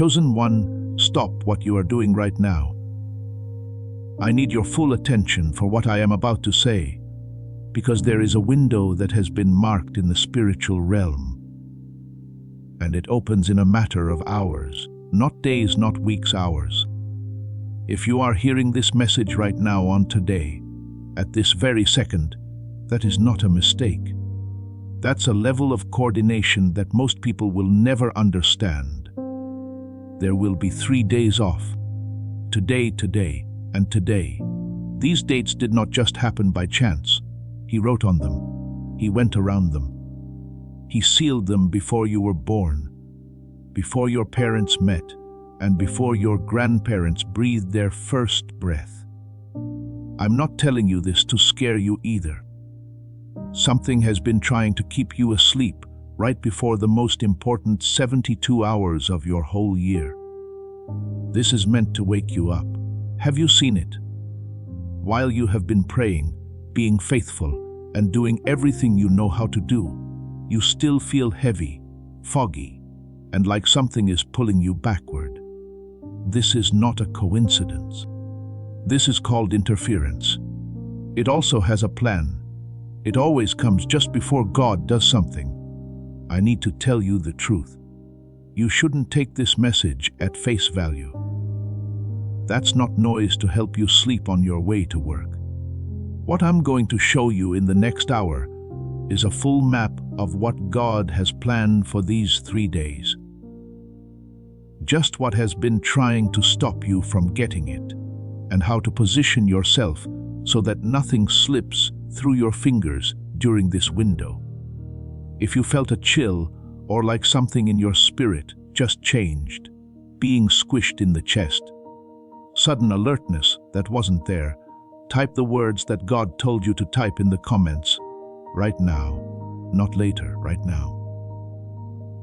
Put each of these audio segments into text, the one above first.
Chosen one, stop what you are doing right now. I need your full attention for what I am about to say, because there is a window that has been marked in the spiritual realm. And it opens in a matter of hours, not days, not weeks, hours. If you are hearing this message right now on today, at this very second, that is not a mistake. That's a level of coordination that most people will never understand. There will be 3 days off. Today, and today. These dates did not just happen by chance. He wrote on them. He went around them. He sealed them before you were born, before your parents met, and before your grandparents breathed their first breath. I'm not telling you this to scare you either. Something has been trying to keep you asleep right before the most important 72 hours of your whole year. This is meant to wake you up. Have you seen it? While you have been praying, being faithful, and doing everything you know how to do, you still feel heavy, foggy, and like something is pulling you backward. This is not a coincidence. This is called interference. It also has a plan. It always comes just before God does something. I need to tell you the truth. You shouldn't take this message at face value. That's not noise to help you sleep on your way to work. What I'm going to show you in the next hour is a full map of what God has planned for these 3 days. Just what has been trying to stop you from getting it, and how to position yourself so that nothing slips through your fingers during this window. If you felt a chill or like something in your spirit just changed, being squished in the chest, sudden alertness that wasn't there, type the words that God told you to type in the comments. Right now, not later, right now.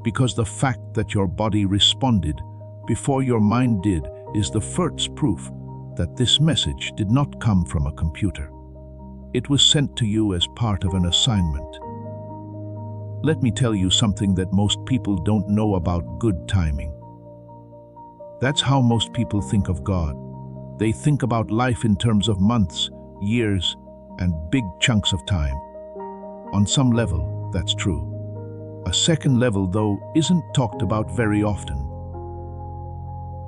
Because the fact that your body responded before your mind did is the first proof that this message did not come from a computer. It was sent to you as part of an assignment. Let me tell you something that most people don't know about good timing. That's how most people think of God. They think about life in terms of months, years, and big chunks of time. On some level, that's true. A second level, though, isn't talked about very often.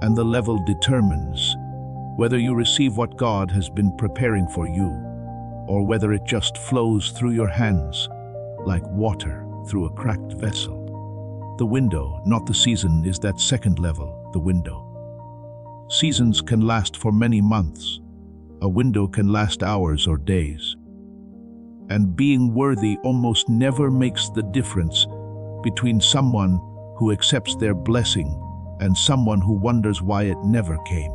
And the level determines whether you receive what God has been preparing for you, or whether it just flows through your hands like water through a cracked vessel. The window, not the season, is that second level, the window. Seasons can last for many months. A window can last hours or days. And being worthy almost never makes the difference between someone who accepts their blessing and someone who wonders why it never came.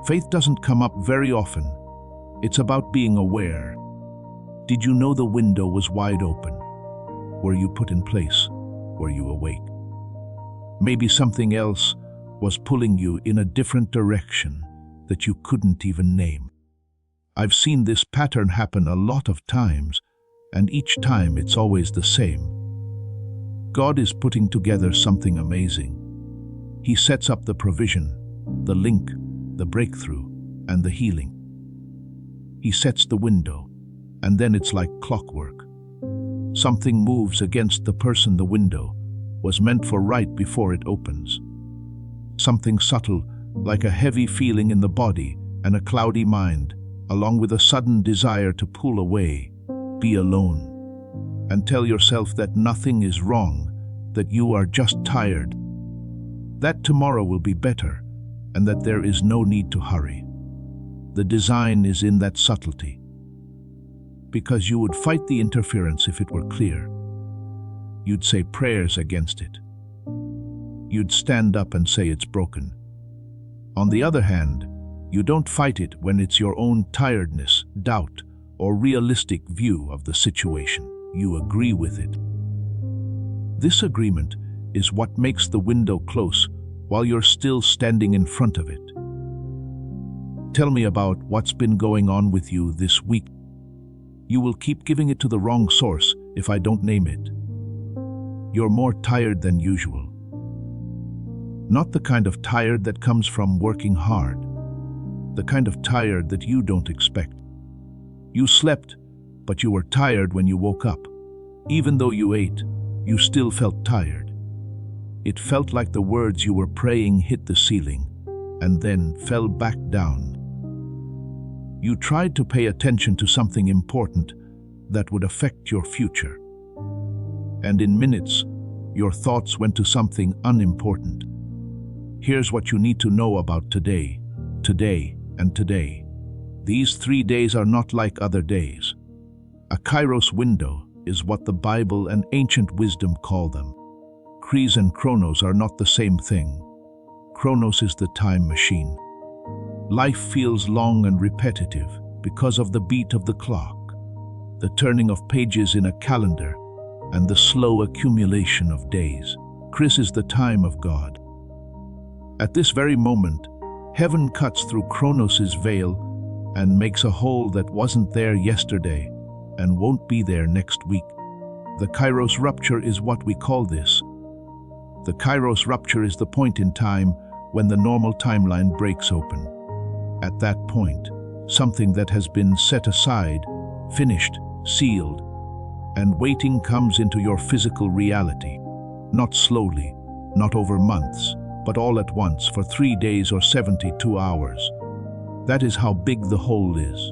Faith doesn't come up very often. It's about being aware. Did you know the window was wide open? Were you put in place? Were you awake? Maybe something else was pulling you in a different direction that you couldn't even name. I've seen this pattern happen a lot of times, and each time it's always the same. God is putting together something amazing. He sets up the provision, the link, the breakthrough, and the healing. He sets the window, and then it's like clockwork. Something moves against the person the window was meant for right before it opens. Something subtle, like a heavy feeling in the body and a cloudy mind, along with a sudden desire to pull away, be alone, and tell yourself that nothing is wrong, that you are just tired, that tomorrow will be better, and that there is no need to hurry. The design is in that subtlety. Because you would fight the interference if it were clear. You'd say prayers against it. You'd stand up and say it's broken. On the other hand, you don't fight it when it's your own tiredness, doubt, or realistic view of the situation. You agree with it. This agreement is what makes the window close while you're still standing in front of it. Tell me about what's been going on with you this week. You will keep giving it to the wrong source if I don't name it. You're more tired than usual. Not the kind of tired that comes from working hard. The kind of tired that you don't expect. You slept, but you were tired when you woke up. Even though you ate, you still felt tired. It felt like the words you were praying hit the ceiling and then fell back down. You tried to pay attention to something important that would affect your future. And in minutes, your thoughts went to something unimportant. Here's what you need to know about today, and today. These 3 days are not like other days. A Kairos window is what the Bible and ancient wisdom call them. Kris and Chronos are not the same thing. Chronos is the time machine. Life feels long and repetitive because of the beat of the clock, the turning of pages in a calendar, and the slow accumulation of days. Kris is the time of God. At this very moment, heaven cuts through Chronos' veil and makes a hole that wasn't there yesterday and won't be there next week. The Kairos rupture is what we call this. The Kairos rupture is the point in time when the normal timeline breaks open. At that point, something that has been set aside, finished, sealed, and waiting comes into your physical reality. Not slowly, not over months, but all at once for 3 days or 72 hours. That is how big the hole is,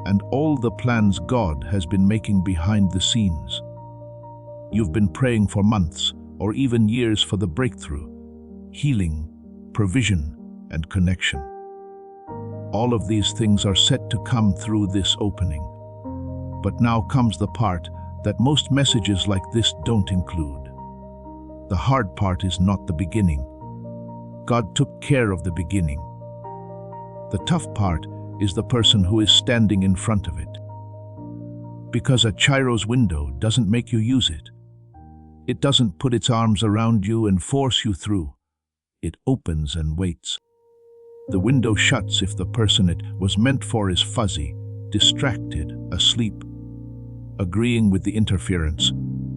and all the plans God has been making behind the scenes. You've been praying for months or even years for the breakthrough, healing, provision, and connection. All of these things are set to come through this opening. But now comes the part that most messages like this don't include. The hard part is not the beginning. God took care of the beginning. The tough part is the person who is standing in front of it. Because a Kairos window doesn't make you use it. It doesn't put its arms around you and force you through. It opens and waits. The window shuts if the person it was meant for is fuzzy, distracted, asleep, agreeing with the interference,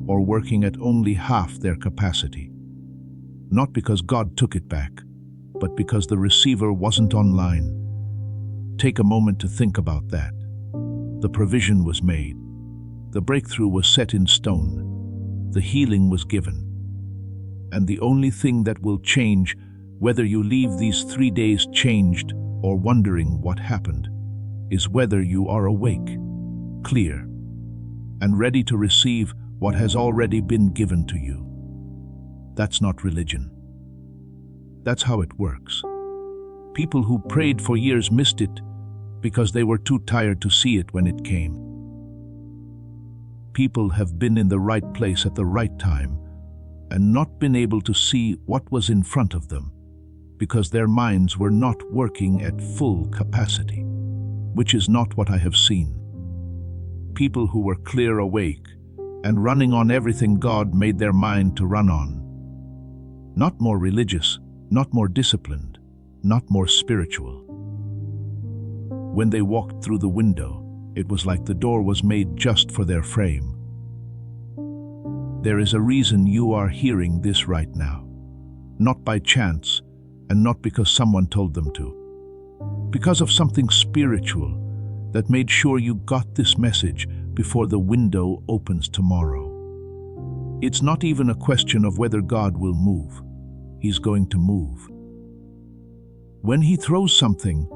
or working at only half their capacity. Not because God took it back, but because the receiver wasn't online. Take a moment to think about that. The provision was made. The breakthrough was set in stone. The healing was given. And the only thing that will change, whether you leave these 3 days changed or wondering what happened, is whether you are awake, clear, and ready to receive what has already been given to you. That's not religion. That's how it works. People who prayed for years missed it because they were too tired to see it when it came. People have been in the right place at the right time and not been able to see what was in front of them because their minds were not working at full capacity, which is not what I have seen. People who were clear awake and running on everything God made their mind to run on. Not more religious, not more disciplined, not more spiritual. When they walked through the window, it was like the door was made just for their frame. There is a reason you are hearing this right now. Not by chance, and not because someone told them to. Because of something spiritual that made sure you got this message before the window opens tomorrow. It's not even a question of whether God will move. He's going to move. When He throws something,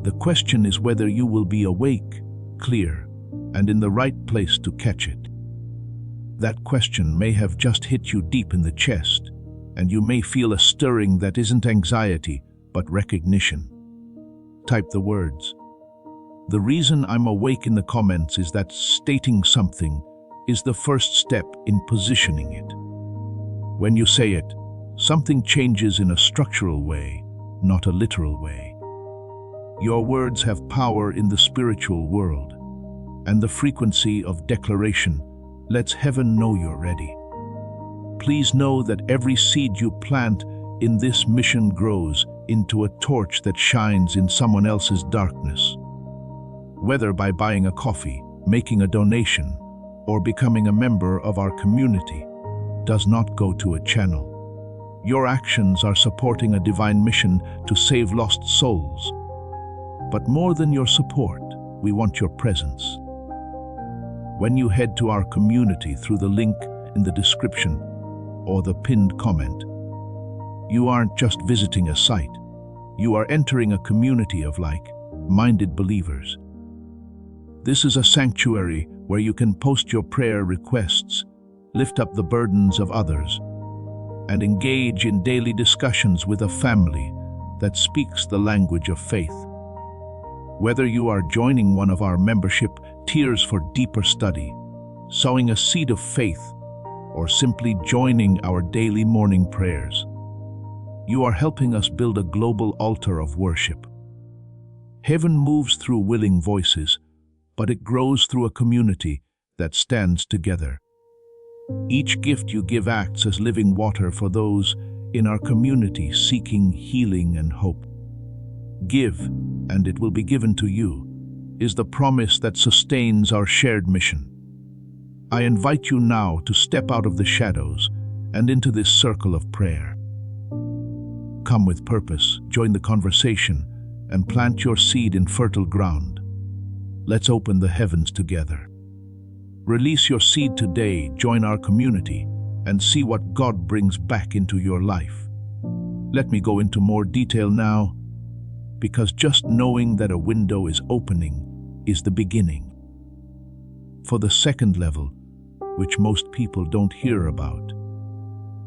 the question is whether you will be awake, clear, and in the right place to catch it. That question may have just hit you deep in the chest, and you may feel a stirring that isn't anxiety, but recognition. Type the words. The reason I'm awake in the comments is that stating something is the first step in positioning it. When you say it, something changes in a structural way, not a literal way. Your words have power in the spiritual world, and the frequency of declaration lets heaven know you're ready. Please know that every seed you plant in this mission grows into a torch that shines in someone else's darkness. Whether by buying a coffee, making a donation, or becoming a member of our community, does not go to a channel. Your actions are supporting a divine mission to save lost souls. But more than your support, we want your presence. When you head to our community through the link in the description or the pinned comment, you aren't just visiting a site. You are entering a community of like-minded believers. This is a sanctuary where you can post your prayer requests, lift up the burdens of others, and engage in daily discussions with a family that speaks the language of faith. Whether you are joining one of our membership tiers for deeper study, sowing a seed of faith, or simply joining our daily morning prayers, you are helping us build a global altar of worship. Heaven moves through willing voices, but it grows through a community that stands together. Each gift you give acts as living water for those in our community seeking healing and hope. Give, and it will be given to you, is the promise that sustains our shared mission. I invite you now to step out of the shadows and into this circle of prayer. Come with purpose, join the conversation, and plant your seed in fertile ground. Let's open the heavens together. Release your seed today, join our community, and see what God brings back into your life. Let me go into more detail now, because just knowing that a window is opening is the beginning. For the second level, which most people don't hear about,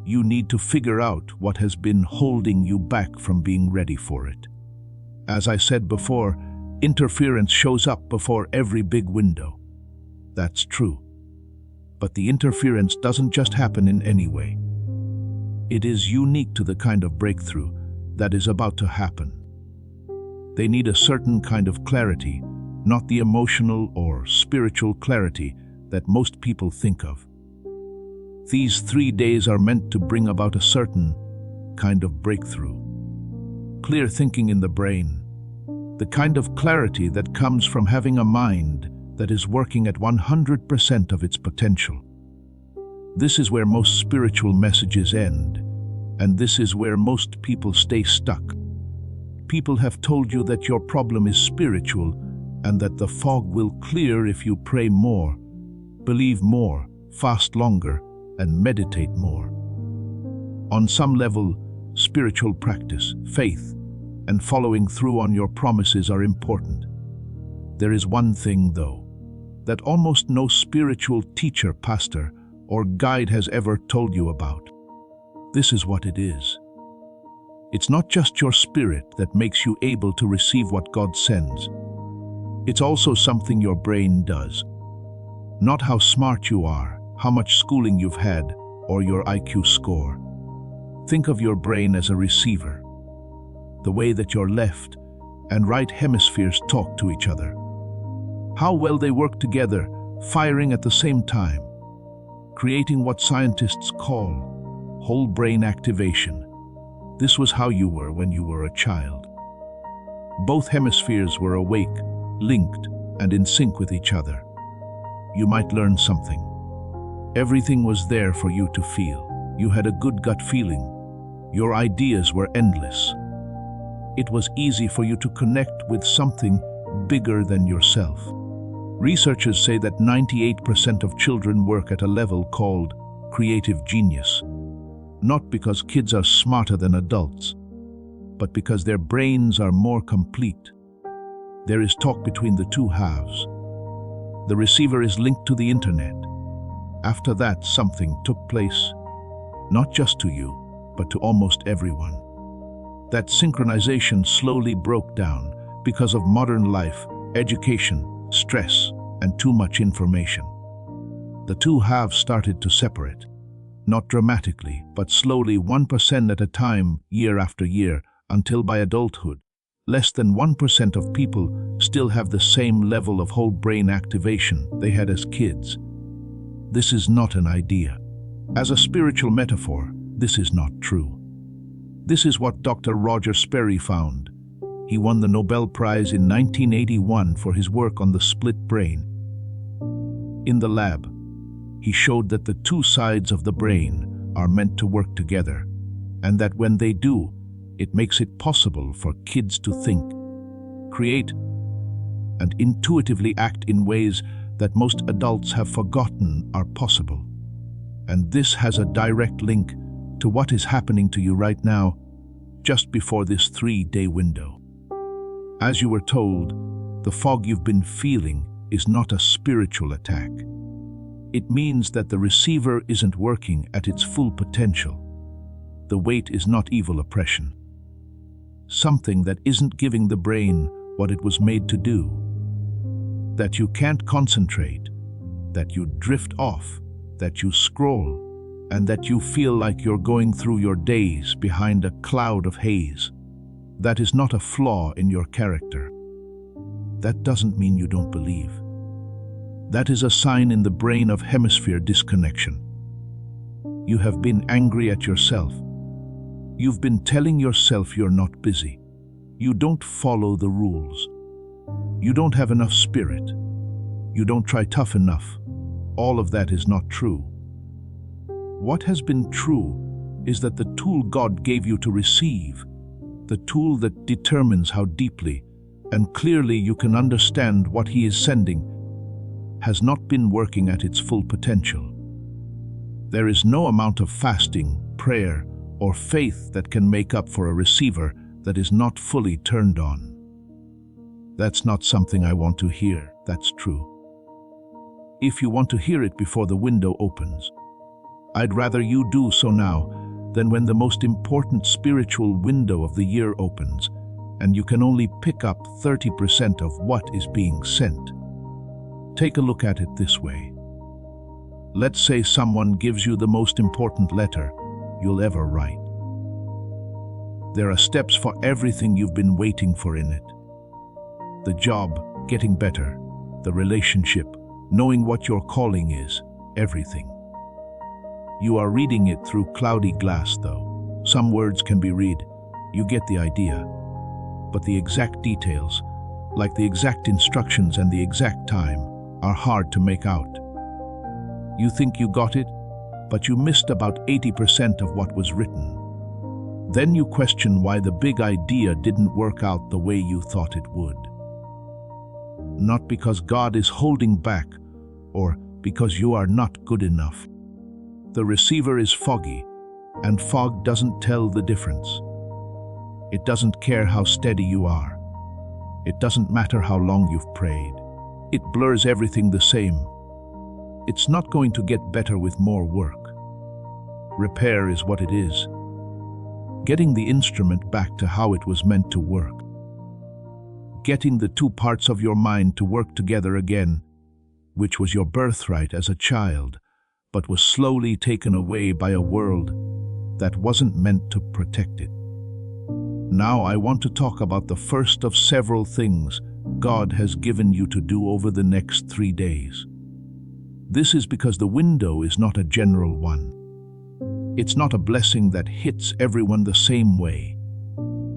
you need to figure out what has been holding you back from being ready for it. As I said before, interference shows up before every big window. That's true. But the interference doesn't just happen in any way. It is unique to the kind of breakthrough that is about to happen. They need a certain kind of clarity, not the emotional or spiritual clarity that most people think of. These 3 days are meant to bring about a certain kind of breakthrough. Clear thinking in the brain, the kind of clarity that comes from having a mind that is working at 100% of its potential. This is where most spiritual messages end, and this is where most people stay stuck. People have told you that your problem is spiritual and that the fog will clear if you pray more, believe more, fast longer, and meditate more. On some level, spiritual practice, faith, and following through on your promises are important. There is one thing, though, that almost no spiritual teacher, pastor, or guide has ever told you about. This is what it is. It's not just your spirit that makes you able to receive what God sends. It's also something your brain does. Not how smart you are, how much schooling you've had, or your IQ score. Think of your brain as a receiver. The way that your left and right hemispheres talk to each other. How well they work together, firing at the same time, creating what scientists call whole brain activation. This was how you were when you were a child. Both hemispheres were awake, linked, and in sync with each other. You might learn something. Everything was there for you to feel. You had a good gut feeling. Your ideas were endless. It was easy for you to connect with something bigger than yourself. Researchers say that 98% of children work at a level called creative genius. Not because kids are smarter than adults, but because their brains are more complete. There is talk between the two halves. The receiver is linked to the internet. After that, something took place, not just to you, but to almost everyone. That synchronization slowly broke down because of modern life, education, stress, and too much information. The two halves started to separate. Not dramatically, but slowly 1% at a time, year after year, until by adulthood, less than 1% of people still have the same level of whole brain activation they had as kids. This is not an idea. As a spiritual metaphor, this is not true. This is what Dr. Roger Sperry found. He won the Nobel Prize in 1981 for his work on the split brain. In the lab, he showed that the two sides of the brain are meant to work together, and that when they do, it makes it possible for kids to think, create, and intuitively act in ways that most adults have forgotten are possible. And this has a direct link to what is happening to you right now, just before this 3-day window. As you were told, the fog you've been feeling is not a spiritual attack. It means that the receiver isn't working at its full potential. The weight is not evil oppression. Something that isn't giving the brain what it was made to do. That you can't concentrate, that you drift off, that you scroll, and that you feel like you're going through your days behind a cloud of haze. That is not a flaw in your character. That doesn't mean you don't believe. That is a sign in the brain of hemisphere disconnection. You have been angry at yourself. You've been telling yourself you're not busy. You don't follow the rules. You don't have enough spirit. You don't try tough enough. All of that is not true. What has been true is that the tool God gave you to receive, the tool that determines how deeply and clearly you can understand what He is sending, has not been working at its full potential. There is no amount of fasting, prayer, or faith that can make up for a receiver that is not fully turned on. That's not something I want to hear, that's true. If you want to hear it before the window opens, I'd rather you do so now than when the most important spiritual window of the year opens and you can only pick up 30% of what is being sent. Take a look at it this way. Let's say someone gives you the most important letter you'll ever write. There are steps for everything you've been waiting for in it. The job, getting better, the relationship, knowing what your calling is, everything. You are reading it through cloudy glass, though. Some words can be read. You get the idea. But the exact details, like the exact instructions and the exact time, are hard to make out. You think you got it, but you missed about 80% of what was written. Then you question why the big idea didn't work out the way you thought it would. Not because God is holding back, or because you are not good enough. The receiver is foggy, and fog doesn't tell the difference. It doesn't care how steady you are. It doesn't matter how long you've prayed. It blurs everything the same. It's not going to get better with more work. Repair is what it is. Getting the instrument back to how it was meant to work. Getting the two parts of your mind to work together again, which was your birthright as a child, but was slowly taken away by a world that wasn't meant to protect it. Now I want to talk about the first of several things God has given you to do over the next 3 days. This is because the window is not a general one. It's not a blessing that hits everyone the same way.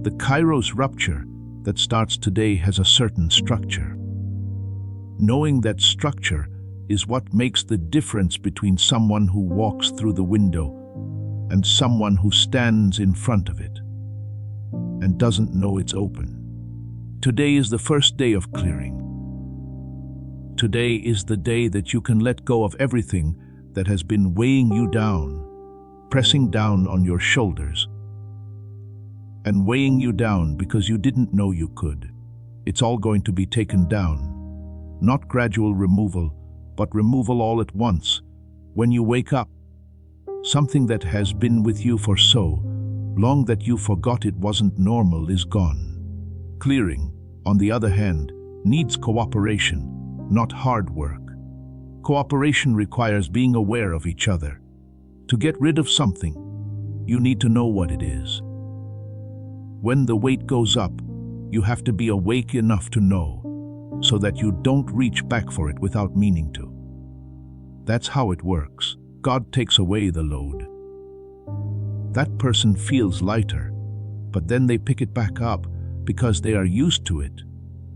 The Kairos rupture that starts today has a certain structure. Knowing that structure is what makes the difference between someone who walks through the window and someone who stands in front of it and doesn't know it's open. Today is the first day of clearing. Today is the day that you can let go of everything that has been weighing you down, pressing down on your shoulders, and weighing you down because you didn't know you could. It's all going to be taken down, not gradual removal, but removal all at once. When you wake up, something that has been with you for so long that you forgot it wasn't normal is gone. Clearing, on the other hand, needs cooperation, not hard work. Cooperation requires being aware of each other. To get rid of something, you need to know what it is. When the weight goes up, you have to be awake enough to know, so that you don't reach back for it without meaning to. That's how it works. God takes away the load. That person feels lighter, but then they pick it back up because they are used to it,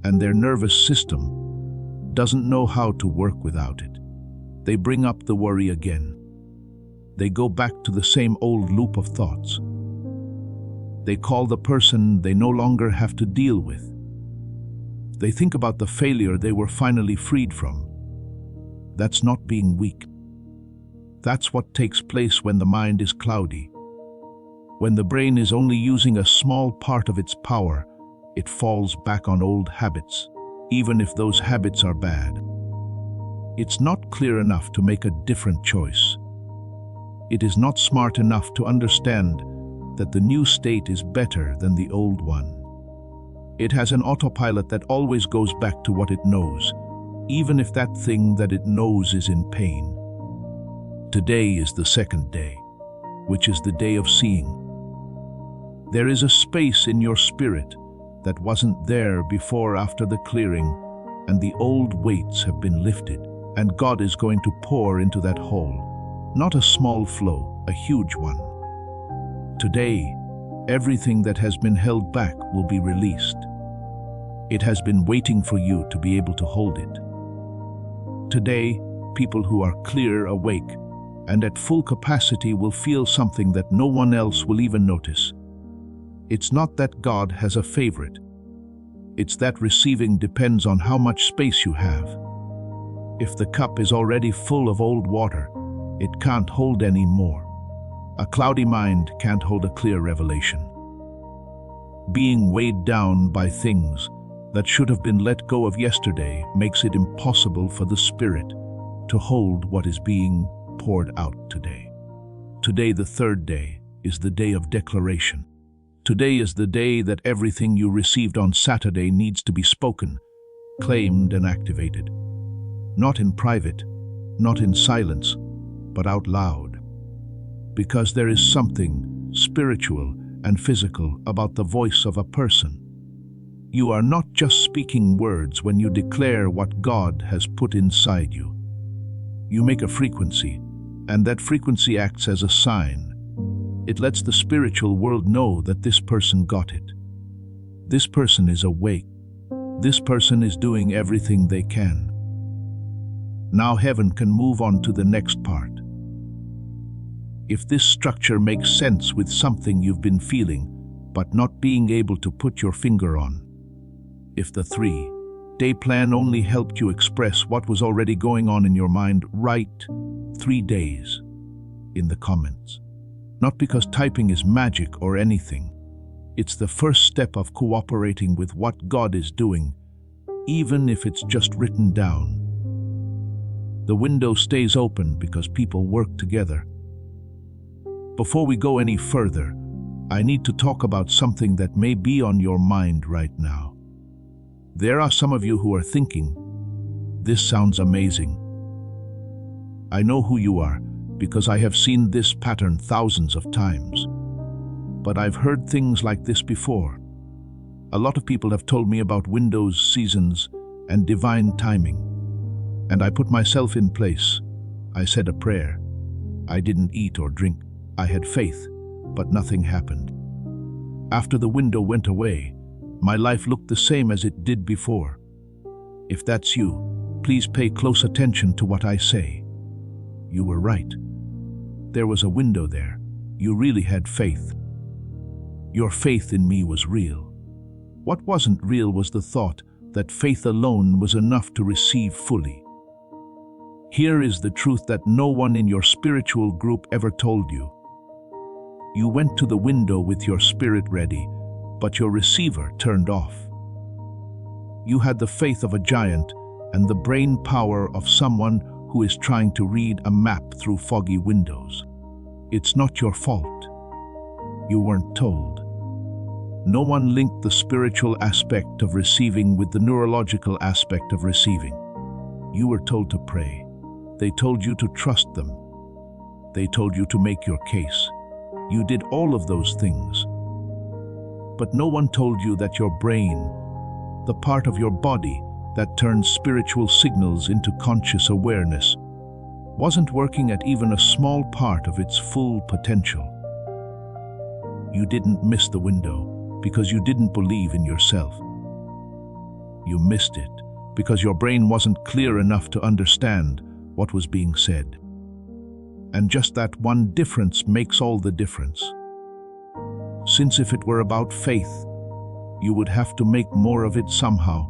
and their nervous system doesn't know how to work without it. They bring up the worry again. They go back to the same old loop of thoughts. They call the person they no longer have to deal with. They think about the failure they were finally freed from. That's not being weak. That's what takes place when the mind is cloudy. When the brain is only using a small part of its power, it falls back on old habits, even if those habits are bad. It's not clear enough to make a different choice. It is not smart enough to understand that the new state is better than the old one. It has an autopilot that always goes back to what it knows, even if that thing that it knows is in pain. Today is the second day, which is the day of seeing. There is a space in your spirit that wasn't there before after the clearing, and the old weights have been lifted, and God is going to pour into that hole, not a small flow, a huge one. Today, everything that has been held back will be released. It has been waiting for you to be able to hold it. Today, people who are clear, awake, and at full capacity will feel something that no one else will even notice. It's not that God has a favorite. It's that receiving depends on how much space you have. If the cup is already full of old water, it can't hold any more. A cloudy mind can't hold a clear revelation. Being weighed down by things that should have been let go of yesterday makes it impossible for the Spirit to hold what is being poured out today. Today, the third day, is the day of declaration. Today is the day that everything you received on Saturday needs to be spoken, claimed, and activated. Not in private, not in silence, but out loud. Because there is something spiritual and physical about the voice of a person. You are not just speaking words when you declare what God has put inside you. You make a frequency, and that frequency acts as a sign. It lets the spiritual world know that this person got it. This person is awake. This person is doing everything they can. Now heaven can move on to the next part. If this structure makes sense with something you've been feeling, but not being able to put your finger on. If the 3-day plan only helped you express what was already going on in your mind, write 3 days in the comments. Not because typing is magic or anything. It's the first step of cooperating with what God is doing, even if it's just written down. The window stays open because people work together. Before we go any further, I need to talk about something that may be on your mind right now. There are some of you who are thinking, this sounds amazing. I know who you are because I have seen this pattern thousands of times. But I've heard things like this before. A lot of people have told me about windows, seasons, and divine timing. And I put myself in place. I said a prayer. I didn't eat or drink. I had faith, but nothing happened. After the window went away, my life looked the same as it did before. If that's you, please pay close attention to what I say. You were right. There was a window there. You really had faith. Your faith in me was real. What wasn't real was the thought that faith alone was enough to receive fully. Here is the truth that no one in your spiritual group ever told you. You went to the window with your spirit ready, but your receiver turned off. You had the faith of a giant and the brain power of someone who is trying to read a map through foggy windows. It's not your fault. You weren't told. No one linked the spiritual aspect of receiving with the neurological aspect of receiving. You were told to pray. They told you to trust them. They told you to make your case. You did all of those things. But no one told you that your brain, the part of your body that turns spiritual signals into conscious awareness, wasn't working at even a small part of its full potential. You didn't miss the window because you didn't believe in yourself. You missed it because your brain wasn't clear enough to understand what was being said. And just that one difference makes all the difference. since if it were about faith, you would have to make more of it somehow.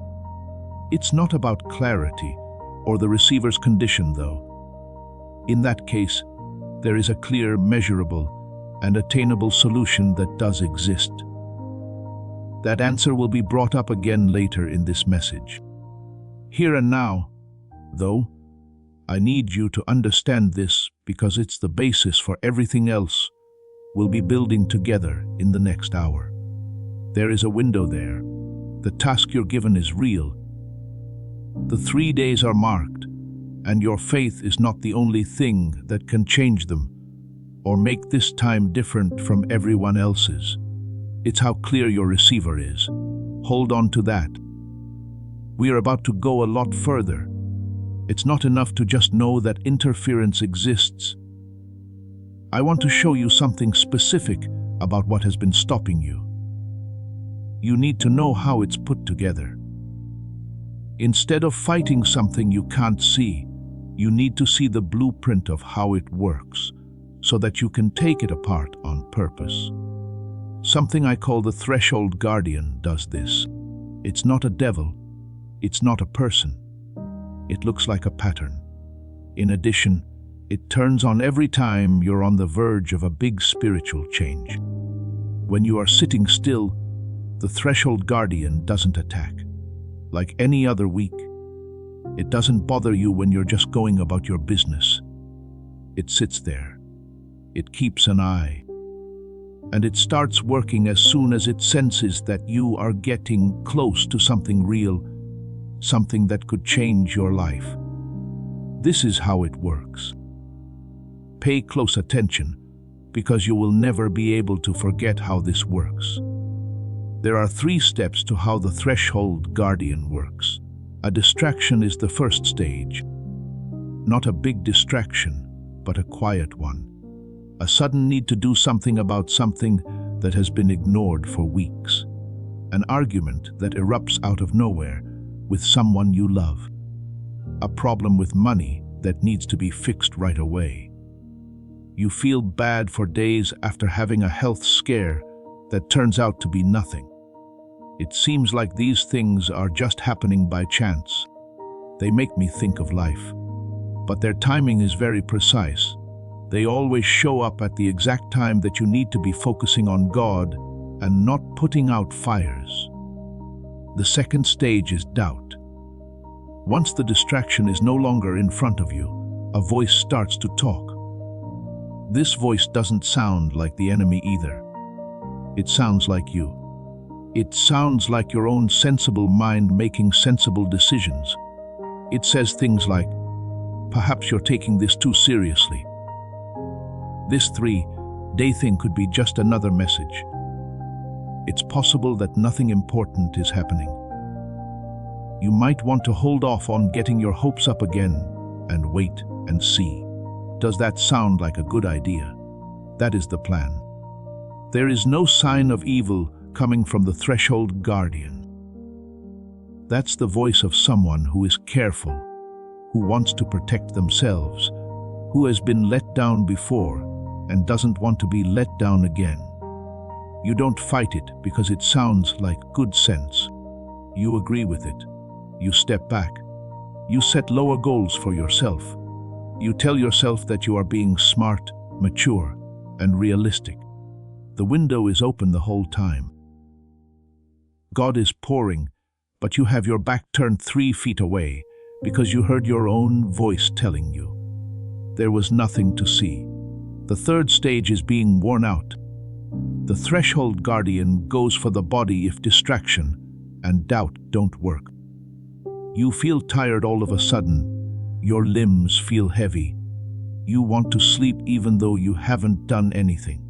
It's not about clarity or the receiver's condition, though. In that case, there is a clear, measurable, and attainable solution that does exist. That answer will be brought up again later in this message. Here and now, though, I need you to understand this because it's the basis for everything else we'll be building together in the next hour. There is a window there. The task you're given is real. The 3 days are marked, and your faith is not the only thing that can change them or make this time different from everyone else's. It's how clear your receiver is. Hold on to that. We are about to go a lot further. It's not enough to just know that interference exists. I want to show you something specific about what has been stopping you. You need to know how it's put together. Instead of fighting something you can't see, you need to see the blueprint of how it works so that you can take it apart on purpose. Something I call the threshold guardian does this. It's not a devil. It's not a person. It looks like a pattern. In addition, it turns on every time you're on the verge of a big spiritual change. When you are sitting still, the threshold guardian doesn't attack. Like any other week, it doesn't bother you when you're just going about your business. It sits there. It keeps an eye. And it starts working as soon as it senses that you are getting close to something real, something that could change your life. This is how it works. Pay close attention, because you will never be able to forget how this works. There are 3 steps to how the threshold guardian works. A distraction is the first stage. Not a big distraction, but a quiet one. A sudden need to do something about something that has been ignored for weeks. An argument that erupts out of nowhere with someone you love. A problem with money that needs to be fixed right away. You feel bad for days after having a health scare that turns out to be nothing. It seems like these things are just happening by chance. They make me think of life. But their timing is very precise. They always show up at the exact time that you need to be focusing on God and not putting out fires. The second stage is doubt. Once the distraction is no longer in front of you, a voice starts to talk. This voice doesn't sound like the enemy either. It sounds like you. It sounds like your own sensible mind making sensible decisions. It says things like, perhaps you're taking this too seriously. This 3-day thing could be just another message. It's possible that nothing important is happening. You might want to hold off on getting your hopes up again and wait and see. Does that sound like a good idea? That is the plan. There is no sign of evil coming from the threshold guardian. That's the voice of someone who is careful, who wants to protect themselves, who has been let down before and doesn't want to be let down again. You don't fight it because it sounds like good sense. You agree with it. You step back. You set lower goals for yourself. You tell yourself that you are being smart, mature, and realistic. The window is open the whole time. God is pouring, but you have your back turned 3 feet away because you heard your own voice telling you. There was nothing to see. The third stage is being worn out. The threshold guardian goes for the body if distraction and doubt don't work. You feel tired all of a sudden. Your limbs feel heavy. You want to sleep even though you haven't done anything.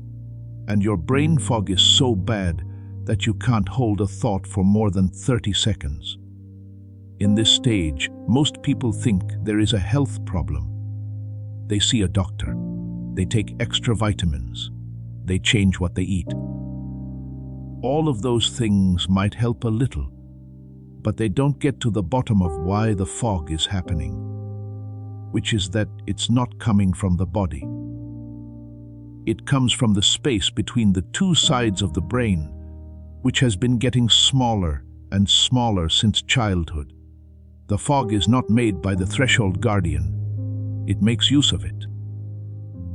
And your brain fog is so bad that you can't hold a thought for more than 30 seconds. In this stage, most people think there is a health problem. They see a doctor. They take extra vitamins. They change what they eat. All of those things might help a little, but they don't get to the bottom of why the fog is happening, which is that it's not coming from the body. It comes from the space between the two sides of the brain, which has been getting smaller and smaller since childhood. The fog is not made by the threshold guardian. It makes use of it.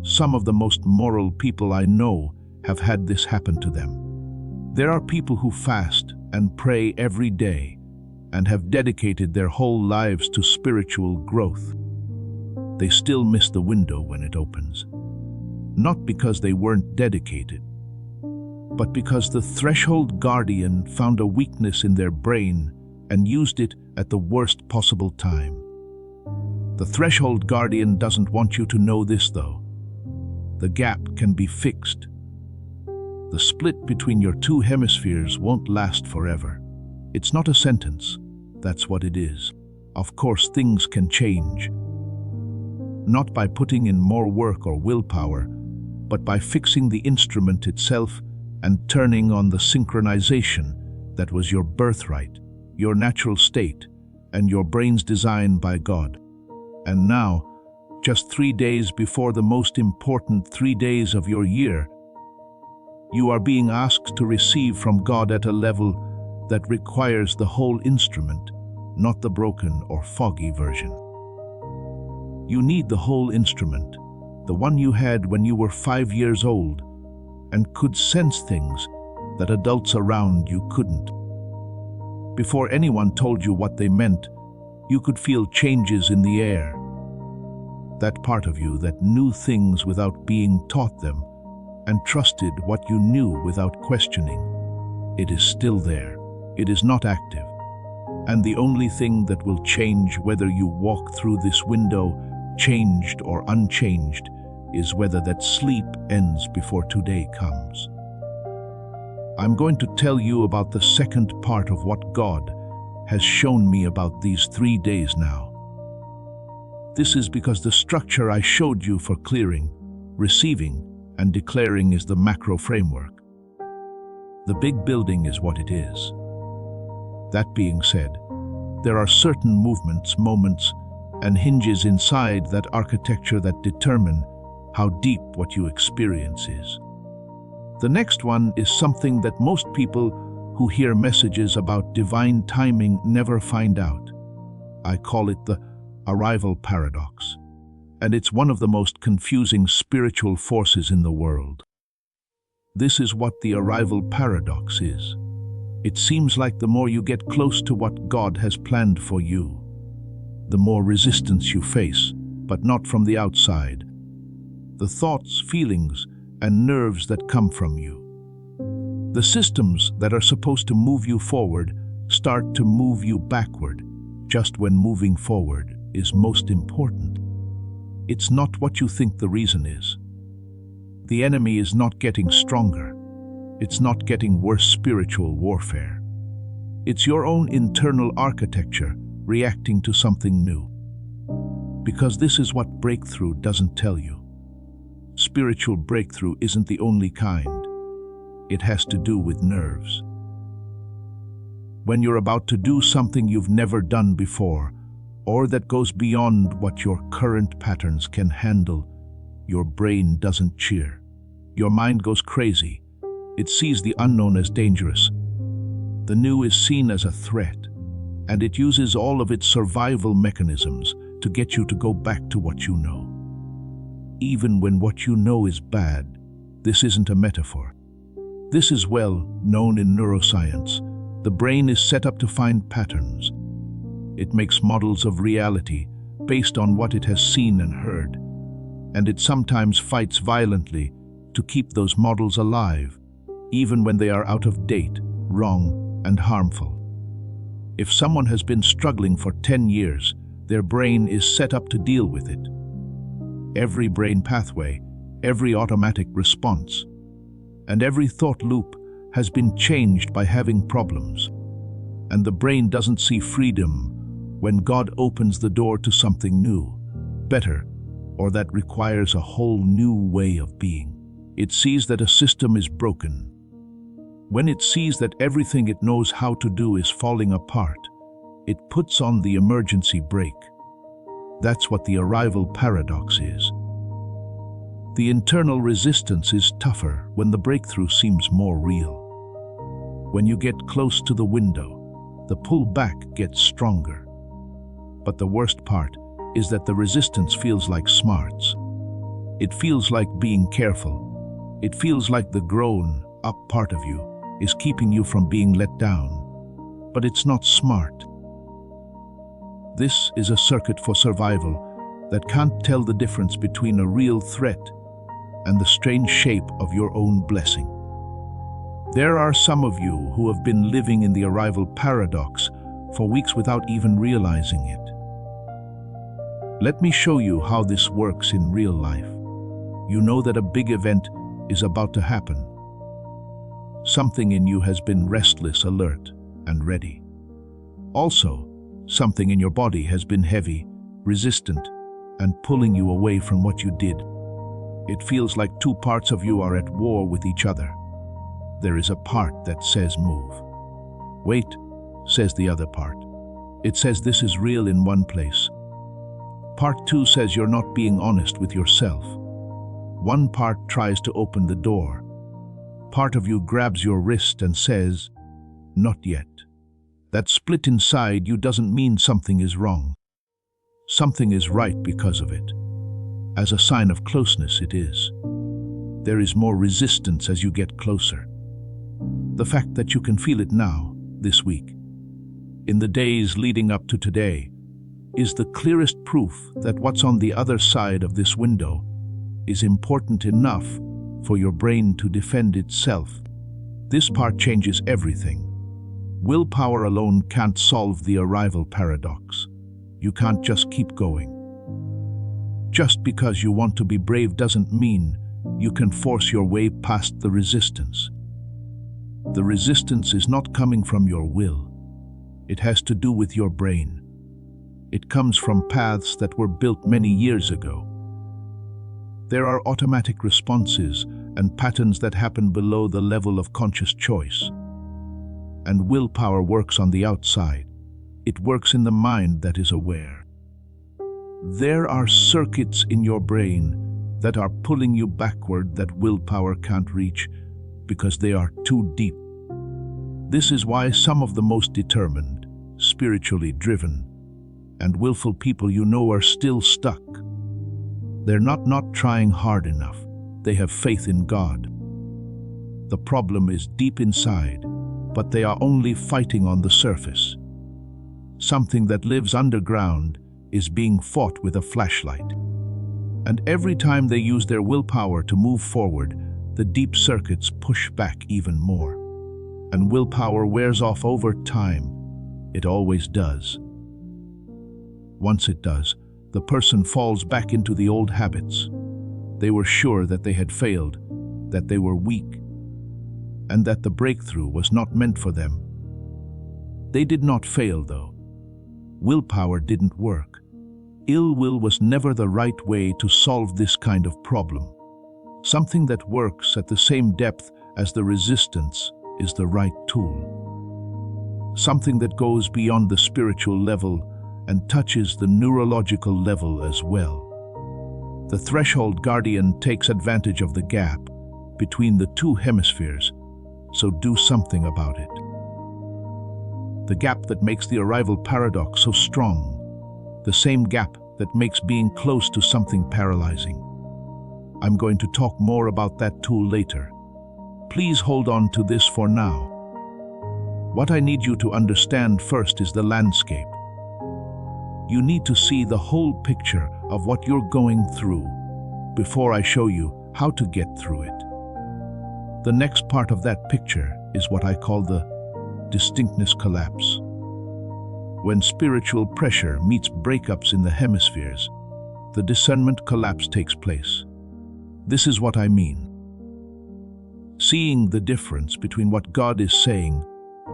Some of the most moral people I know have had this happen to them. There are people who fast and pray every day and have dedicated their whole lives to spiritual growth. They still miss the window when it opens. Not because they weren't dedicated, but because the threshold guardian found a weakness in their brain and used it at the worst possible time. The threshold guardian doesn't want you to know this, though. The gap can be fixed. The split between your two hemispheres won't last forever. It's not a sentence. That's what it is. Of course, things can change. Not by putting in more work or willpower, but by fixing the instrument itself and turning on the synchronization that was your birthright, your natural state, and your brain's design by God. And now, just 3 days before the most important 3 days of your year, you are being asked to receive from God at a level that requires the whole instrument, not the broken or foggy version. You need the whole instrument, the one you had when you were 5 years old and could sense things that adults around you couldn't. Before anyone told you what they meant, you could feel changes in the air. That part of you that knew things without being taught them and trusted what you knew without questioning. It is still there. It is not active. And the only thing that will change whether you walk through this window, changed or unchanged, is whether that sleep ends before today comes. I'm going to tell you about the second part of what God has shown me about these 3 days now. This is because the structure I showed you for clearing, receiving, and declaring is the macro framework. The big building is what it is. That being said, there are certain movements, moments, and hinges inside that architecture that determine how deep what you experience is. The next one is something that most people who hear messages about divine timing never find out. I call it the arrival paradox, and it's one of the most confusing spiritual forces in the world. This is what the arrival paradox is. It seems like the more you get close to what God has planned for you, the more resistance you face, but not from the outside. The thoughts, feelings, and nerves that come from you. The systems that are supposed to move you forward start to move you backward, just when moving forward is most important. It's not what you think the reason is. The enemy is not getting stronger. It's not getting worse spiritual warfare. It's your own internal architecture reacting to something new. Because this is what breakthrough doesn't tell you. Spiritual breakthrough isn't the only kind. It has to do with nerves. When you're about to do something you've never done before, or that goes beyond what your current patterns can handle, your brain doesn't cheer. Your mind goes crazy. It sees the unknown as dangerous. The new is seen as a threat, and it uses all of its survival mechanisms to get you to go back to what you know. Even when what you know is bad, this isn't a metaphor. This is well known in neuroscience. The brain is set up to find patterns. It makes models of reality based on what it has seen and heard, and it sometimes fights violently to keep those models alive, even when they are out of date, wrong, and harmful. If someone has been struggling for 10 years, their brain is set up to deal with it. Every brain pathway, every automatic response, and every thought loop has been changed by having problems. And the brain doesn't see freedom when God opens the door to something new, better, or that requires a whole new way of being. It sees that a system is broken. When it sees that everything it knows how to do is falling apart, it puts on the emergency brake. That's what the arrival paradox is. The internal resistance is tougher when the breakthrough seems more real. When you get close to the window, the pull back gets stronger. But the worst part is that the resistance feels like smarts. It feels like being careful. It feels like the grown-up part of you is keeping you from being let down. But it's not smart. This is a circuit for survival that can't tell the difference between a real threat and the strange shape of your own blessing. There are some of you who have been living in the arrival paradox for weeks without even realizing it. Let me show you how this works in real life. You know that a big event is about to happen. Something in you has been restless, alert, and ready. Also, something in your body has been heavy, resistant, and pulling you away from what you did. It feels like two parts of you are at war with each other. There is a part that says move. Wait, says the other part. It says this is real in one place. Part 2 says you're not being honest with yourself. One part tries to open the door. Part of you grabs your wrist and says, not yet. That split inside you doesn't mean something is wrong. Something is right because of it. As a sign of closeness, it is. There is more resistance as you get closer. The fact that you can feel it now, this week, in the days leading up to today, is the clearest proof that what's on the other side of this window is important enough for your brain to defend itself. This part changes everything. Willpower alone can't solve the arrival paradox. You can't just keep going. Just because you want to be brave doesn't mean you can force your way past the resistance. The resistance is not coming from your will. It has to do with your brain. It comes from paths that were built many years ago. There are automatic responses and patterns that happen below the level of conscious choice. And willpower works on the outside. It works in the mind that is aware. There are circuits in your brain that are pulling you backward that willpower can't reach because they are too deep. This is why some of the most determined, spiritually driven, and willful people you know are still stuck. They're not trying hard enough. They have faith in God. The problem is deep inside, but they are only fighting on the surface. Something that lives underground is being fought with a flashlight. And every time they use their willpower to move forward, the deep circuits push back even more. And willpower wears off over time. It always does. Once it does, the person falls back into the old habits. They were sure that they had failed, that they were weak, and that the breakthrough was not meant for them. They did not fail, though. Willpower didn't work. Ill will was never the right way to solve this kind of problem. Something that works at the same depth as the resistance is the right tool. Something that goes beyond the spiritual level and touches the neurological level as well. The threshold guardian takes advantage of the gap between the two hemispheres, so do something about it. The gap that makes the arrival paradox so strong, the same gap that makes being close to something paralyzing. I'm going to talk more about that tool later. Please hold on to this for now. What I need you to understand first is the landscape. You need to see the whole picture of what you're going through before I show you how to get through it. The next part of that picture is what I call the distinctness collapse. When spiritual pressure meets breakups in the hemispheres, the discernment collapse takes place. This is what I mean. Seeing the difference between what God is saying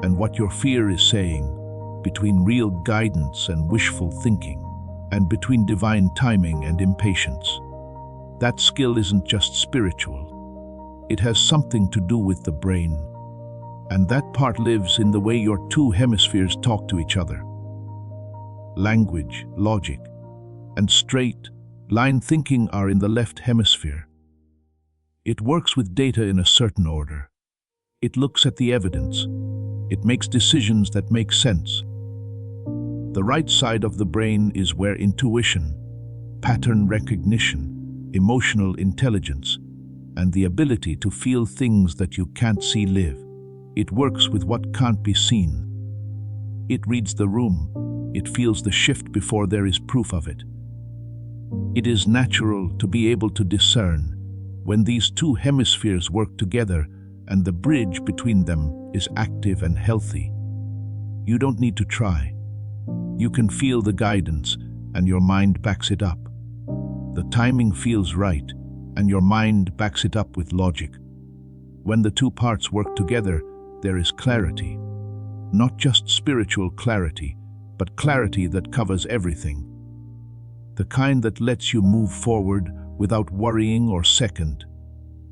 and what your fear is saying, between real guidance and wishful thinking, and between divine timing and impatience. That skill isn't just spiritual. It has something to do with the brain, and that part lives in the way your two hemispheres talk to each other. Language, logic, and straight line thinking are in the left hemisphere. It works with data in a certain order. It looks at the evidence. It makes decisions that make sense. The right side of the brain is where intuition, pattern recognition, emotional intelligence, and the ability to feel things that you can't see live. It works with what can't be seen. It reads the room. It feels the shift before there is proof of it. It is natural to be able to discern when these two hemispheres work together and the bridge between them is active and healthy. You don't need to try. You can feel the guidance and your mind backs it up. The timing feels right and your mind backs it up with logic. When the two parts work together, there is clarity. Not just spiritual clarity, but clarity that covers everything. The kind that lets you move forward without worrying or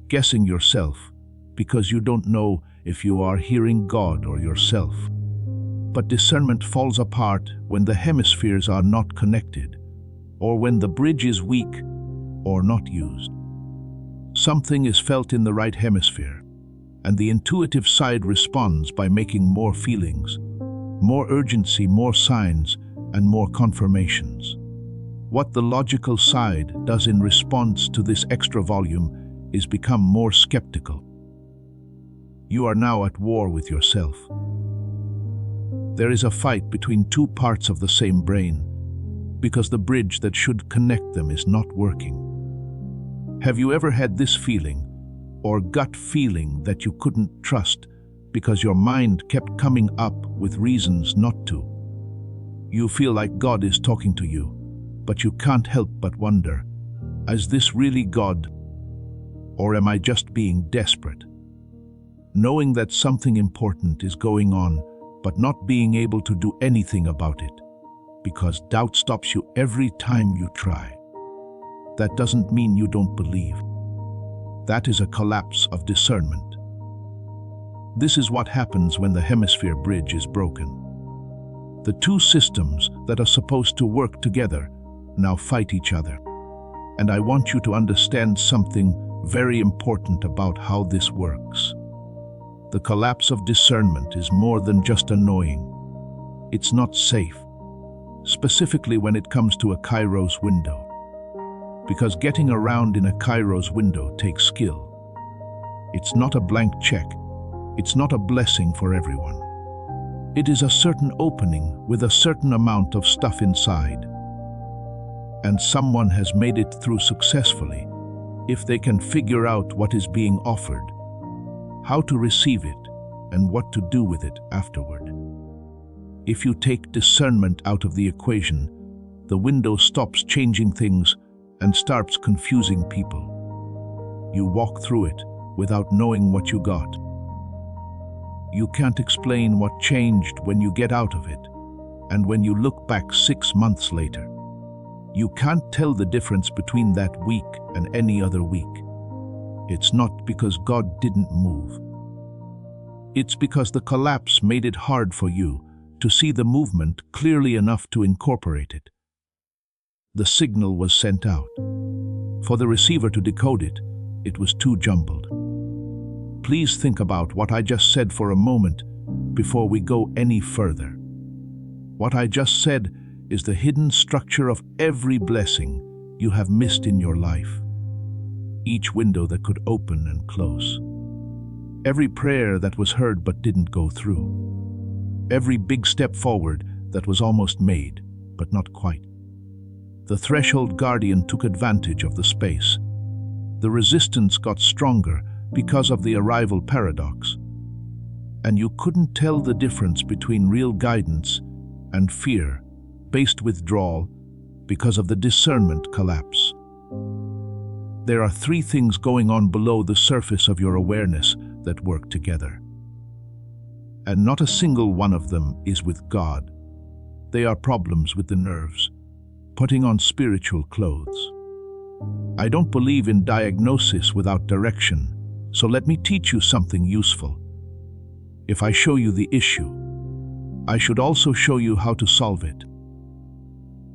guessing yourself, because you don't know if you are hearing God or yourself. But discernment falls apart when the hemispheres are not connected, or when the bridge is weak or not used. Something is felt in the right hemisphere, and the intuitive side responds by making more feelings, more urgency, more signs, and more confirmations. What the logical side does in response to this extra volume is become more skeptical. You are now at war with yourself. There is a fight between two parts of the same brain because the bridge that should connect them is not working. Have you ever had this feeling or gut feeling that you couldn't trust because your mind kept coming up with reasons not to? You feel like God is talking to you, but you can't help but wonder, is this really God? Or am I just being desperate? Knowing that something important is going on, but not being able to do anything about it, because doubt stops you every time you try. That doesn't mean you don't believe. That is a collapse of discernment. This is what happens when the hemisphere bridge is broken. The two systems that are supposed to work together now fight each other. And I want you to understand something very important about how this works. The collapse of discernment is more than just annoying. It's not safe, specifically when it comes to a Kairos window. Because getting around in a Kairos window takes skill. It's not a blank check. It's not a blessing for everyone. It is a certain opening with a certain amount of stuff inside. And someone has made it through successfully if they can figure out what is being offered, how to receive it, and what to do with it afterward. If you take discernment out of the equation, the window stops changing things and starts confusing people. You walk through it without knowing what you got. You can't explain what changed when you get out of it, and when you look back 6 months later, you can't tell the difference between that week and any other week. It's not because God didn't move. It's because the collapse made it hard for you to see the movement clearly enough to incorporate it. The signal was sent out. For the receiver to decode it, it was too jumbled. Please think about what I just said for a moment before we go any further. What I just said is the hidden structure of every blessing you have missed in your life. Each window that could open and close. Every prayer that was heard but didn't go through. Every big step forward that was almost made, but not quite. The threshold guardian took advantage of the space. The resistance got stronger because of the arrival paradox. And you couldn't tell the difference between real guidance and fear-based withdrawal because of the discernment collapse. There are 3 things going on below the surface of your awareness that work together. And not a single one of them is with God. They are problems with the nerves, putting on spiritual clothes. I don't believe in diagnosis without direction, so let me teach you something useful. If I show you the issue, I should also show you how to solve it.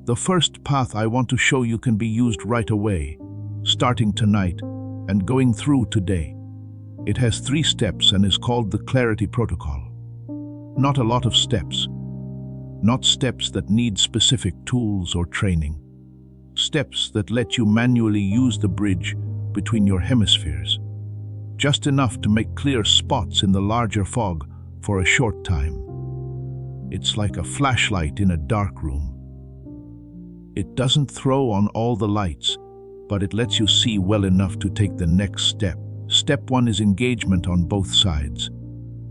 The first path I want to show you can be used right away, starting tonight, and going through today. It has 3 steps and is called the Clarity Protocol. Not a lot of steps. Not steps that need specific tools or training. Steps that let you manually use the bridge between your hemispheres. Just enough to make clear spots in the larger fog for a short time. It's like a flashlight in a dark room. It doesn't throw on all the lights, but it lets you see well enough to take the next step. Step 1 is engagement on both sides.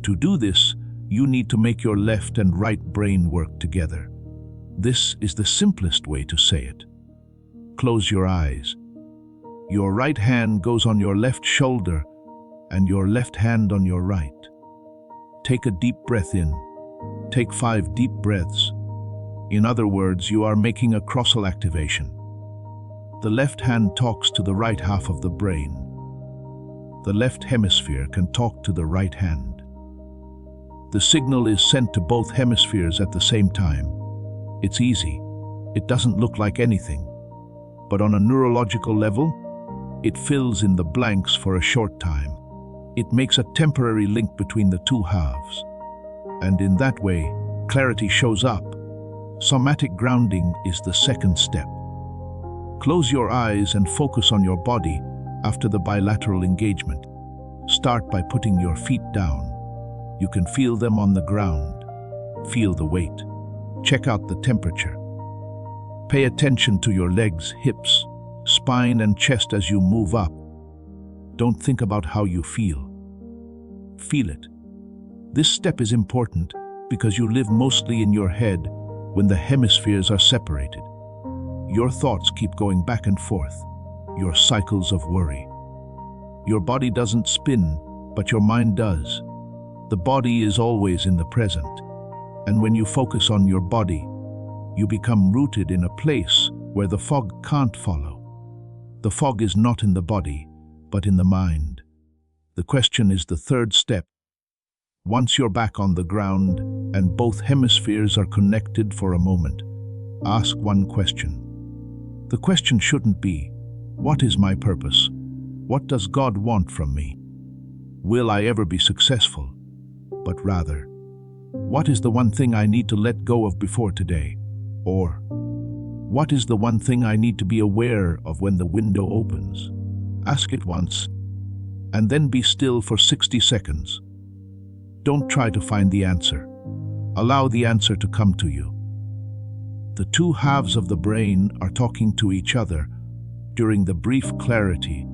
To do this, you need to make your left and right brain work together. This is the simplest way to say it. Close your eyes. Your right hand goes on your left shoulder and your left hand on your right. Take a deep breath in. Take 5 deep breaths. In other words, you are making a crossal activation. The left hand talks to the right half of the brain. The left hemisphere can talk to the right hand. The signal is sent to both hemispheres at the same time. It's easy. It doesn't look like anything. But on a neurological level, it fills in the blanks for a short time. It makes a temporary link between the 2 halves. And in that way, clarity shows up. Somatic grounding is the second step. Close your eyes and focus on your body after the bilateral engagement. Start by putting your feet down. You can feel them on the ground. Feel the weight. Check out the temperature. Pay attention to your legs, hips, spine, and chest as you move up. Don't think about how you feel. Feel it. This step is important because you live mostly in your head when the hemispheres are separated. Your thoughts keep going back and forth, your cycles of worry. Your body doesn't spin, but your mind does. The body is always in the present, and when you focus on your body, you become rooted in a place where the fog can't follow. The fog is not in the body, but in the mind. The question is the third step. Once you're back on the ground and both hemispheres are connected for a moment, ask one question. The question shouldn't be, what is my purpose? What does God want from me? Will I ever be successful? But rather, what is the one thing I need to let go of before today? Or, what is the one thing I need to be aware of when the window opens? Ask it once, and then be still for 60 seconds. Don't try to find the answer. Allow the answer to come to you. The 2 halves of the brain are talking to each other during the brief clarity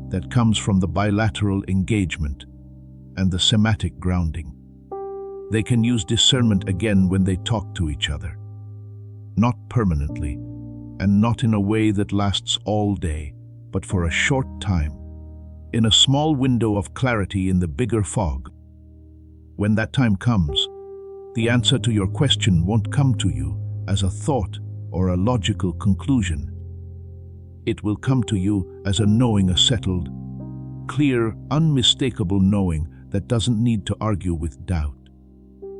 that comes from the bilateral engagement and the somatic grounding. They can use discernment again when they talk to each other. Not permanently, and not in a way that lasts all day, but for a short time, in a small window of clarity in the bigger fog. When that time comes, the answer to your question won't come to you as a thought or a logical conclusion. It will come to you as a knowing, a settled, clear, unmistakable knowing that doesn't need to argue with doubt.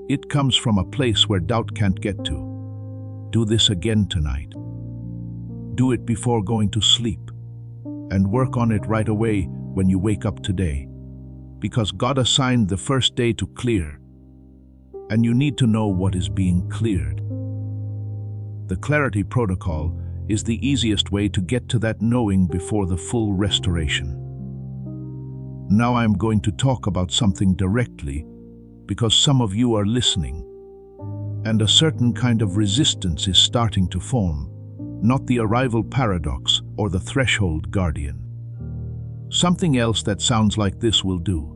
It comes from a place where doubt can't get to. Do this again tonight. Do it before going to sleep, and work on it right away when you wake up today, because God assigned the first day to clear, and you need to know what is being cleared. The Clarity Protocol is the easiest way to get to that knowing before the full restoration. Now I'm going to talk about something directly because some of you are listening, and a certain kind of resistance is starting to form, not the arrival paradox or the threshold guardian. Something else that sounds like this will do.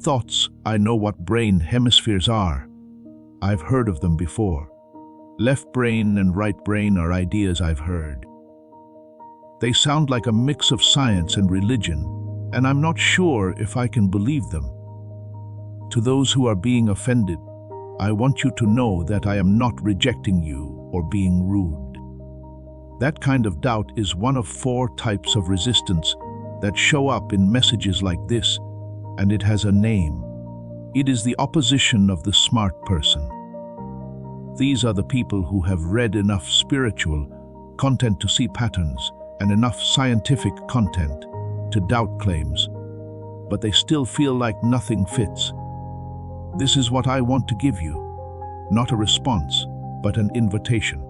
Thoughts, I know what brain hemispheres are. I've heard of them before. Left brain and right brain are ideas I've heard. They sound like a mix of science and religion, and I'm not sure if I can believe them. To those who are being offended, I want you to know that I am not rejecting you or being rude. That kind of doubt is one of 4 types of resistance that show up in messages like this, and it has a name. It is the opposition of the smart person. These are the people who have read enough spiritual content to see patterns and enough scientific content to doubt claims, but they still feel like nothing fits. This is what I want to give you, not a response, but an invitation.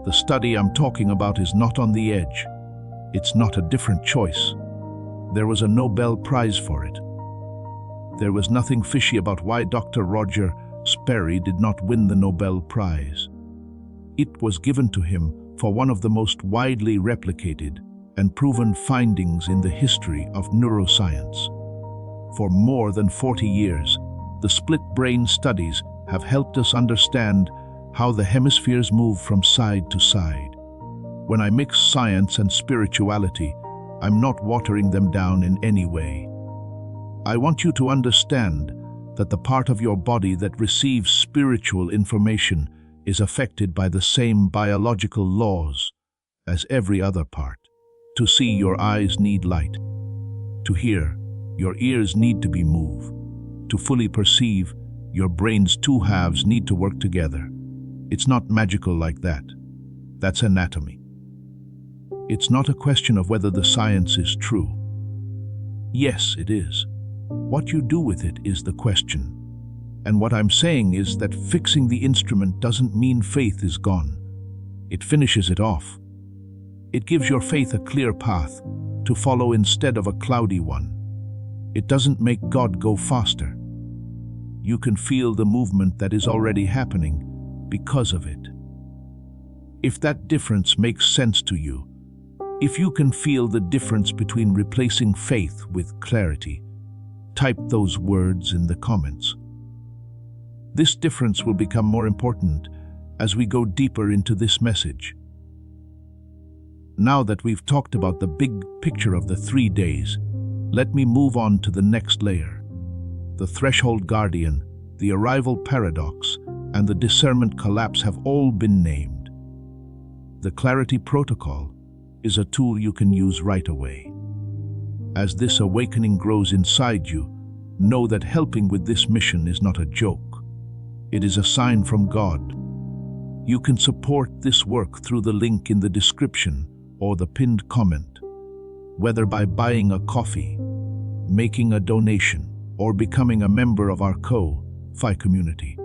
The study I'm talking about is not on the edge. It's not a different choice. There was a Nobel Prize for it. There was nothing fishy about why Dr. Roger Sperry did not win the Nobel Prize. It was given to him for one of the most widely replicated and proven findings in the history of neuroscience. For more than 40 years, the split brain studies have helped us understand how the hemispheres move from side to side. When I mix science and spirituality, I'm not watering them down in any way. I want you to understand that the part of your body that receives spiritual information is affected by the same biological laws as every other part. To see, your eyes need light. To hear, your ears need to be moved. To fully perceive, your brain's two halves need to work together. It's not magical like that. That's anatomy. It's not a question of whether the science is true. Yes, it is. What you do with it is the question. And what I'm saying is that fixing the instrument doesn't mean faith is gone. It finishes it off. It gives your faith a clear path to follow instead of a cloudy one. It doesn't make God go faster. You can feel the movement that is already happening because of it. If that difference makes sense to you, if you can feel the difference between replacing faith with clarity, type those words in the comments. This difference will become more important as we go deeper into this message. Now that we've talked about the big picture of the 3 days, let me move on to the next layer. The threshold guardian, the arrival paradox, and the discernment collapse have all been named. The clarity protocol is a tool you can use right away. As this awakening grows inside you, know that helping with this mission is not a joke. It is a sign from God. You can support this work through the link in the description or the pinned comment, whether by buying a coffee, making a donation, or becoming a member of our Ko-Fi community.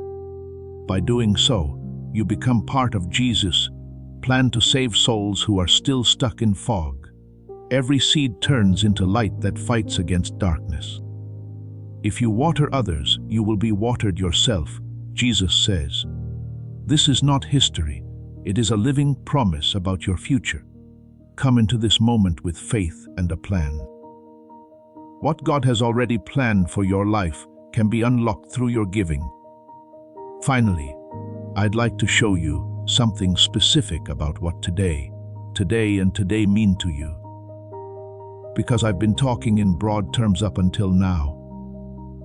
By doing so, you become part of Jesus' plan to save souls who are still stuck in fog. Every seed turns into light that fights against darkness. If you water others, you will be watered yourself, Jesus says. This is not history. It is a living promise about your future. Come into this moment with faith and a plan. What God has already planned for your life can be unlocked through your giving. Finally, I'd like to show you something specific about what today mean to you. Because I've been talking in broad terms up until now.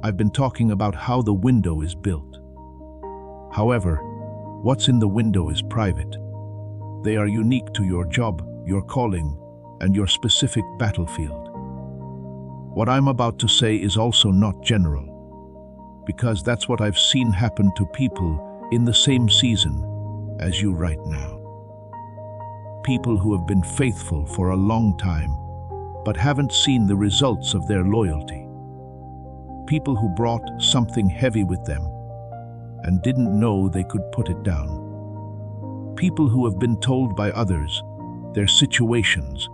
I've been talking about how the window is built. However, what's in the window is private. They are unique to your job, your calling, and your specific battlefield. What I'm about to say is also not general, because that's what I've seen happen to people in the same season as you right now. People who have been faithful for a long time, but haven't seen the results of their loyalty. People who brought something heavy with them and didn't know they could put it down. People who have been told by others, their situations,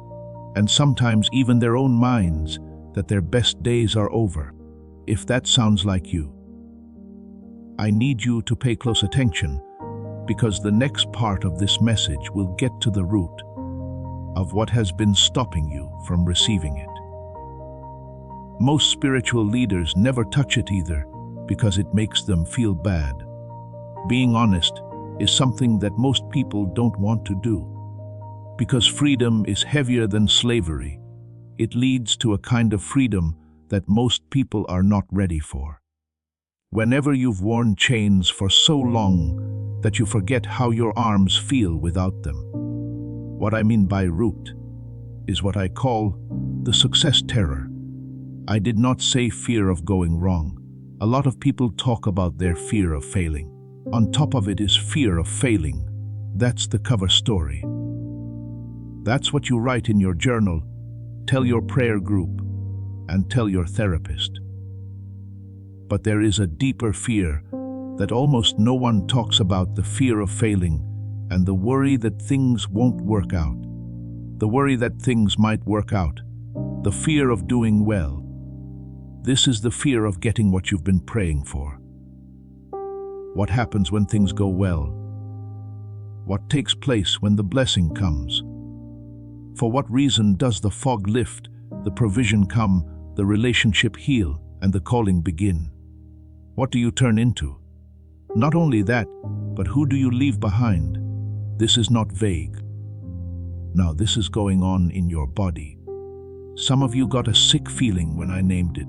and sometimes even their own minds that their best days are over. If that sounds like you, I need you to pay close attention, because the next part of this message will get to the root of what has been stopping you from receiving it. Most spiritual leaders never touch it either, because it makes them feel bad. Being honest is something that most people don't want to do. Because freedom is heavier than slavery, it leads to a kind of freedom that most people are not ready for. Whenever you've worn chains for so long that you forget how your arms feel without them. What I mean by root is what I call the success terror. I did not say fear of going wrong. A lot of people talk about their fear of failing. On top of it is fear of failing. That's the cover story. That's what you write in your journal tell your prayer group, and tell your therapist. But there is a deeper fear that almost no one talks about, the fear of failing and the worry that things won't work out. The worry that things might work out. The fear of doing well. This is the fear of getting what you've been praying for. What happens when things go well? What takes place when the blessing comes? For what reason does the fog lift, the provision come, the relationship heal, and the calling begin? What do you turn into? Not only that, but who do you leave behind? This is not vague. Now, this is going on in your body. Some of you got a sick feeling when I named it.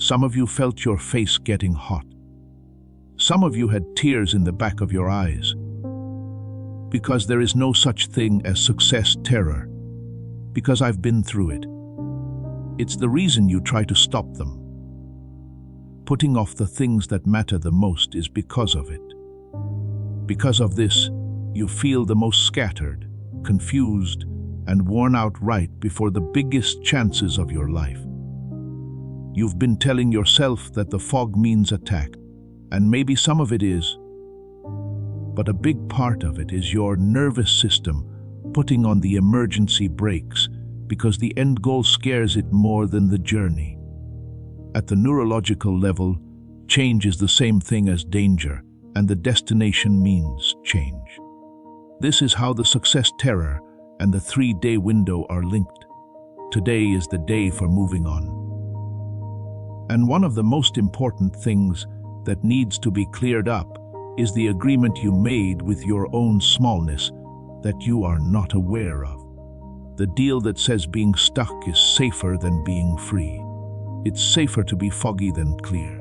Some of you felt your face getting hot. Some of you had tears in the back of your eyes. Because there is no such thing as success terror. Because I've been through it. It's the reason you try to stop them. Putting off the things that matter the most is because of it. Because of this, you feel the most scattered, confused, and worn out right before the biggest chances of your life. You've been telling yourself that the fog means attack, and maybe some of it is, but a big part of it is your nervous system putting on the emergency brakes because the end goal scares it more than the journey. At the neurological level, change is the same thing as danger, and the destination means change. This is how the success terror and the 3-day window are linked. Today is the day for moving on. And one of the most important things that needs to be cleared up is the agreement you made with your own smallness that you are not aware of. The deal that says being stuck is safer than being free. It's safer to be foggy than clear.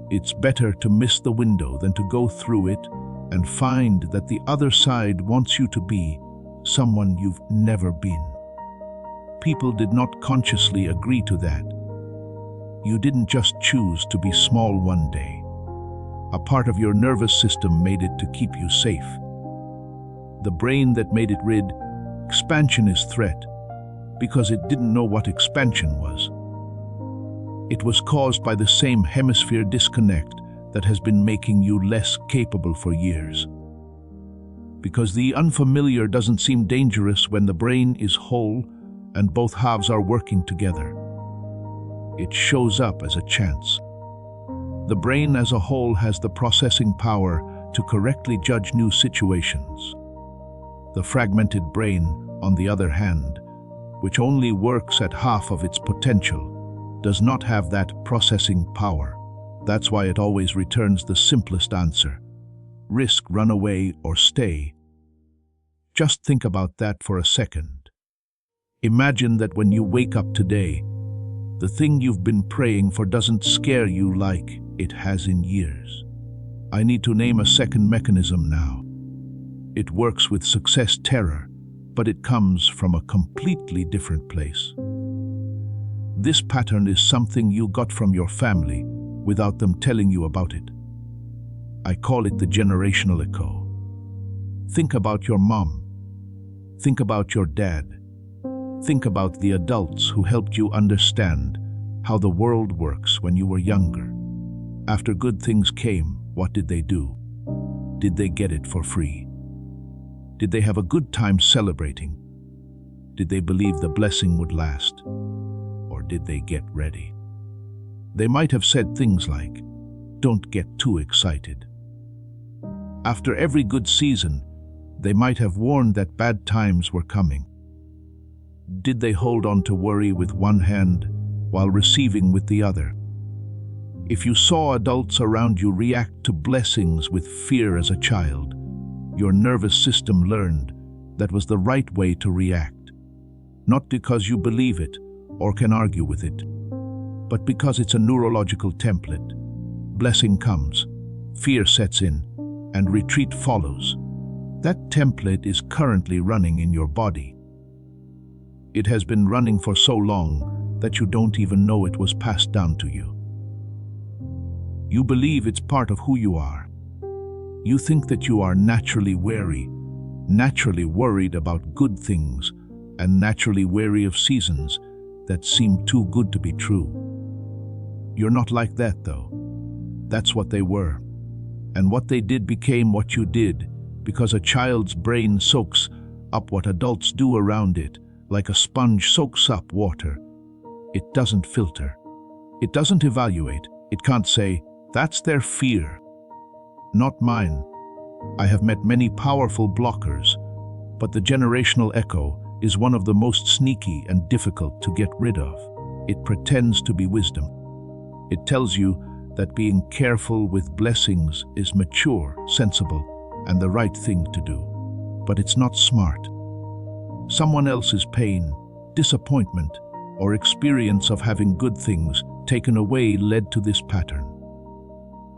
It's better to miss the window than to go through it and find that the other side wants you to be someone you've never been. People did not consciously agree to that. You didn't just choose to be small one day. A part of your nervous system made it to keep you safe. The brain that made it read, expansion is threat, because it didn't know what expansion was. It was caused by the same hemisphere disconnect that has been making you less capable for years. Because the unfamiliar doesn't seem dangerous when the brain is whole and both halves are working together. It shows up as a chance. The brain as a whole has the processing power to correctly judge new situations. The fragmented brain, on the other hand, which only works at half of its potential, does not have that processing power. That's why it always returns the simplest answer: risk, run away, or stay. Just think about that for a second. Imagine that when you wake up today, the thing you've been praying for doesn't scare you like it has in years. I need to name a second mechanism now. It works with success terror, but it comes from a completely different place. This pattern is something you got from your family without them telling you about it. I call it the generational echo. Think about your mom. Think about your dad. Think about the adults who helped you understand how the world works when you were younger. After good things came, what did they do? Did they get it for free? Did they have a good time celebrating? Did they believe the blessing would last? Or did they get ready? They might have said things like, "Don't get too excited." After every good season, they might have warned that bad times were coming. Did they hold on to worry with one hand while receiving with the other? If you saw adults around you react to blessings with fear as a child, your nervous system learned that was the right way to react. Not because you believe it or can argue with it, but because it's a neurological template. Blessing comes, fear sets in, and retreat follows. That template is currently running in your body. It has been running for so long that you don't even know it was passed down to you. You believe it's part of who you are. You think that you are naturally wary, naturally worried about good things, and naturally wary of seasons that seem too good to be true. You're not like that, though. That's what they were. And what they did became what you did, because a child's brain soaks up what adults do around it, like a sponge soaks up water. It doesn't filter. It doesn't evaluate. It can't say, "That's their fear." Not mine. I have met many powerful blockers, but the generational echo is one of the most sneaky and difficult to get rid of. It pretends to be wisdom. It tells you that being careful with blessings is mature, sensible, and the right thing to do. But it's not smart. Someone else's pain, disappointment, or experience of having good things taken away led to this pattern.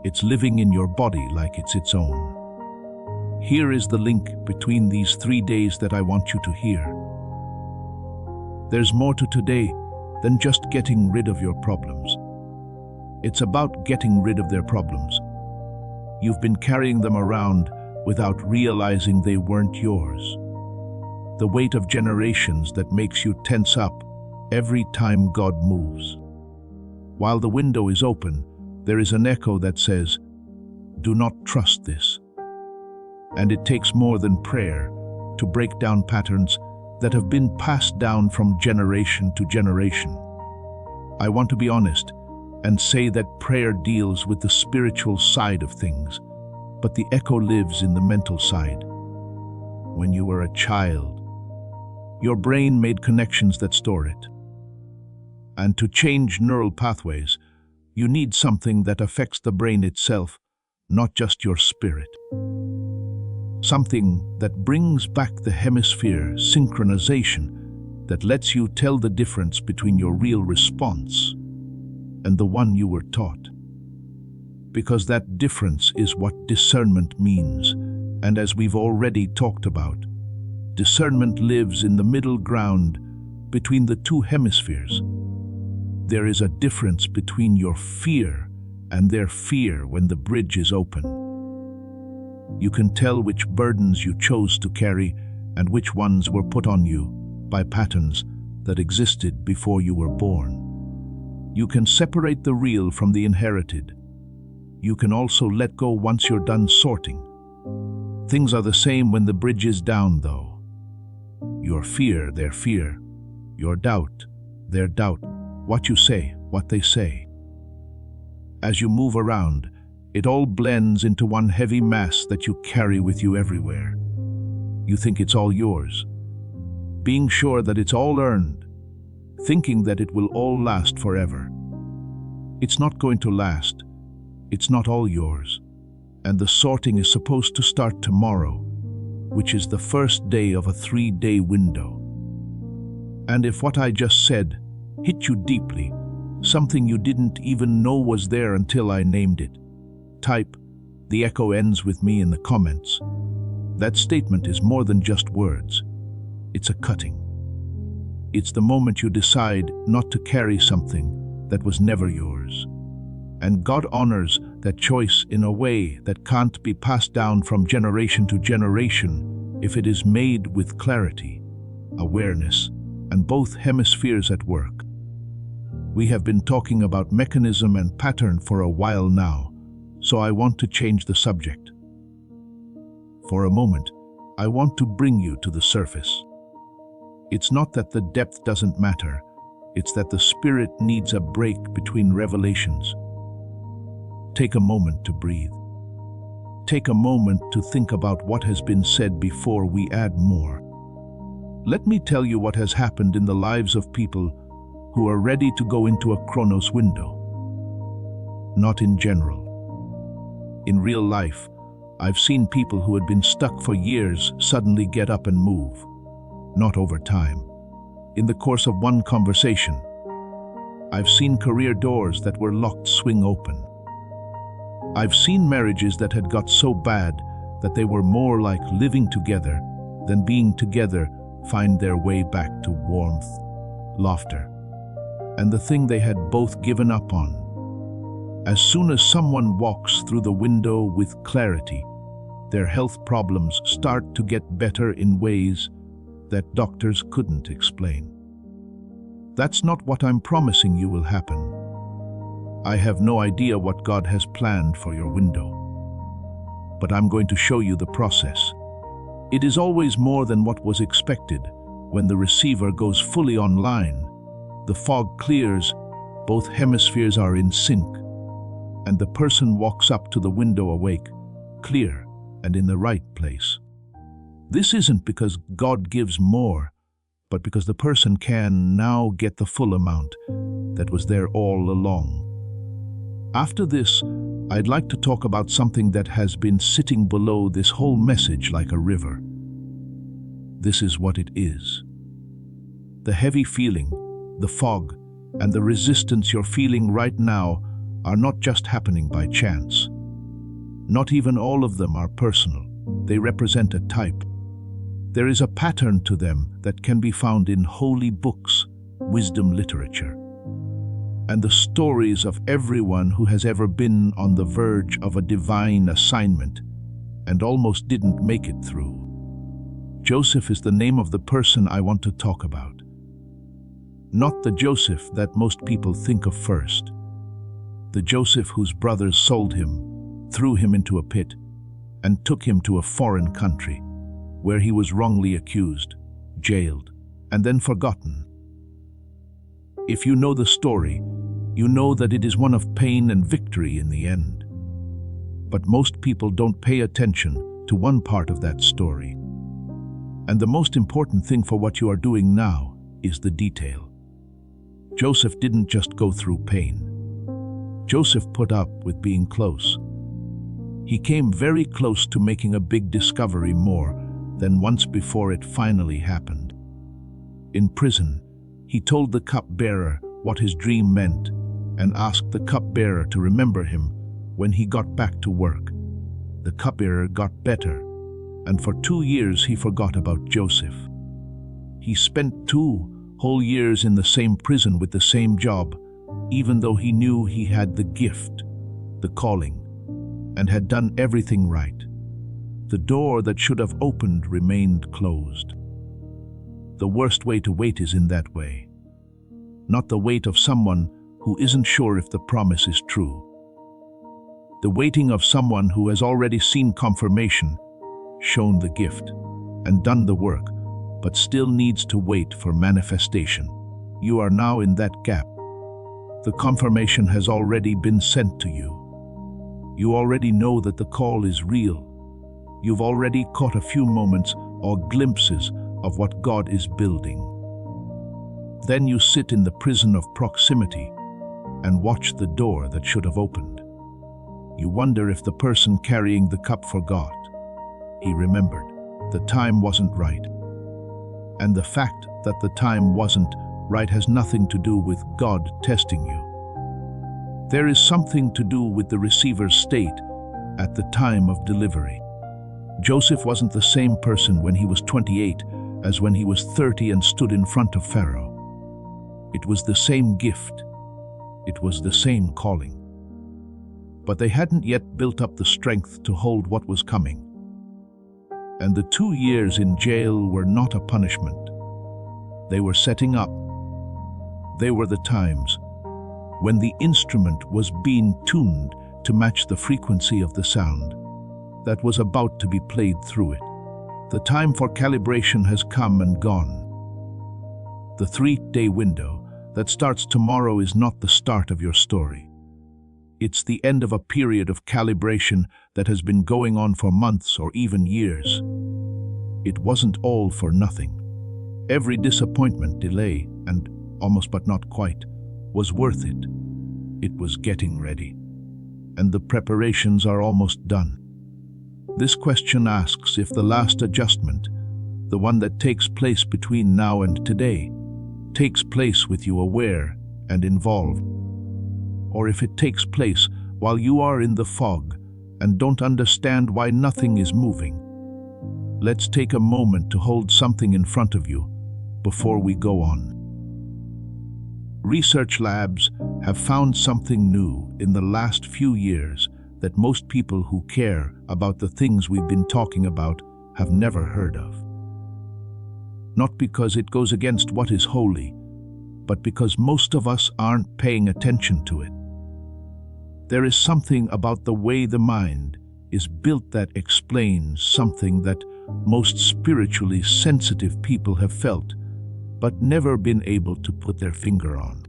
It's living in your body like it's its own. Here is the link between these 3 days that I want you to hear. There's more to today than just getting rid of your problems. It's about getting rid of their problems. You've been carrying them around without realizing they weren't yours. The weight of generations that makes you tense up every time God moves. While the window is open, there is an echo that says, "Do not trust this." And it takes more than prayer to break down patterns that have been passed down from generation to generation. I want to be honest and say that prayer deals with the spiritual side of things, but the echo lives in the mental side. When you were a child, your brain made connections that store it. And to change neural pathways, you need something that affects the brain itself, not just your spirit. Something that brings back the hemisphere synchronization that lets you tell the difference between your real response and the one you were taught. Because that difference is what discernment means, and as we've already talked about, discernment lives in the middle ground between the two hemispheres. There is a difference between your fear and their fear when the bridge is open. You can tell which burdens you chose to carry and which ones were put on you by patterns that existed before you were born. You can separate the real from the inherited. You can also let go once you're done sorting. Things are the same when the bridge is down, though. Your fear, their fear. Your doubt, their doubt. What you say, what they say. As you move around, it all blends into one heavy mass that you carry with you everywhere. You think it's all yours, being sure that it's all earned, thinking that it will all last forever. It's not going to last. It's not all yours. And the sorting is supposed to start tomorrow, which is the first day of a 3-day window. And if what I just said hit you deeply, something you didn't even know was there until I named it, type, "The echo ends with me" in the comments. That statement is more than just words. It's a cutting. It's the moment you decide not to carry something that was never yours. And God honors that choice in a way that can't be passed down from generation to generation if it is made with clarity, awareness, and both hemispheres at work. We have been talking about mechanism and pattern for a while now, so I want to change the subject. For a moment, I want to bring you to the surface. It's not that the depth doesn't matter, it's that the spirit needs a break between revelations. Take a moment to breathe. Take a moment to think about what has been said before we add more. Let me tell you what has happened in the lives of people who are ready to go into a Chronos window. Not in general. In real life, I've seen people who had been stuck for years suddenly get up and move. Not over time. In the course of one conversation. I've seen career doors that were locked swing open. I've seen marriages that had got so bad that they were more like living together than being together find their way back to warmth, laughter, and the thing they had both given up on. As soon as someone walks through the window with clarity, their health problems start to get better in ways that doctors couldn't explain. That's not what I'm promising you will happen. I have no idea what God has planned for your window. But I'm going to show you the process. It is always more than what was expected. When the receiver goes fully online, the fog clears, both hemispheres are in sync, and the person walks up to the window awake, clear, and in the right place. This isn't because God gives more, but because the person can now get the full amount that was there all along. After this, I'd like to talk about something that has been sitting below this whole message like a river. This is what it is. The heavy feeling, the fog, and the resistance you're feeling right now are not just happening by chance. Not even all of them are personal. They represent a type. There is a pattern to them that can be found in holy books, wisdom literature, and the stories of everyone who has ever been on the verge of a divine assignment and almost didn't make it through. Joseph is the name of the person I want to talk about. Not the Joseph that most people think of first. The Joseph whose brothers sold him, threw him into a pit, and took him to a foreign country, where he was wrongly accused, jailed, and then forgotten. If you know the story, you know that it is one of pain and victory in the end. But most people don't pay attention to one part of that story. And the most important thing for what you are doing now is the detail. Joseph didn't just go through pain. Joseph put up with being close. He came very close to making a big discovery more than once before it finally happened. In prison, he told the cupbearer what his dream meant and asked the cupbearer to remember him when he got back to work. The cupbearer got better, and for 2 years he forgot about Joseph. He spent 2 whole years in the same prison with the same job, even though he knew he had the gift, the calling, and had done everything right. The door that should have opened remained closed. The worst way to wait is in that way. Not the wait of someone who isn't sure if the promise is true. The waiting of someone who has already seen confirmation, shown the gift, and done the work, but still needs to wait for manifestation. You are now in that gap. The confirmation has already been sent to you. You already know that the call is real. You've already caught a few moments or glimpses of what God is building. Then you sit in the prison of proximity and watch the door that should have opened. You wonder if the person carrying the cup forgot. He remembered. The time wasn't right. And the fact that the time wasn't right has nothing to do with God testing you. There is something to do with the receiver's state at the time of delivery. Joseph wasn't the same person when he was 28 as when he was 30 and stood in front of Pharaoh. It was the same gift. It was the same calling. But they hadn't yet built up the strength to hold what was coming. And the 2 years in jail were not a punishment. They were setting up. They were the times when the instrument was being tuned to match the frequency of the sound that was about to be played through it. The time for calibration has come and gone. The 3-day window that starts tomorrow is not the start of your story. It's the end of a period of calibration that has been going on for months or even years. It wasn't all for nothing. Every disappointment, delay, and almost but not quite, was worth it. It was getting ready. And the preparations are almost done. This question asks if the last adjustment, the one that takes place between now and today, takes place with you aware and involved, or if it takes place while you are in the fog and don't understand why nothing is moving. Let's take a moment to hold something in front of you before we go on. Research labs have found something new in the last few years that most people who care about the things we've been talking about have never heard of. not because it goes against what is holy, but because most of us aren't paying attention to it. There is something about the way the mind is built that explains something that most spiritually sensitive people have felt, but never been able to put their finger on.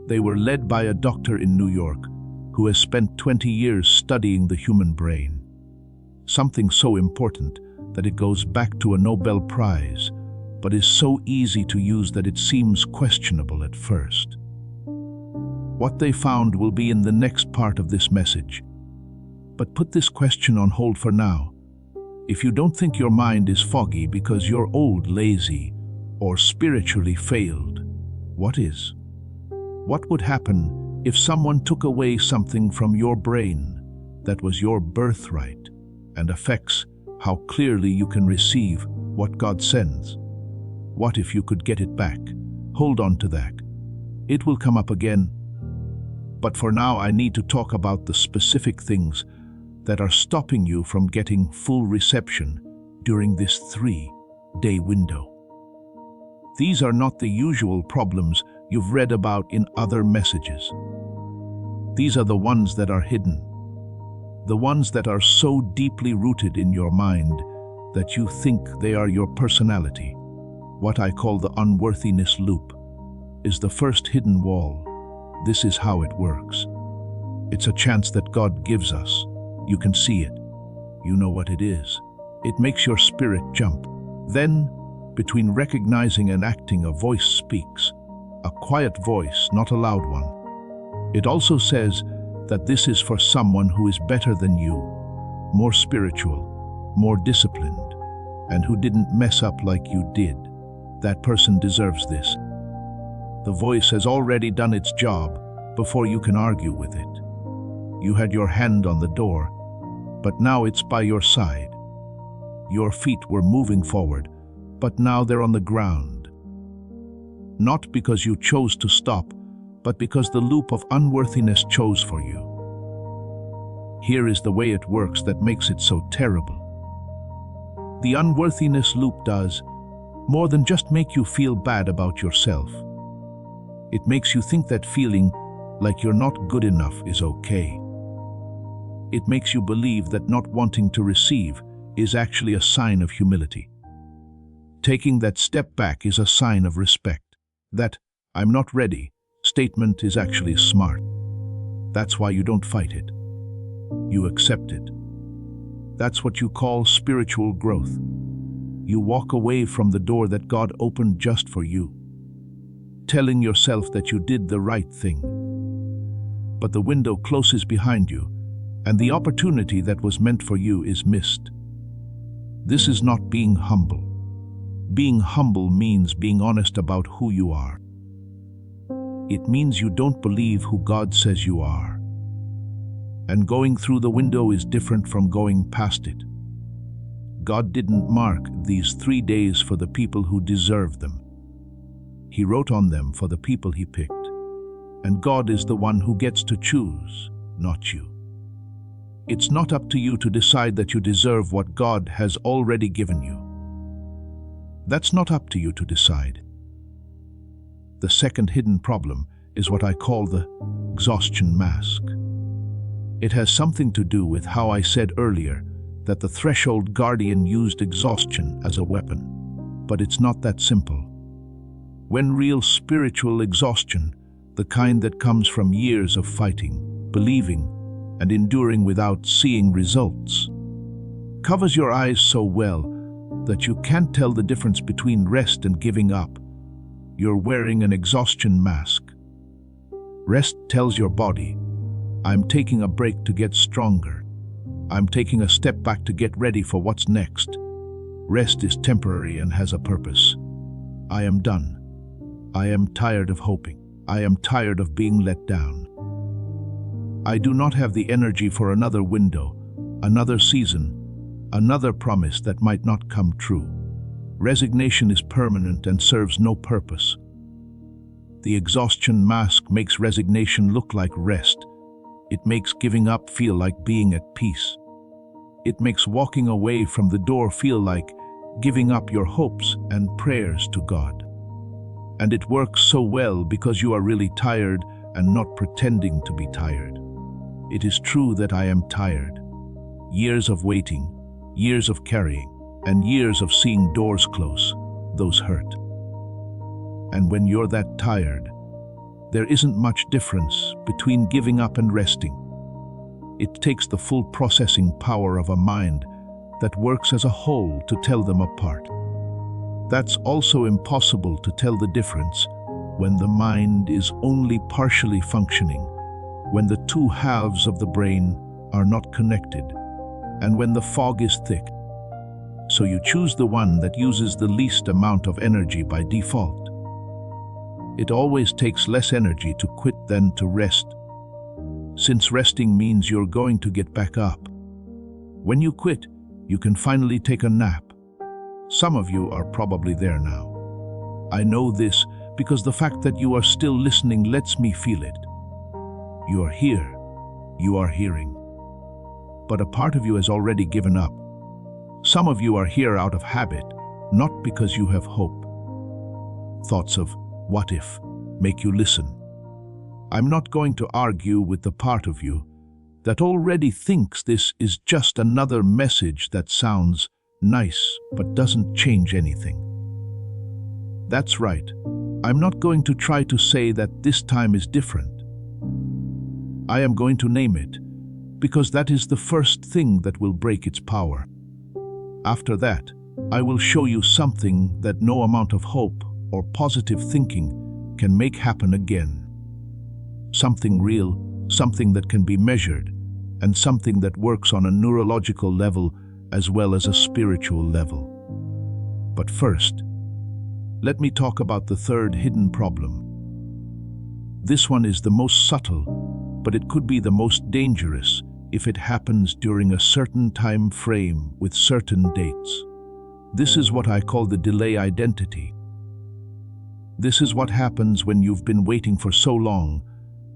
They were led by a doctor in New York who has spent 20 years studying the human brain. Something so important that it goes back to a Nobel Prize, but is so easy to use that it seems questionable at first. What they found will be in the next part of this message. But put this question on hold for now. If you don't think your mind is foggy because you're old, lazy, or spiritually failed, what is? What would happen if someone took away something from your brain that was your birthright and affects how clearly you can receive what God sends? What if you could get it back? Hold on to that. It will come up again. But for now, I need to talk about the specific things that are stopping you from getting full reception during this 3-day window. These are not the usual problems you've read about in other messages. These are the ones that are hidden, the ones that are so deeply rooted in your mind that you think they are your personality. What I call the unworthiness loop is the first hidden wall. This is how it works. It's a chance that God gives us. You can see it. You know what it is. It makes your spirit jump. Then, between recognizing and acting, a voice speaks. A quiet voice, not a loud one. It also says that this is for someone who is better than you, more spiritual, more disciplined, and who didn't mess up like you did. That person deserves this. The voice has already done its job before you can argue with it. You had your hand on the door, but now it's by your side. Your feet were moving forward, but now they're on the ground. Not because you chose to stop, but because the loop of unworthiness chose for you. Here is the way it works that makes it so terrible. The unworthiness loop does more than just make you feel bad about yourself. It makes you think that feeling like you're not good enough is okay. It makes you believe that not wanting to receive is actually a sign of humility. Taking that step back is a sign of respect. That "I'm not ready" statement is actually smart. That's why you don't fight it. You accept it. That's what you call spiritual growth. You walk away from the door that God opened just for you, telling yourself that you did the right thing. But the window closes behind you, and the opportunity that was meant for you is missed. This is not being humble. Being humble means being honest about who you are. It means you don't believe who God says you are. And going through the window is different from going past it. God didn't mark these 3 days for the people who deserved them. He wrote on them for the people He picked. And God is the one who gets to choose, not you. It's not up to you to decide that you deserve what God has already given you. That's not up to you to decide. The second hidden problem is what I call the exhaustion mask. It has something to do with how I said earlier that the threshold guardian used exhaustion as a weapon. But it's not that simple. When real spiritual exhaustion, the kind that comes from years of fighting, believing, and enduring without seeing results, covers your eyes so well that you can't tell the difference between rest and giving up, you're wearing an exhaustion mask. Rest tells your body, "I'm taking a break to get stronger. I'm taking a step back to get ready for what's next." Rest is temporary and has a purpose. I am done. I am tired of hoping. I am tired of being let down. I do not have the energy for another window, another season, another promise that might not come true. Resignation is permanent and serves no purpose. The exhaustion mask makes resignation look like rest. It makes giving up feel like being at peace. It makes walking away from the door feel like giving up your hopes and prayers to God. And it works so well because you are really tired and not pretending to be tired. It is true that I am tired. Years of waiting, years of carrying, and years of seeing doors close, those hurt. And when you're that tired, there isn't much difference between giving up and resting. It takes the full processing power of a mind that works as a whole to tell them apart. That's also impossible to tell the difference when the mind is only partially functioning, when the two halves of the brain are not connected, and when the fog is thick. So you choose the one that uses the least amount of energy by default. It always takes less energy to quit than to rest, since resting means you're going to get back up. When you quit, you can finally take a nap. Some of you are probably there now. I know this because the fact that you are still listening lets me feel it. You are here. You are hearing. But a part of you has already given up. Some of you are here out of habit, not because you have hope. Thoughts of what if make you listen. I'm not going to argue with the part of you that already thinks this is just another message that sounds nice but doesn't change anything. That's right. I'm not going to try to say that this time is different. I am going to name it, because that is the first thing that will break its power. After that, I will show you something that no amount of hope or positive thinking can make happen again. Something real, something that can be measured, and something that works on a neurological level as well as a spiritual level. But first, let me talk about the third hidden problem. This one is the most subtle, but it could be the most dangerous if it happens during a certain time frame with certain dates. This is what I call the delay identity. This is what happens when you've been waiting for so long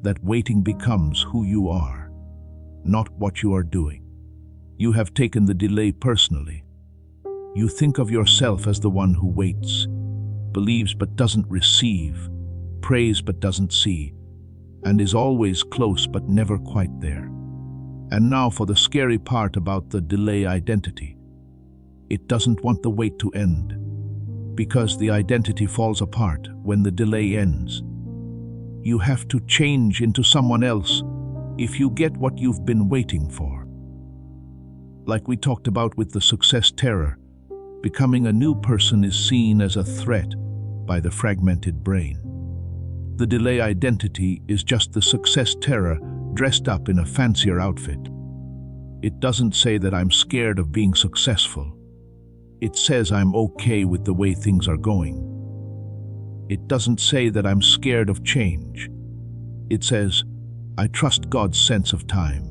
that waiting becomes who you are, not what you are doing. You have taken the delay personally. You think of yourself as the one who waits, believes but doesn't receive, prays but doesn't see, and is always close but never quite there. And now for the scary part about the delay identity. It doesn't want the wait to end, because the identity falls apart when the delay ends. You have to change into someone else if you get what you've been waiting for. Like we talked about with the success terror, becoming a new person is seen as a threat by the fragmented brain. The delay identity is just the success terror dressed up in a fancier outfit. It doesn't say that I'm scared of being successful. It says I'm okay with the way things are going. It doesn't say that I'm scared of change. It says, I trust God's sense of time.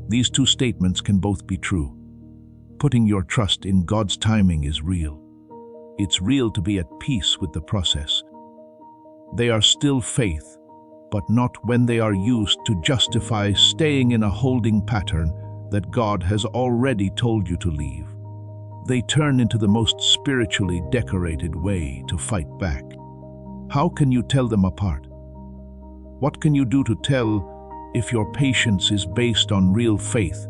These two statements can both be true. Putting your trust in God's timing is real. It's real to be at peace with the process. They are still faith, but not when they are used to justify staying in a holding pattern that God has already told you to leave. They turn into the most spiritually decorated way to fight back. How can you tell them apart? What can you do to tell if your patience is based on real faith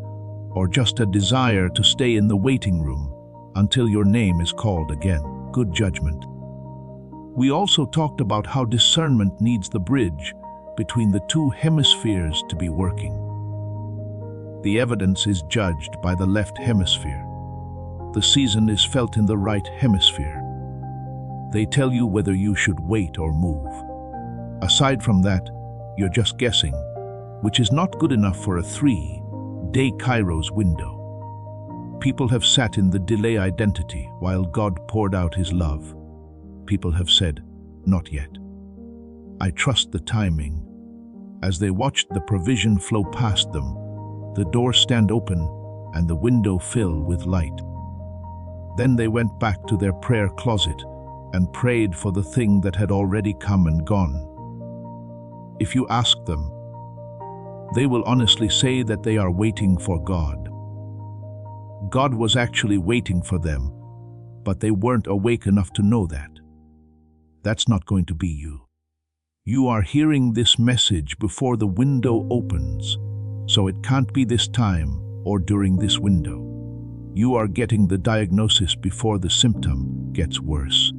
or just a desire to stay in the waiting room until your name is called again? Good judgment. We also talked about how discernment needs the bridge between the two hemispheres to be working. The evidence is judged by the left hemisphere. The season is felt in the right hemisphere. They tell you whether you should wait or move. Aside from that, you're just guessing, which is not good enough for a 3-day Kairos window. People have sat in the delay identity while God poured out His love. People have said, not yet. I trust the timing. As they watched the provision flow past them, the door stand open and the window fill with light. Then they went back to their prayer closet and prayed for the thing that had already come and gone. If you ask them, they will honestly say that they are waiting for God. God was actually waiting for them, but they weren't awake enough to know that. That's not going to be you. You are hearing this message before the window opens, so it can't be this time or during this window. You are getting the diagnosis before the symptom gets worse.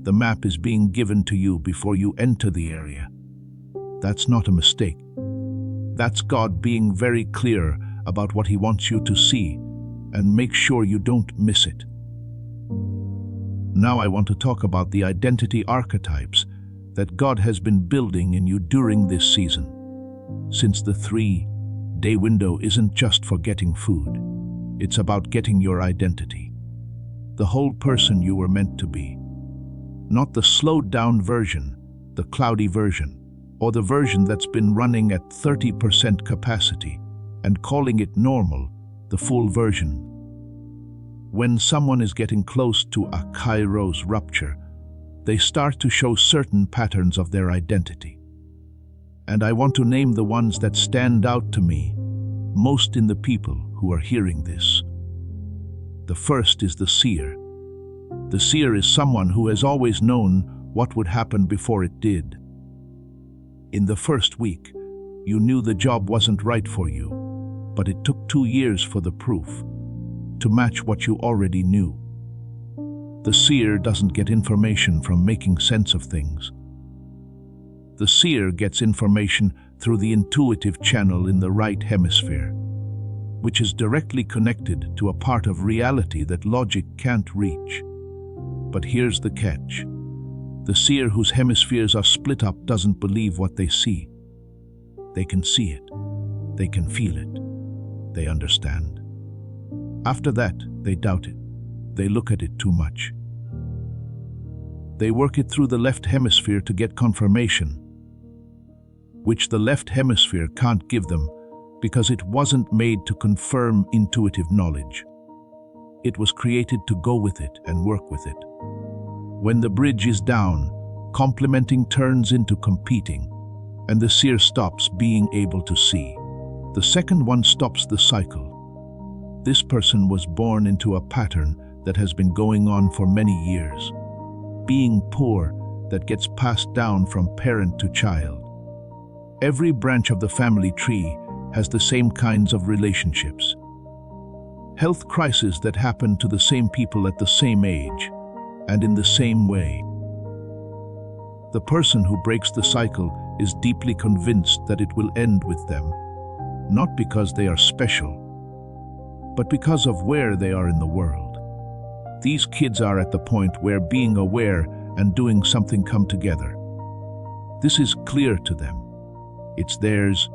The map is being given to you before you enter the area. That's not a mistake. That's God being very clear about what He wants you to see, and make sure you don't miss it. Now I want to talk about the identity archetypes that God has been building in you during this season. Since the 3-day window isn't just for getting food, it's about getting your identity. The whole person you were meant to be. Not the slowed down version, the cloudy version, or the version that's been running at 30% capacity and calling it normal, the full version. When someone is getting close to a kairos rupture, they start to show certain patterns of their identity. And I want to name the ones that stand out to me most in the people who are hearing this. The first is the seer. The seer is someone who has always known what would happen before it did. In the first week, you knew the job wasn't right for you, but it took 2 years for the proof to match what you already knew. The seer doesn't get information from making sense of things. The seer gets information through the intuitive channel in the right hemisphere, which is directly connected to a part of reality that logic can't reach. But here's the catch. The seer whose hemispheres are split up doesn't believe what they see. They can see it. They can feel it. They understand. After that, they doubt it. They look at it too much. They work it through the left hemisphere to get confirmation, which the left hemisphere can't give them because it wasn't made to confirm intuitive knowledge. It was created to go with it and work with it. When the bridge is down, complementing turns into competing, and the seer stops being able to see. The second one stops the cycle. This person was born into a pattern that has been going on for many years. Being poor that gets passed down from parent to child. Every branch of the family tree has the same kinds of relationships. Health crises that happen to the same people at the same age and in the same way. The person who breaks the cycle is deeply convinced that it will end with them, not because they are special, but because of where they are in the world. These kids are at the point where being aware and doing something come together. This is clear to them. It's theirs,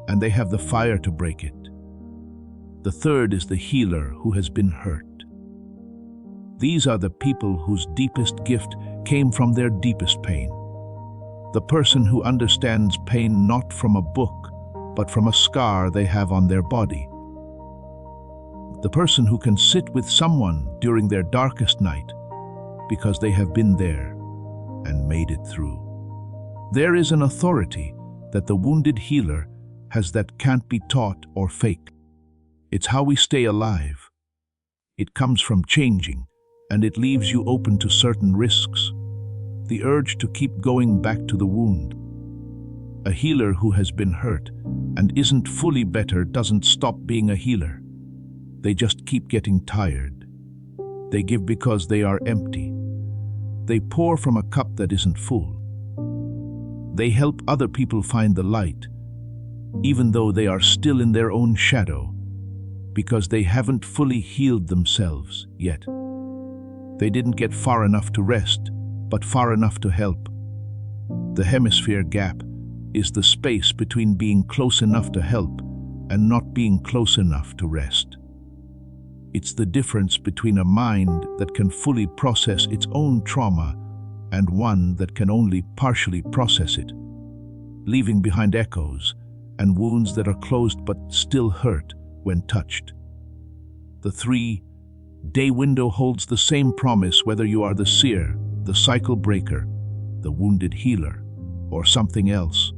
and they have the fire to break it. The third is the healer who has been hurt. These are the people whose deepest gift came from their deepest pain. The person who understands pain not from a book, but from a scar they have on their body. The person who can sit with someone during their darkest night because they have been there and made it through. There is an authority that the wounded healer has that can't be taught or faked. It's how we stay alive. It comes from changing, and it leaves you open to certain risks. The urge to keep going back to the wound. A healer who has been hurt and isn't fully better doesn't stop being a healer. They just keep getting tired. They give because they are empty. They pour from a cup that isn't full. They help other people find the light, even though they are still in their own shadow, because they haven't fully healed themselves yet. They didn't get far enough to rest, but far enough to help. The hemisphere gap is the space between being close enough to help and not being close enough to rest. It's the difference between a mind that can fully process its own trauma and one that can only partially process it, leaving behind echoes and wounds that are closed but still hurt when touched. The 3-day window holds the same promise whether you are the seer, the cycle breaker, the wounded healer, or something else.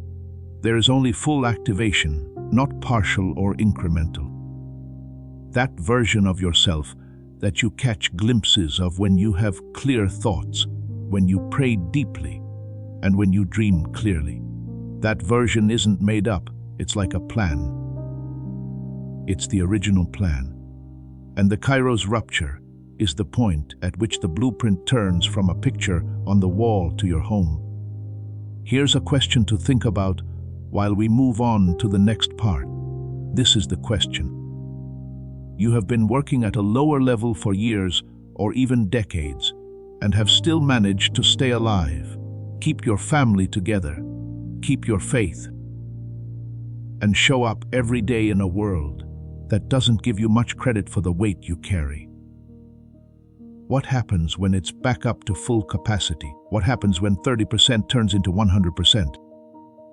There is only full activation, not partial or incremental. That version of yourself that you catch glimpses of when you have clear thoughts, when you pray deeply, and when you dream clearly. That version isn't made up, it's like a plan. It's the original plan. And the Kairos rupture is the point at which the blueprint turns from a picture on the wall to your home. Here's a question to think about while we move on to the next part. This is the question. You have been working at a lower level for years or even decades and have still managed to stay alive. Keep your family together, keep your faith, and show up every day in a world that doesn't give you much credit for the weight you carry. What happens when it's back up to full capacity? What happens when 30% turns into 100%?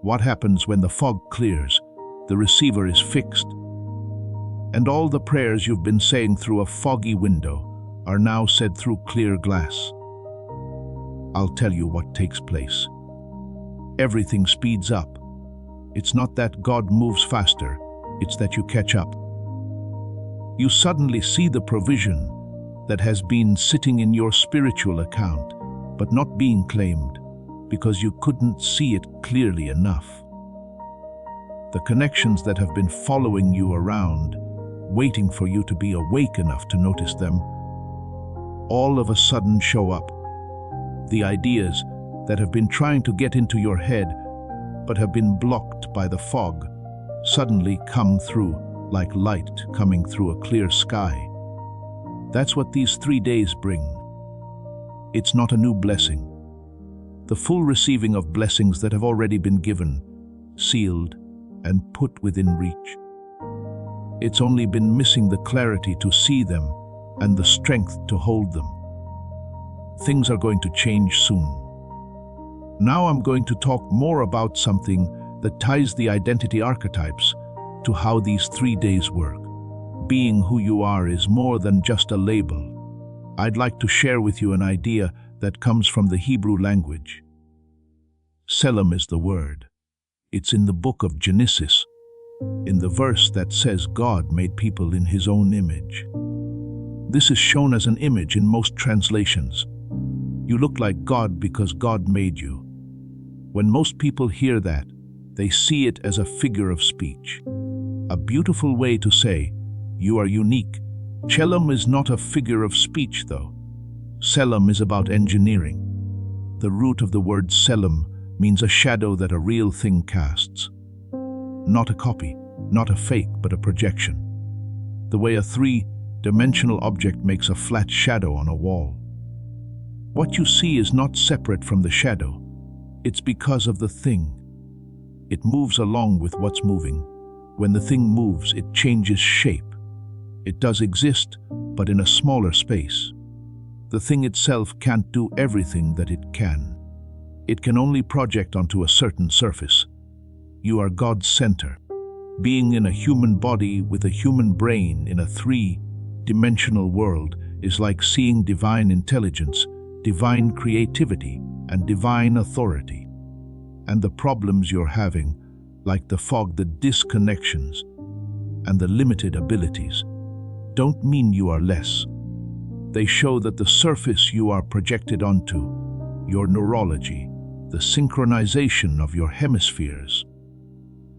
What happens when the fog clears, the receiver is fixed, and all the prayers you've been saying through a foggy window are now said through clear glass? I'll tell you what takes place. Everything speeds up. It's not that God moves faster, it's that you catch up. You suddenly see the provision that has been sitting in your spiritual account, but not being claimed because you couldn't see it clearly enough. The connections that have been following you around, waiting for you to be awake enough to notice them, all of a sudden show up. The ideas that have been trying to get into your head but have been blocked by the fog suddenly come through like light coming through a clear sky. That's what these 3 days bring. It's not a new blessing. The full receiving of blessings that have already been given, sealed, and put within reach. It's only been missing the clarity to see them and the strength to hold them. Things are going to change soon. Now I'm going to talk more about something that ties the identity archetypes to how these 3 days work. Being who you are is more than just a label. I'd like to share with you an idea that comes from the Hebrew language. Selim is the word. It's in the book of Genesis, in the verse that says God made people in his own image. This is shown as an image in most translations. You look like God because God made you. When most people hear that, they see it as a figure of speech. A beautiful way to say, you are unique. Selim is not a figure of speech though. Selim is about engineering. The root of the word Selim means a shadow that a real thing casts. Not a copy, not a fake, but a projection. The way a 3-dimensional object makes a flat shadow on a wall. What you see is not separate from the shadow. It's because of the thing. It moves along with what's moving. When the thing moves, it changes shape. It does exist, but in a smaller space. The thing itself can't do everything that it can. It can only project onto a certain surface. You are God's center. Being in a human body with a human brain in a 3-dimensional world is like seeing divine intelligence, divine creativity, and divine authority. And the problems you're having, like the fog, the disconnections, and the limited abilities, don't mean you are less. They show that the surface you are projected onto, your neurology, the synchronization of your hemispheres,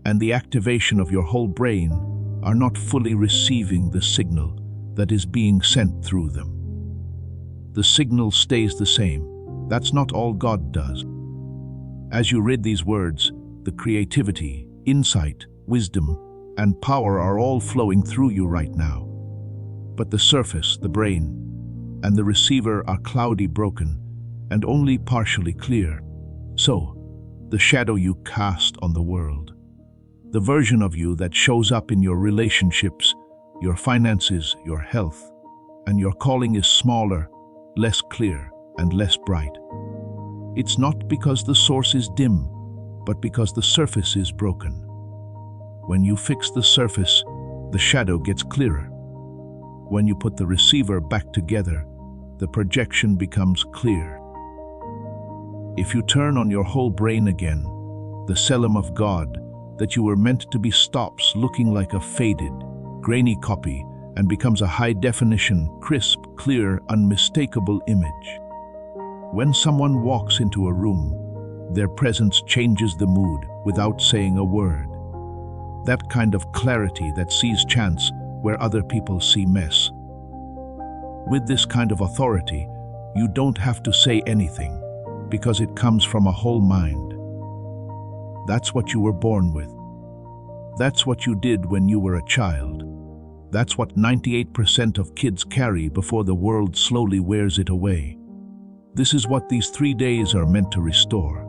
and the activation of your whole brain are not fully receiving the signal that is being sent through them. The signal stays the same. That's not all God does. As you read these words, the creativity, insight, wisdom, and power are all flowing through you right now. But the surface, the brain, and the receiver are cloudy, broken, and only partially clear. So, the shadow you cast on the world, the version of you that shows up in your relationships, your finances, your health, and your calling is smaller, less clear, and less bright. It's not because the source is dim, but because the surface is broken. When you fix the surface, the shadow gets clearer. When you put the receiver back together, the projection becomes clear. If you turn on your whole brain again, the Selim of God that you were meant to be stops looking like a faded, grainy copy and becomes a high-definition, crisp, clear, unmistakable image. When someone walks into a room, their presence changes the mood without saying a word. That kind of clarity that sees chance where other people see mess. With this kind of authority, you don't have to say anything, because it comes from a whole mind. That's what you were born with. That's what you did when you were a child. That's what 98% of kids carry before the world slowly wears it away. This is what these 3 days are meant to restore.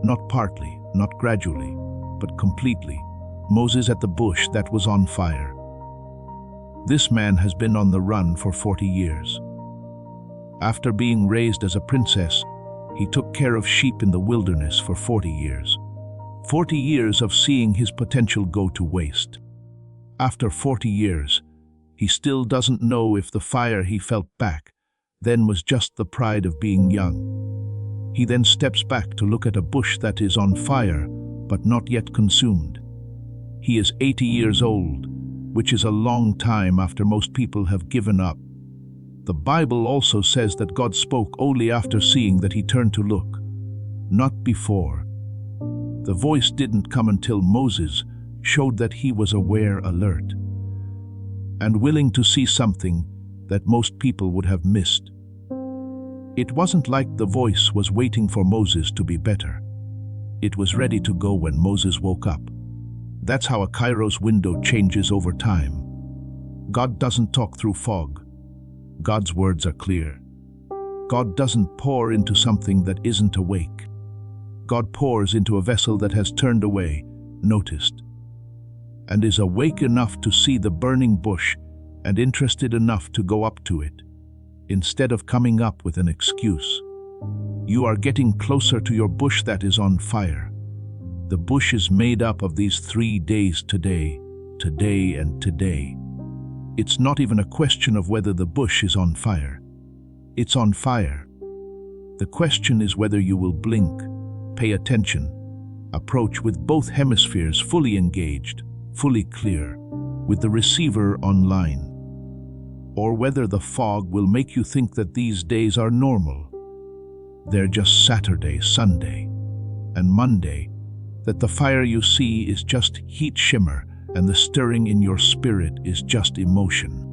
Not partly, not gradually, but completely. Moses at the bush that was on fire. This man has been on the run for 40 years. After being raised as a princess, he took care of sheep in the wilderness for 40 years. 40 years of seeing his potential go to waste. After 40 years, he still doesn't know if the fire he felt back then was just the pride of being young. He then steps back to look at a bush that is on fire, but not yet consumed. He is 80 years old, which is a long time after most people have given up. The Bible also says that God spoke only after seeing that he turned to look, not before. The voice didn't come until Moses showed that he was aware, alert, and willing to see something that most people would have missed. It wasn't like the voice was waiting for Moses to be better. It was ready to go when Moses woke up. That's how a Kairos window changes over time. God doesn't talk through fog. God's words are clear. God doesn't pour into something that isn't awake. God pours into a vessel that has turned away, noticed, and is awake enough to see the burning bush and interested enough to go up to it, instead of coming up with an excuse. You are getting closer to your bush that is on fire. The bush is made up of these 3 days: today, today, and today. It's not even a question of whether the bush is on fire. It's on fire. The question is whether you will blink, pay attention, approach with both hemispheres fully engaged, fully clear, with the receiver online, or whether the fog will make you think that these days are normal. They're just Saturday, Sunday, and Monday, that the fire you see is just heat shimmer and the stirring in your spirit is just emotion.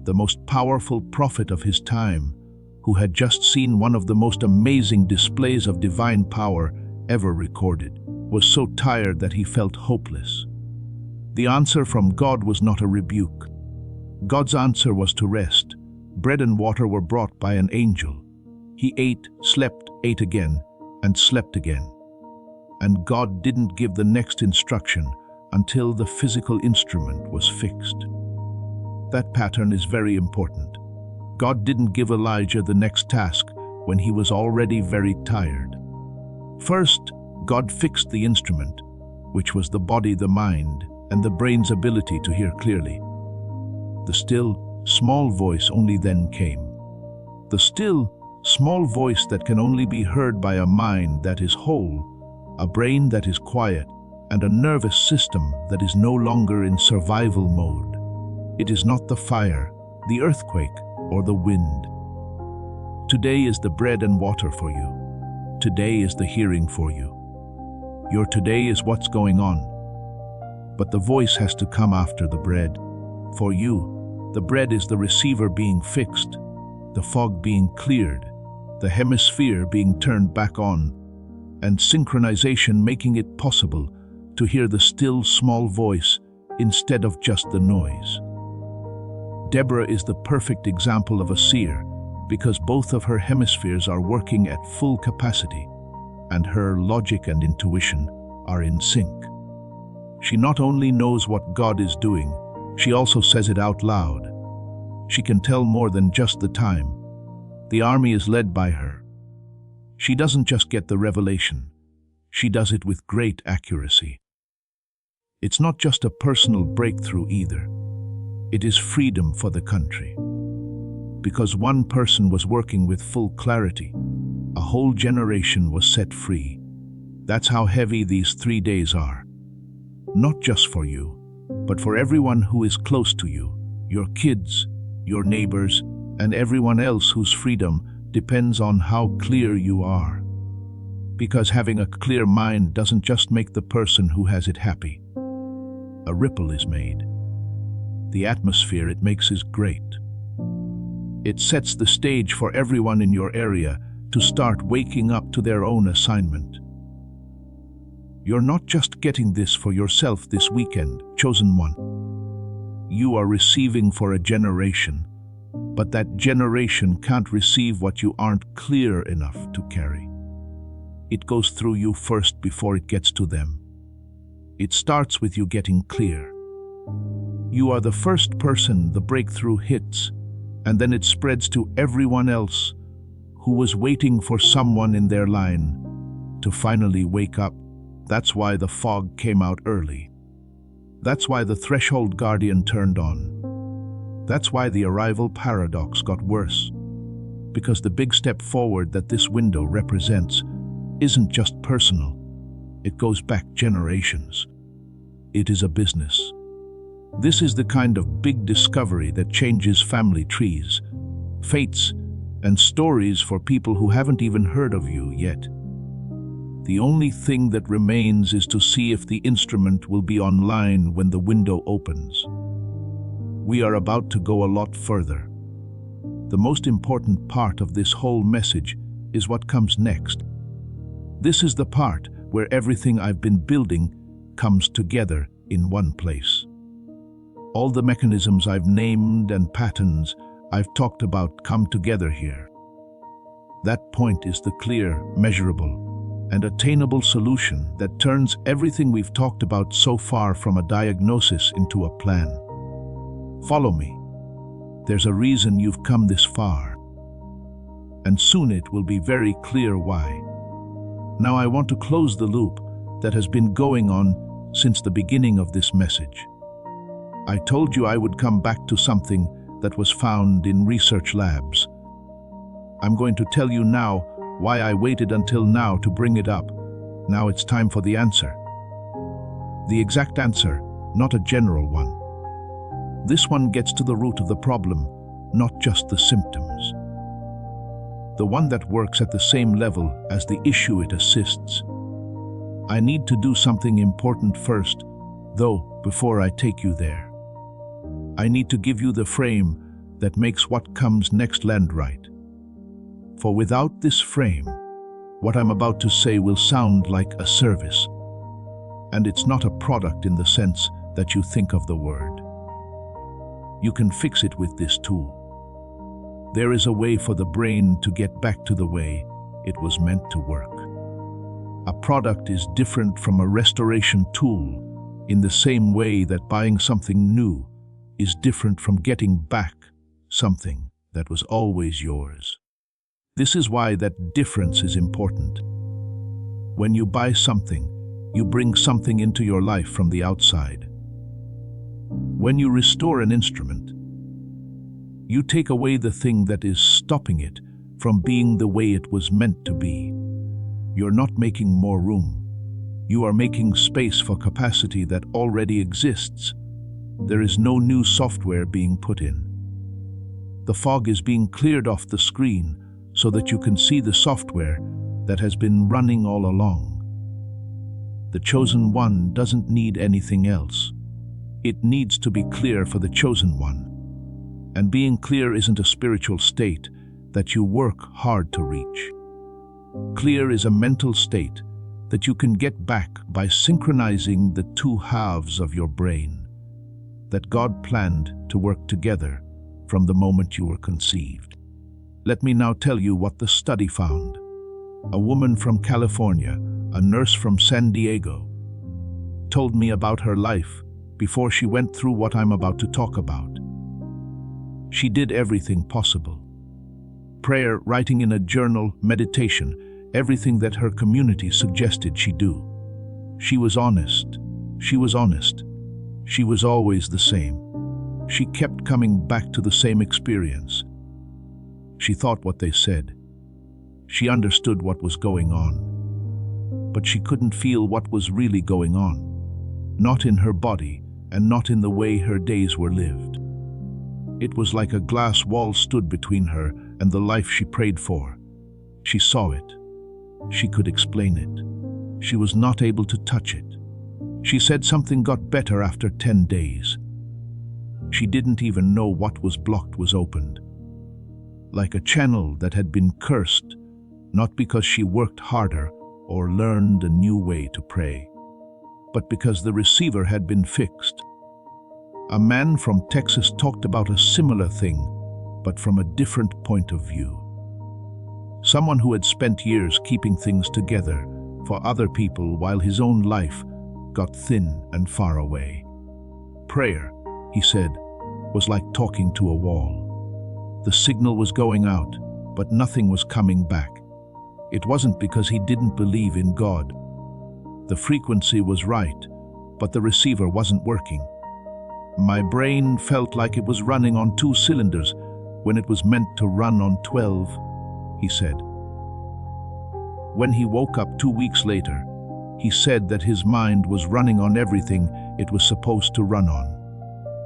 The most powerful prophet of his time, who had just seen one of the most amazing displays of divine power ever recorded, was so tired that he felt hopeless. The answer from God was not a rebuke. God's answer was to rest. Bread and water were brought by an angel. He ate, slept, ate again, and slept again. And God didn't give the next instruction until the physical instrument was fixed. That pattern is very important. God didn't give Elijah the next task when he was already very tired. First, God fixed the instrument, which was the body, the mind, and the brain's ability to hear clearly. The still, small voice only then came. The still, small voice that can only be heard by a mind that is whole, a brain that is quiet, and a nervous system that is no longer in survival mode. It is not the fire, the earthquake, or the wind. Today is the bread and water for you. Today is the hearing for you. Your today is what's going on. But the voice has to come after the bread. For you, the bread is the receiver being fixed, the fog being cleared, the hemisphere being turned back on, and synchronization making it possible to hear the still small voice instead of just the noise. Deborah is the perfect example of a seer because both of her hemispheres are working at full capacity and her logic and intuition are in sync. She not only knows what God is doing, she also says it out loud. She can tell more than just the time. The army is led by her. She doesn't just get the revelation, she does it with great accuracy. It's not just a personal breakthrough either. It is freedom for the country. Because one person was working with full clarity, a whole generation was set free. That's how heavy these 3 days are. Not just for you, but for everyone who is close to you, your kids, your neighbors, and everyone else whose freedom depends on how clear you are. Because having a clear mind doesn't just make the person who has it happy. A ripple is made. The atmosphere it makes is great. It sets the stage for everyone in your area to start waking up to their own assignment. You're not just getting this for yourself this weekend, chosen one. You are receiving for a generation, but that generation can't receive what you aren't clear enough to carry. It goes through you first before it gets to them. It starts with you getting clear. You are the first person the breakthrough hits, and then it spreads to everyone else who was waiting for someone in their line to finally wake up. That's why the fog came out early. That's why the threshold guardian turned on. That's why the arrival paradox got worse. Because the big step forward that this window represents isn't just personal. It goes back generations. It is a business. This is the kind of big discovery that changes family trees, fates, and stories for people who haven't even heard of you yet. The only thing that remains is to see if the instrument will be online when the window opens. We are about to go a lot further. The most important part of this whole message is what comes next. This is the part where everything I've been building comes together in one place. All the mechanisms I've named and patterns I've talked about come together here. That point is the clear, measurable, and attainable solution that turns everything we've talked about so far from a diagnosis into a plan. Follow me. There's a reason you've come this far, and soon it will be very clear why. Now I want to close the loop that has been going on since the beginning of this message. I told you I would come back to something that was found in research labs. I'm going to tell you now why I waited until now to bring it up. Now it's time for the answer. The exact answer, not a general one. This one gets to the root of the problem, not just the symptoms. The one that works at the same level as the issue it assists. I need to do something important first, though, before I take you there. I need to give you the frame that makes what comes next land right. For without this frame, what I'm about to say will sound like a service. And it's not a product in the sense that you think of the word. You can fix it with this tool. There is a way for the brain to get back to the way it was meant to work. A product is different from a restoration tool in the same way that buying something new is different from getting back something that was always yours. This is why that difference is important. When you buy something, you bring something into your life from the outside. When you restore an instrument, you take away the thing that is stopping it from being the way it was meant to be. You're not making more room. You are making space for capacity that already exists. There is no new software being put in. The fog is being cleared off the screen so that you can see the software that has been running all along. The chosen one doesn't need anything else. It needs to be clear for the chosen one. And being clear isn't a spiritual state that you work hard to reach. Clear is a mental state that you can get back by synchronizing the two halves of your brain that God planned to work together from the moment you were conceived. Let me now tell you what the study found. A woman from California, a nurse from San Diego, told me about her life before she went through what I'm about to talk about. She did everything possible. Prayer, writing in a journal, meditation, everything that her community suggested she do. She was honest. She was honest. She was always the same. She kept coming back to the same experience. She thought what they said. She understood what was going on. But she couldn't feel what was really going on. Not in her body, and not in the way her days were lived. It was like a glass wall stood between her and the life she prayed for. She saw it. She could explain it. She was not able to touch it. She said something got better after 10 days. She didn't even know what was blocked was opened. Like a channel that had been cursed, not because she worked harder or learned a new way to pray, but because the receiver had been fixed. A man from Texas talked about a similar thing, but from a different point of view. Someone who had spent years keeping things together for other people while his own life got thin and far away. Prayer, he said, was like talking to a wall. The signal was going out, but nothing was coming back. It wasn't because he didn't believe in God. The frequency was right, but the receiver wasn't working. My brain felt like it was running on 2 cylinders when it was meant to run on 12, he said. When he woke up 2 weeks later, he said that his mind was running on everything it was supposed to run on.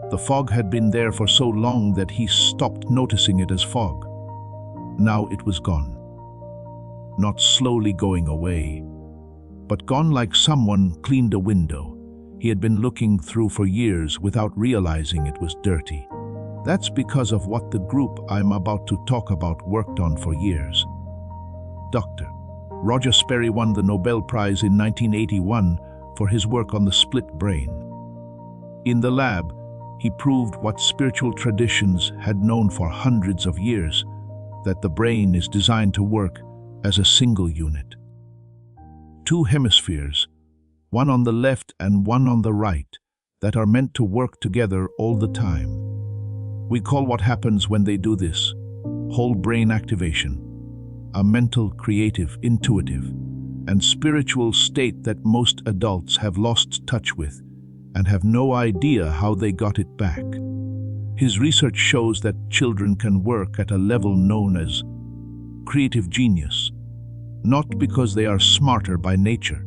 The fog had been there for so long that he stopped noticing it as fog. Now it was gone. Not slowly going away, but gone like someone cleaned a window he had been looking through for years without realizing it was dirty. That's because of what the group I'm about to talk about worked on for years. Dr. Roger Sperry won the Nobel Prize in 1981 for his work on the split brain. In the lab, he proved what spiritual traditions had known for hundreds of years, that the brain is designed to work as a single unit. 2 hemispheres, one on the left and one on the right, that are meant to work together all the time. We call what happens when they do this whole brain activation, a mental, creative, intuitive, and spiritual state that most adults have lost touch with and have no idea how they got it back. His research shows that children can work at a level known as creative genius, not because they are smarter by nature,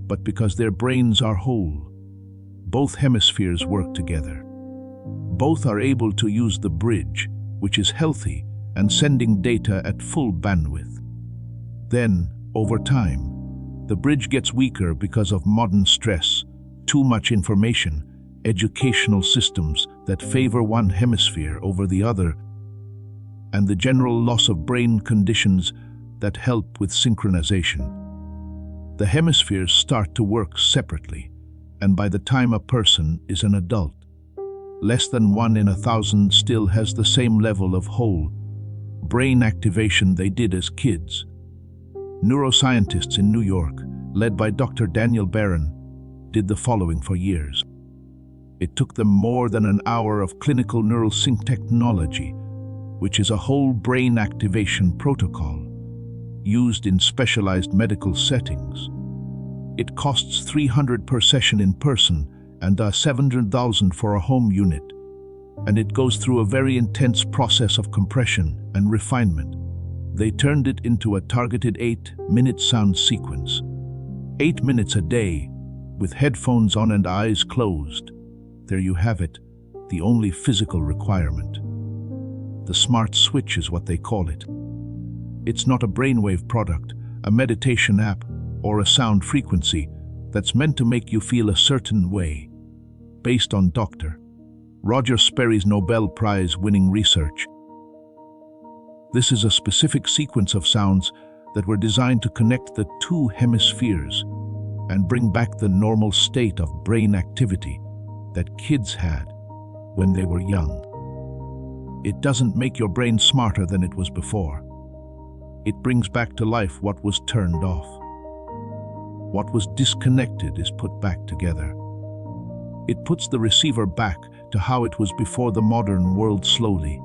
but because their brains are whole. Both hemispheres work together. Both are able to use the bridge, which is healthy and sending data at full bandwidth. Then, over time, the bridge gets weaker because of modern stress, too much information, educational systems that favor one hemisphere over the other, and the general loss of brain conditions that help with synchronization. The hemispheres start to work separately, and by the time a person is an adult, less than 1 in 1,000 still has the same level of whole brain activation they did as kids. Neuroscientists in New York, led by Dr. Daniel Barron, did the following for years. It took them more than an hour of clinical neural sync technology, which is a whole brain activation protocol used in specialized medical settings. It costs $300 per session in person and $700,000 for a home unit, and it goes through a very intense process of compression and refinement. They turned it into a targeted 8-minute sound sequence. 8 minutes a day, with headphones on and eyes closed. There you have it, the only physical requirement. The smart switch is what they call it. It's not a brainwave product, a meditation app, or a sound frequency that's meant to make you feel a certain way. Based on Dr. Roger Sperry's Nobel Prize-winning research, this is a specific sequence of sounds that were designed to connect the 2 hemispheres and bring back the normal state of brain activity that kids had when they were young. It doesn't make your brain smarter than it was before. It brings back to life what was turned off. What was disconnected is put back together. It puts the receiver back to how it was before the modern world slowly,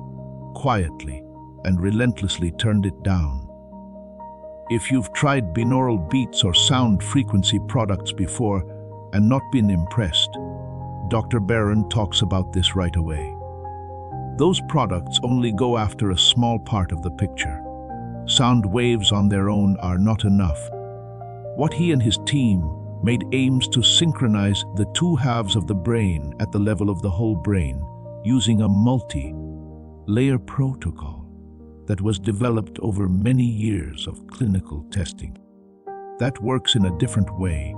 quietly, and relentlessly turned it down. If you've tried binaural beats or sound frequency products before and not been impressed, Dr. Barron talks about this right away. Those products only go after a small part of the picture. Sound waves on their own are not enough. What he and his team made aims to synchronize the two halves of the brain at the level of the whole brain using a multi-layer protocol that was developed over many years of clinical testing. That works in a different way,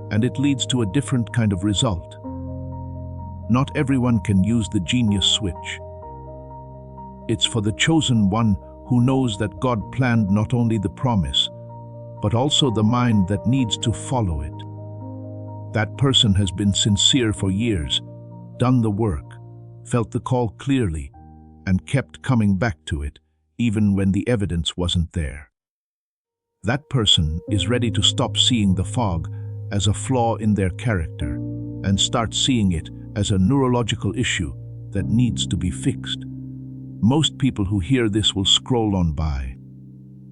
and it leads to a different kind of result. Not everyone can use the genius switch. It's for the chosen one who knows that God planned not only the promise, but also the mind that needs to follow it. That person has been sincere for years, done the work, felt the call clearly, and kept coming back to it, even when the evidence wasn't there. That person is ready to stop seeing the fog as a flaw in their character and start seeing it as a neurological issue that needs to be fixed. Most people who hear this will scroll on by.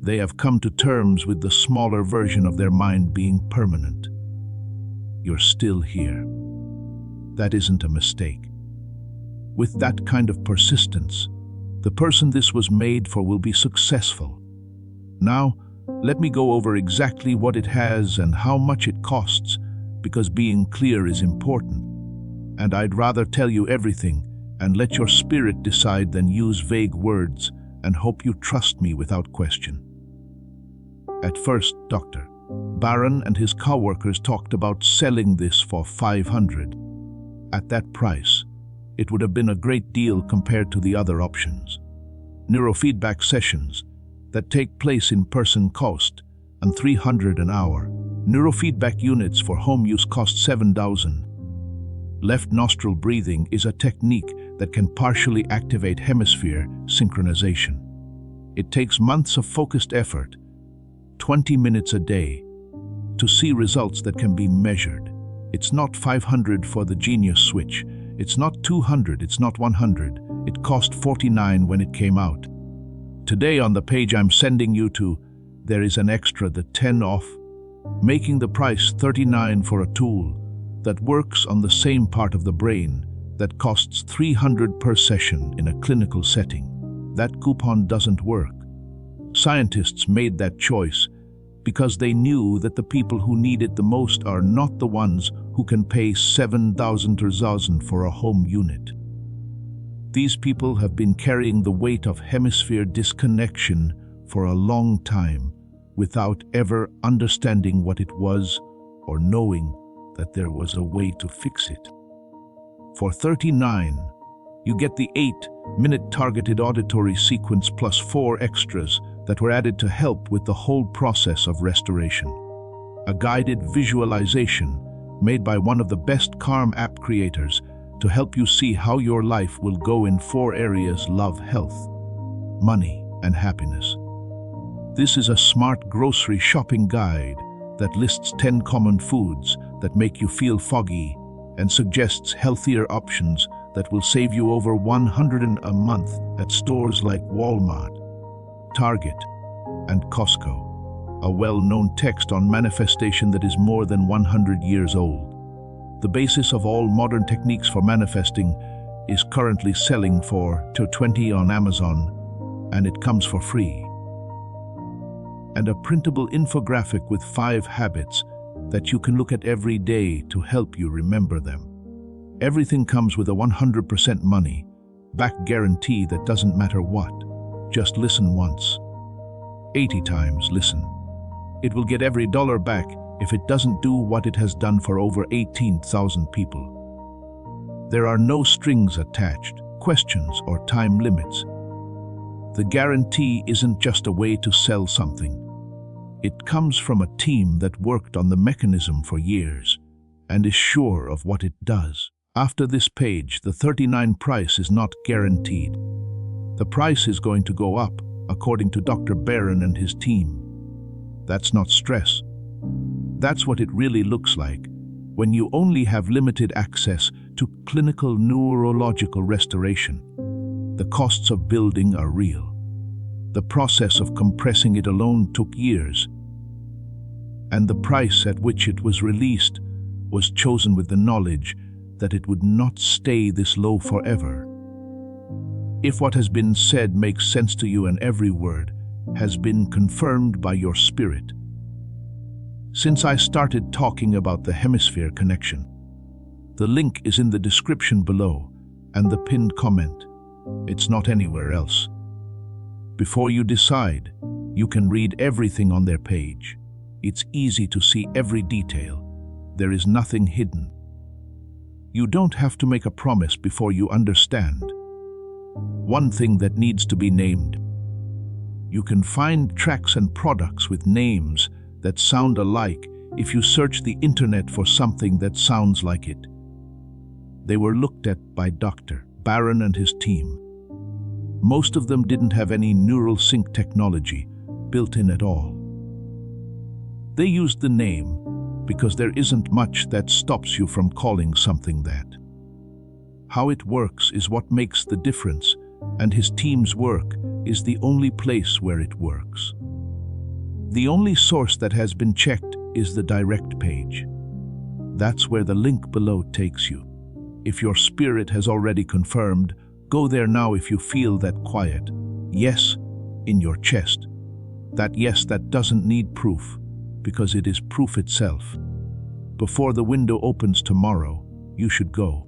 They have come to terms with the smaller version of their mind being permanent. You're still here. That isn't a mistake. With that kind of persistence, the person this was made for will be successful. Now, let me go over exactly what it has and how much it costs, because being clear is important. And I'd rather tell you everything and let your spirit decide than use vague words and hope you trust me without question. At first, Dr. Barron and his co-workers talked about selling this for $500. At that price, it would have been a great deal compared to the other options. Neurofeedback sessions that take place in person cost and $300 an hour. Neurofeedback units for home use cost $7,000. Left nostril breathing is a technique that can partially activate hemisphere synchronization. It takes months of focused effort, 20 minutes a day, to see results that can be measured. It's not $500 for the genius switch. It's not $200, it's not $100. It cost $49 when it came out. Today on the page I'm sending you to, there is an extra, the 10 off, making the price $39 for a tool that works on the same part of the brain that costs $300 per session in a clinical setting. That coupon doesn't work. Scientists made that choice because they knew that the people who need it the most are not the ones who can pay $7,000 for a home unit. These people have been carrying the weight of hemisphere disconnection for a long time without ever understanding what it was or knowing that there was a way to fix it. For $39, you get the 8-minute targeted auditory sequence plus 4 extras that were added to help with the whole process of restoration. A guided visualization made by one of the best Calm app creators to help you see how your life will go in 4 areas: love, health, money, and happiness. This is a smart grocery shopping guide that lists 10 common foods that make you feel foggy and suggests healthier options that will save you over $100 a month at stores like Walmart, Target, and Costco. A well-known text on manifestation that is more than 100 years old. The basis of all modern techniques for manifesting is currently selling for $20 on Amazon, and it comes for free. And a printable infographic with 5 habits that you can look at every day to help you remember them. Everything comes with a 100% money-back guarantee that doesn't matter what. Just listen once. 80 times listen. It will get every dollar back if it doesn't do what it has done for over 18,000 people. There are no strings attached, questions, or time limits. The guarantee isn't just a way to sell something. It comes from a team that worked on the mechanism for years and is sure of what it does. After this page, the $39 price is not guaranteed. The price is going to go up, according to Dr. Barron and his team. That's not stress. That's what it really looks like when you only have limited access to clinical neurological restoration. The costs of building are real. The process of compressing it alone took years, and the price at which it was released was chosen with the knowledge that it would not stay this low forever. If what has been said makes sense to you and every word has been confirmed by your spirit, since I started talking about the hemisphere connection. The link is in the description below and the pinned comment. It's not anywhere else. Before you decide, you can read everything on their page. It's easy to see every detail. There is nothing hidden. You don't have to make a promise before you understand. One thing that needs to be named. You can find tracks and products with names that sound alike if you search the internet for something that sounds like it. They were looked at by Dr. Barron and his team. Most of them didn't have any neural sync technology built in at all. They used the name because there isn't much that stops you from calling something that. How it works is what makes the difference, and his team's work is the only place where it works. The only source that has been checked is the direct page. That's where the link below takes you. If your spirit has already confirmed, go there now if you feel that quiet yes in your chest. That yes that doesn't need proof, because it is proof itself. Before the window opens tomorrow, you should go.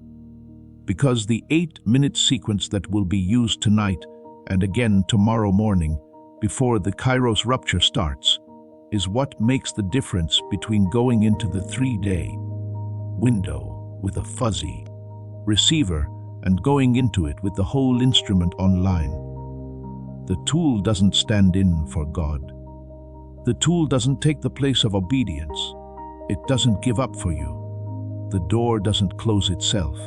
Because the 8-minute sequence that will be used tonight and again tomorrow morning before the Kairos rupture starts is what makes the difference between going into the 3-day window with a fuzzy receiver and going into it with the whole instrument online. The tool doesn't stand in for God. The tool doesn't take the place of obedience. It doesn't give up for you. The door doesn't close itself.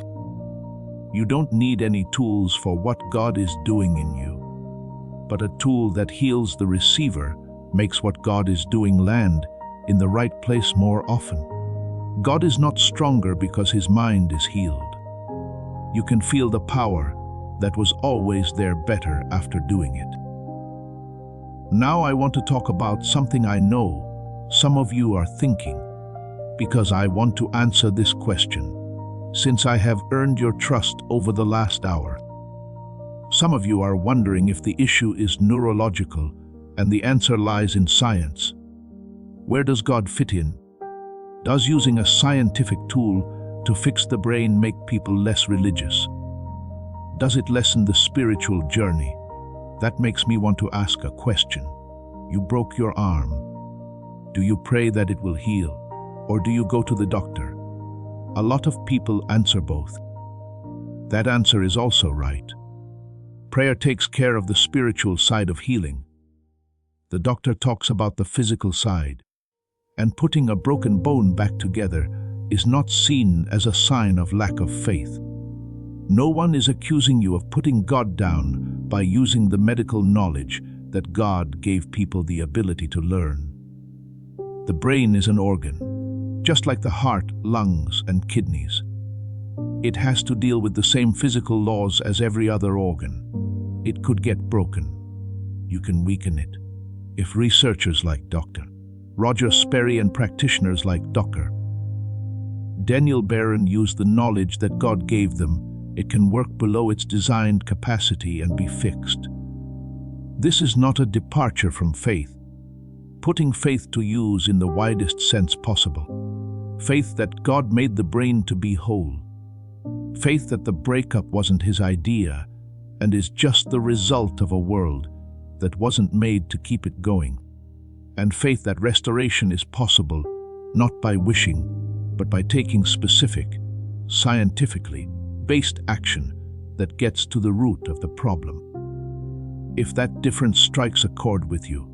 You don't need any tools for what God is doing in you. But a tool that heals the receiver makes what God is doing land in the right place more often. God is not stronger because his mind is healed. You can feel the power that was always there better after doing it. Now I want to talk about something I know some of you are thinking, because I want to answer this question, since I have earned your trust over the last hour. Some of you are wondering if the issue is neurological, and the answer lies in science. Where does God fit in? Does using a scientific tool to fix the brain make people less religious? Does it lessen the spiritual journey? That makes me want to ask a question. You broke your arm. Do you pray that it will heal, or do you go to the doctor? A lot of people answer both. That answer is also right. Prayer takes care of the spiritual side of healing. The doctor talks about the physical side, and putting a broken bone back together is not seen as a sign of lack of faith. No one is accusing you of putting God down by using the medical knowledge that God gave people the ability to learn. The brain is an organ, just like the heart, lungs, and kidneys. It has to deal with the same physical laws as every other organ. It could get broken. You can weaken it. If researchers like Dr. Roger Sperry and practitioners like Dr. Daniel Barron use the knowledge that God gave them, it can work below its designed capacity and be fixed. This is not a departure from faith. Putting faith to use in the widest sense possible. Faith that God made the brain to be whole. Faith that the breakup wasn't his idea and is just the result of a world that wasn't made to keep it going. And faith that restoration is possible, not by wishing, but by taking specific, scientifically based action that gets to the root of the problem. If that difference strikes a chord with you,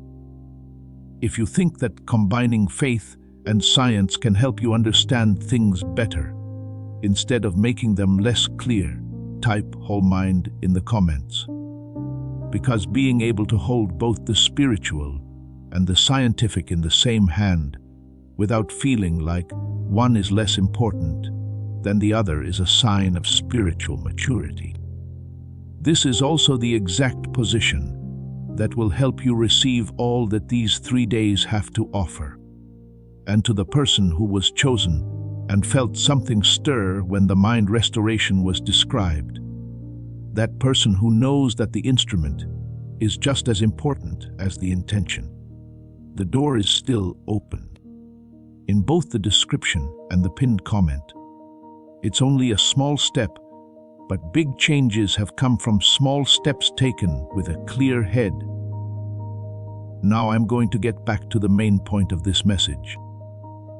if you think that combining faith and science can help you understand things better, instead of making them less clear, type whole mind in the comments. Because being able to hold both the spiritual and the scientific in the same hand, without feeling like one is less important than the other, is a sign of spiritual maturity. This is also the exact position that will help you receive all that these 3 days have to offer. And to the person who was chosen and felt something stir when the mind restoration was described, that person who knows that the instrument is just as important as the intention, the door is still open. in both the description and the pinned comment. It's only a small step, but big changes have come from small steps taken with a clear head. Now I'm going to get back to the main point of this message,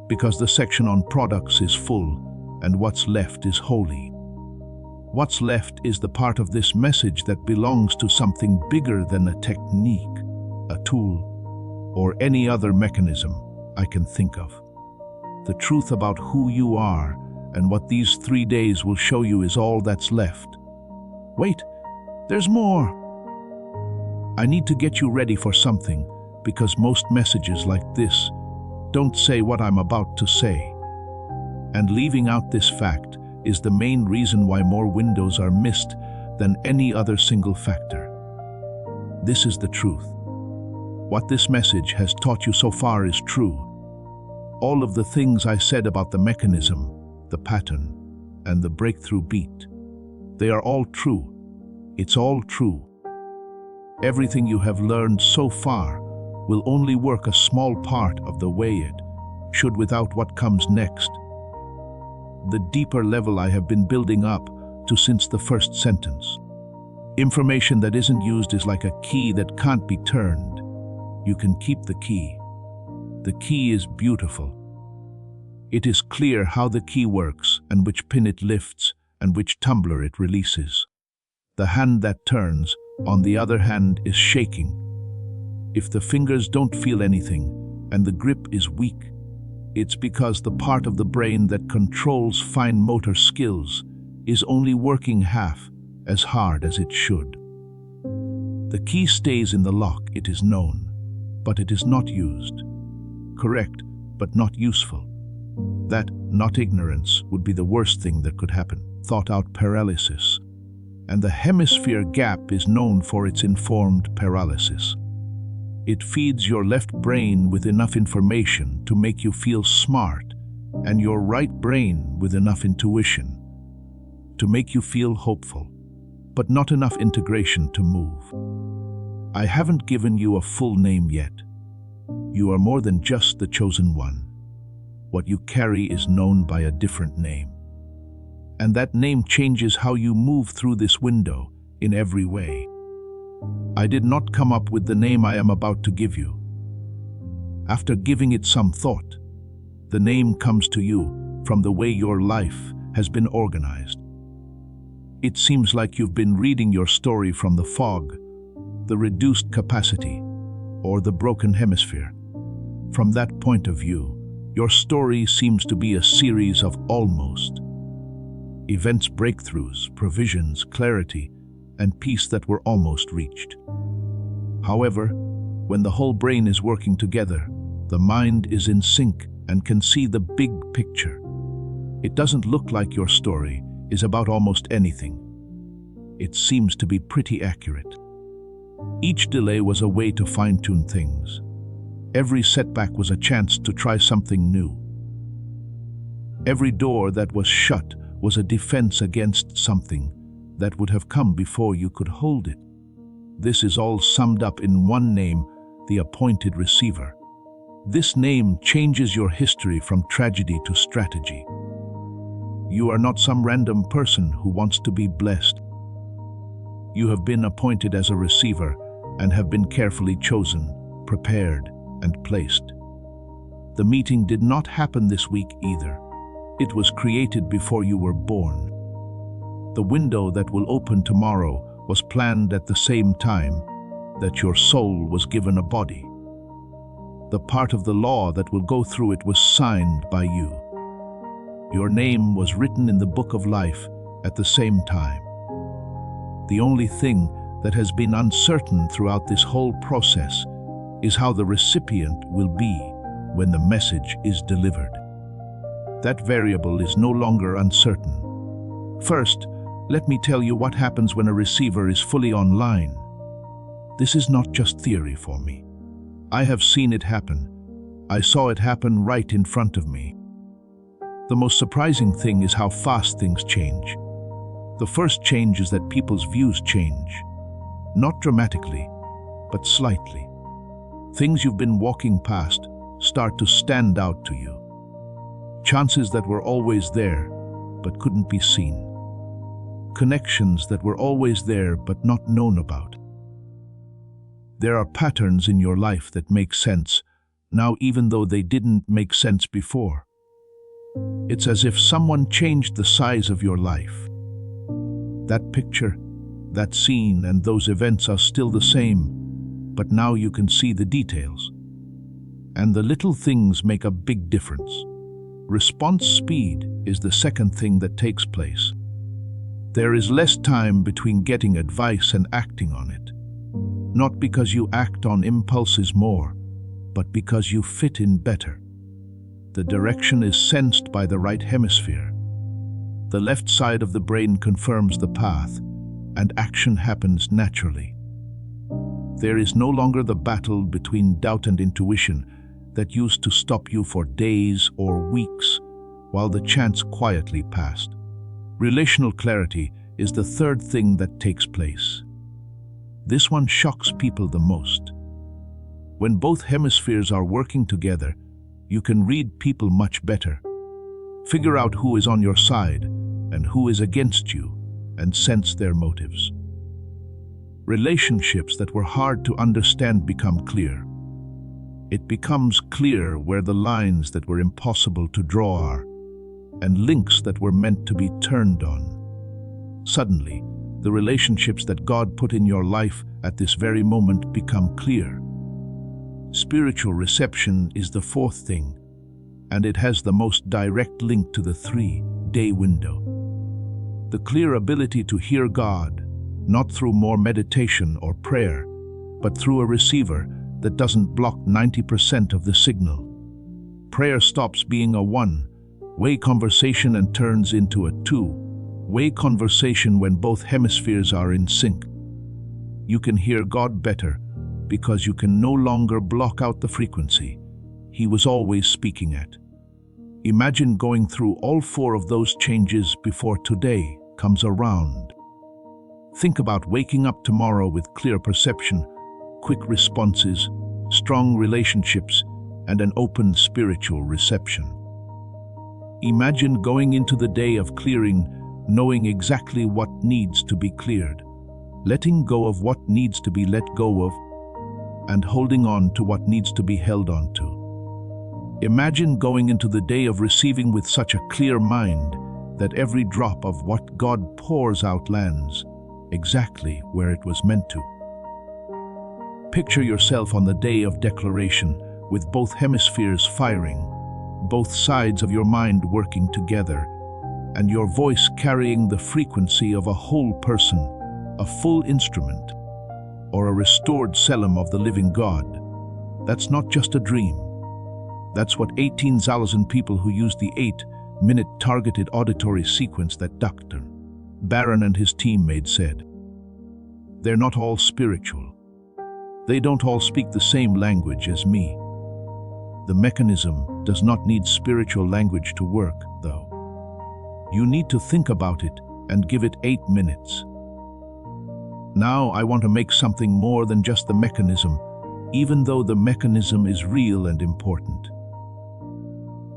because the section on products is full and what's left is holy. What's left is the part of this message that belongs to something bigger than a technique, a tool, or any other mechanism I can think of. The truth about who you are and what these 3 days will show you is all that's left. Wait, there's more. I need to get you ready for something, because most messages like this don't say what I'm about to say. And leaving out this fact is the main reason why more windows are missed than any other single factor. This is the truth. What this message has taught you so far is true. All of the things I said about the mechanism, the pattern, and the breakthrough beat, they are all true. It's all true. Everything you have learned so far will only work a small part of the way it should without what comes next. The deeper level I have been building up to since the first sentence. Information that isn't used is like a key that can't be turned. You can keep the key. The key is beautiful. It is clear how the key works and which pin it lifts and which tumbler it releases. The hand that turns, on the other hand, is shaking. If the fingers don't feel anything and the grip is weak, it's because the part of the brain that controls fine motor skills is only working half as hard as it should. The key stays in the lock, it is known, but it is not used. Correct, but not useful. That, not ignorance, would be the worst thing that could happen. Thought out paralysis. And the hemisphere gap is known for its informed paralysis. It feeds your left brain with enough information to make you feel smart, and your right brain with enough intuition to make you feel hopeful, but not enough integration to move. I haven't given you a full name yet. You are more than just the chosen one. What you carry is known by a different name. And that name changes how you move through this window in every way. I did not come up with the name I am about to give you. After giving it some thought, the name comes to you from the way your life has been organized. It seems like you've been reading your story from the fog, the reduced capacity, or the broken hemisphere. From that point of view, your story seems to be a series of almost. Events, breakthroughs, provisions, clarity, and peace that were almost reached. However, when the whole brain is working together, the mind is in sync and can see the big picture. It doesn't look like your story is about almost anything. It seems to be pretty accurate. Each delay was a way to fine-tune things. Every setback was a chance to try something new. Every door that was shut was a defense against something that would have come before you could hold it. This is all summed up in one name, the appointed receiver. This name changes your history from tragedy to strategy. You are not some random person who wants to be blessed. You have been appointed as a receiver and have been carefully chosen, prepared, and placed. The meeting did not happen this week either. It was created before you were born. The window that will open tomorrow was planned at the same time that your soul was given a body. The part of the law that will go through it was signed by you. Your name was written in the book of life at the same time. The only thing that has been uncertain throughout this whole process is how the recipient will be when the message is delivered. That variable is no longer uncertain. First, let me tell you what happens when a receiver is fully online. This is not just theory for me. I have seen it happen. I saw it happen right in front of me. The most surprising thing is how fast things change. The first change is that people's views change. Not dramatically, but slightly. Things you've been walking past start to stand out to you. Chances that were always there, but couldn't be seen. Connections that were always there, but not known about. There are patterns in your life that make sense now, even though they didn't make sense before. It's as if someone changed the size of your life. That picture, that scene, and those events are still the same, but now you can see the details. And the little things make a big difference. Response speed is the second thing that takes place. There is less time between getting advice and acting on it. Not because you act on impulses more, but because you fit in better. The direction is sensed by the right hemisphere. The left side of the brain confirms the path, and action happens naturally. There is no longer the battle between doubt and intuition that used to stop you for days or weeks while the chance quietly passed. Relational clarity is the third thing that takes place. This one shocks people the most. When both hemispheres are working together, you can read people much better. Figure out who is on your side and who is against you, and sense their motives. Relationships that were hard to understand become clear. It becomes clear where the lines that were impossible to draw are, and links that were meant to be turned on. Suddenly, the relationships that God put in your life at this very moment become clear. Spiritual reception is the fourth thing, and it has the most direct link to the 3-day window. The clear ability to hear God, not through more meditation or prayer, but through a receiver that doesn't block 90% of the signal. Prayer stops being a one-way conversation and turns into a two-way conversation when both hemispheres are in sync. You can hear God better because you can no longer block out the frequency He was always speaking at. Imagine going through all 4 of those changes before today comes around. Think about waking up tomorrow with clear perception, quick responses, strong relationships, and an open spiritual reception. Imagine going into the day of clearing, knowing exactly what needs to be cleared, letting go of what needs to be let go of, and holding on to what needs to be held on to. Imagine going into the day of receiving with such a clear mind that every drop of what God pours out lands exactly where it was meant to. Picture yourself on the day of declaration with both hemispheres firing, both sides of your mind working together, and your voice carrying the frequency of a whole person, a full instrument, or a restored Selim of the living God. That's not just a dream. That's what 18,000 people who used the 8-minute targeted auditory sequence that Dr. Barron and his teammate said. They're not all spiritual. They don't all speak the same language as me. The mechanism does not need spiritual language to work, though. You need to think about it and give it 8 minutes. Now I want to make something more than just the mechanism, even though the mechanism is real and important.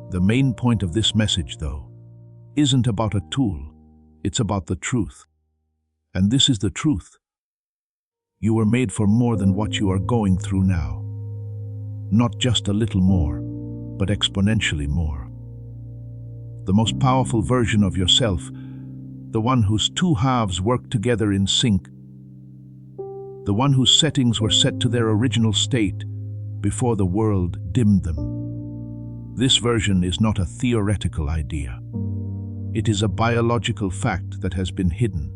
The main point of this message, though, isn't about a tool. It's about the truth. And this is the truth. You were made for more than what you are going through now. Not just a little more, but exponentially more. The most powerful version of yourself, the one whose 2 halves work together in sync, the one whose settings were set to their original state before the world dimmed them. This version is not a theoretical idea. It is a biological fact that has been hidden,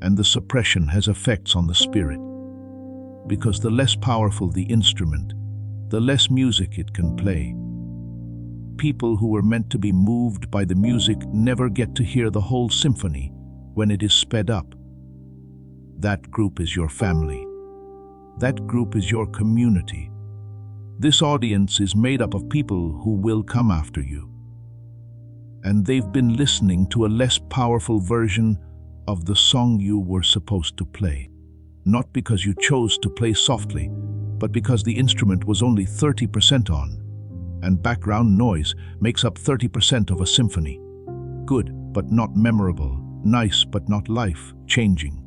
and the suppression has effects on the spirit. Because the less powerful the instrument, the less music it can play. People who were meant to be moved by the music never get to hear the whole symphony when it is sped up. That group is your family. That group is your community. This audience is made up of people who will come after you. And they've been listening to a less powerful version of the song you were supposed to play. Not because you chose to play softly, but because the instrument was only 30% on. and background noise makes up 30% of a symphony. Good, but not memorable. Nice, but not life-changing.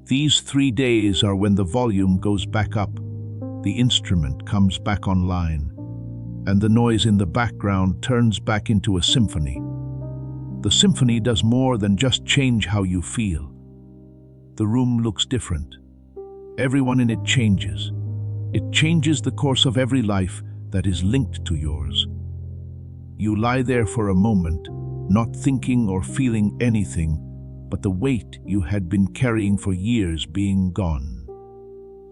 These 3 days are when the volume goes back up, the instrument comes back online, and the noise in the background turns back into a symphony. The symphony does more than just change how you feel. The room looks different. Everyone in it changes. It changes the course of every life that is linked to yours. You lie there for a moment, not thinking or feeling anything, but the weight you had been carrying for years being gone.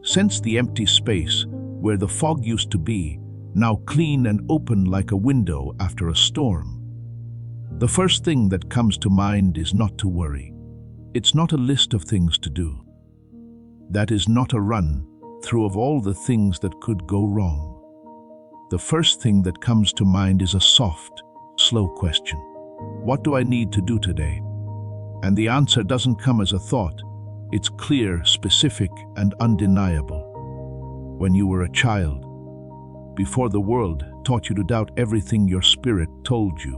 Sense the empty space where the fog used to be, now clean and open like a window after a storm. The first thing that comes to mind is not to worry. It's not a list of things to do. That is not a run through of all the things that could go wrong. The first thing that comes to mind is a soft, slow question. What do I need to do today? And the answer doesn't come as a thought. It's clear, specific, and undeniable. When you were a child, before the world taught you to doubt everything your spirit told you,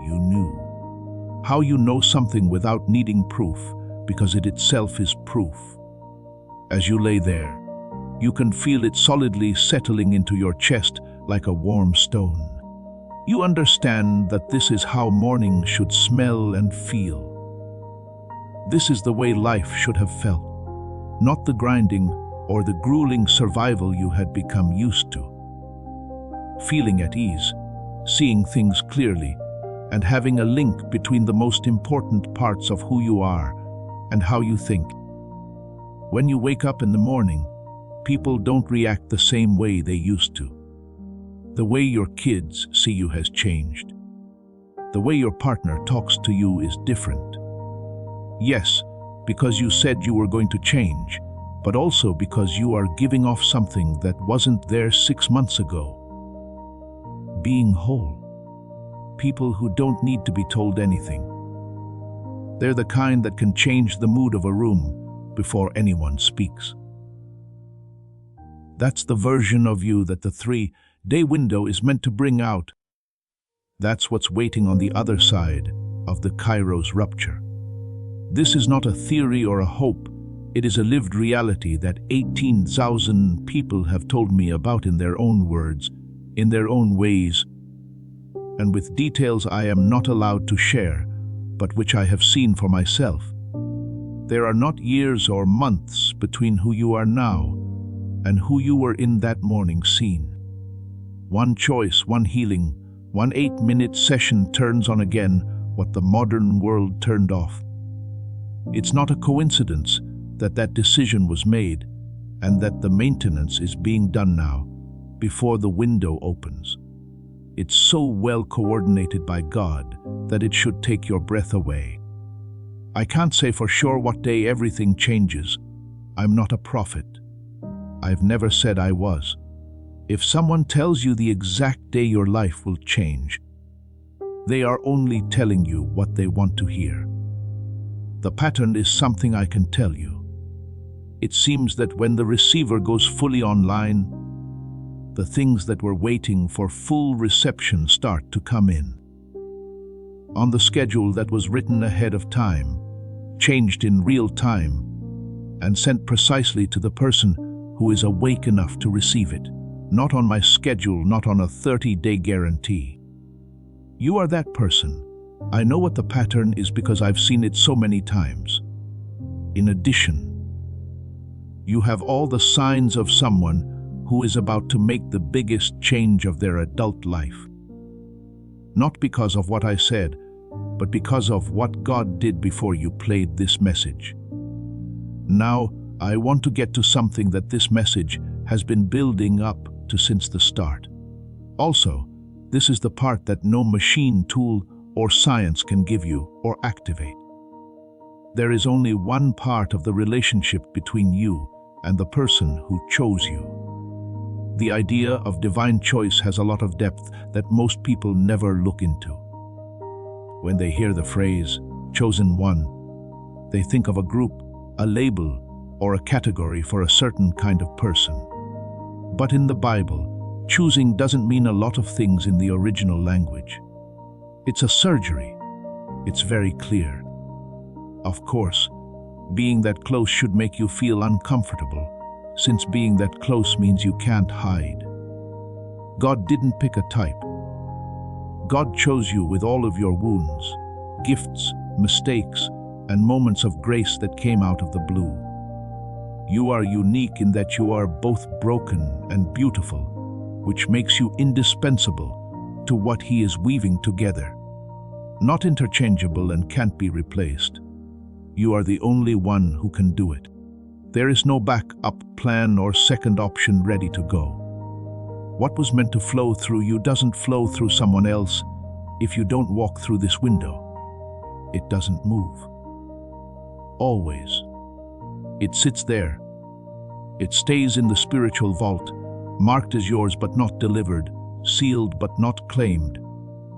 you knew. How you know something without needing proof, because it itself is proof. As you lay there, you can feel it solidly settling into your chest like a warm stone. You understand that this is how morning should smell and feel. This is the way life should have felt, not the grinding or the grueling survival you had become used to. Feeling at ease, seeing things clearly, and having a link between the most important parts of who you are and how you think. When you wake up in the morning, people don't react the same way they used to. The way your kids see you has changed. The way your partner talks to you is different. Yes, because you said you were going to change, but also because you are giving off something that wasn't there 6 months ago. Being whole. People who don't need to be told anything. They're the kind that can change the mood of a room before anyone speaks. That's the version of you that the 3-day window is meant to bring out. That's what's waiting on the other side of the Kairos rupture. This is not a theory or a hope. It is a lived reality that 18,000 people have told me about in their own words, in their own ways, and with details I am not allowed to share, but which I have seen for myself. There are not years or months between who you are now and who you were in that morning scene. One choice, one healing, one 8-minute session turns on again what the modern world turned off. It's not a coincidence that that decision was made and that the maintenance is being done now, before the window opens. It's so well coordinated by God that it should take your breath away. I can't say for sure what day everything changes. I'm not a prophet. I've never said I was. If someone tells you the exact day your life will change, they are only telling you what they want to hear. The pattern is something I can tell you. It seems that when the receiver goes fully online, the things that were waiting for full reception start to come in. On the schedule that was written ahead of time, changed in real time, and sent precisely to the person who is awake enough to receive it. Not on my schedule, not on a 30-day guarantee. You are that person. I know what the pattern is because I've seen it so many times. In addition, you have all the signs of someone who is about to make the biggest change of their adult life. Not because of what I said, but because of what God did before you played this message. Now, I want to get to something that this message has been building up to since the start. Also, this is the part that no machine, tool, or science can give you or activate. There is only one part of the relationship between you and the person who chose you. The idea of divine choice has a lot of depth that most people never look into. When they hear the phrase, chosen one, they think of a group, a label, or a category for a certain kind of person. But in the Bible, Choosing doesn't mean a lot of things in the original language. It's a surgery. It's very clear. Of course, being that close should make you feel uncomfortable, since being that close means you can't hide. God didn't pick a type. God chose you with all of your wounds, gifts, mistakes, and moments of grace that came out of the blue. You are unique in that you are both broken and beautiful, which makes you indispensable to what He is weaving together. Not interchangeable and can't be replaced. You are the only one who can do it. There is no backup plan or second option ready to go. What was meant to flow through you doesn't flow through someone else if you don't walk through this window. It doesn't move. Always. It sits there. It stays in the spiritual vault, marked as yours but not delivered, sealed but not claimed,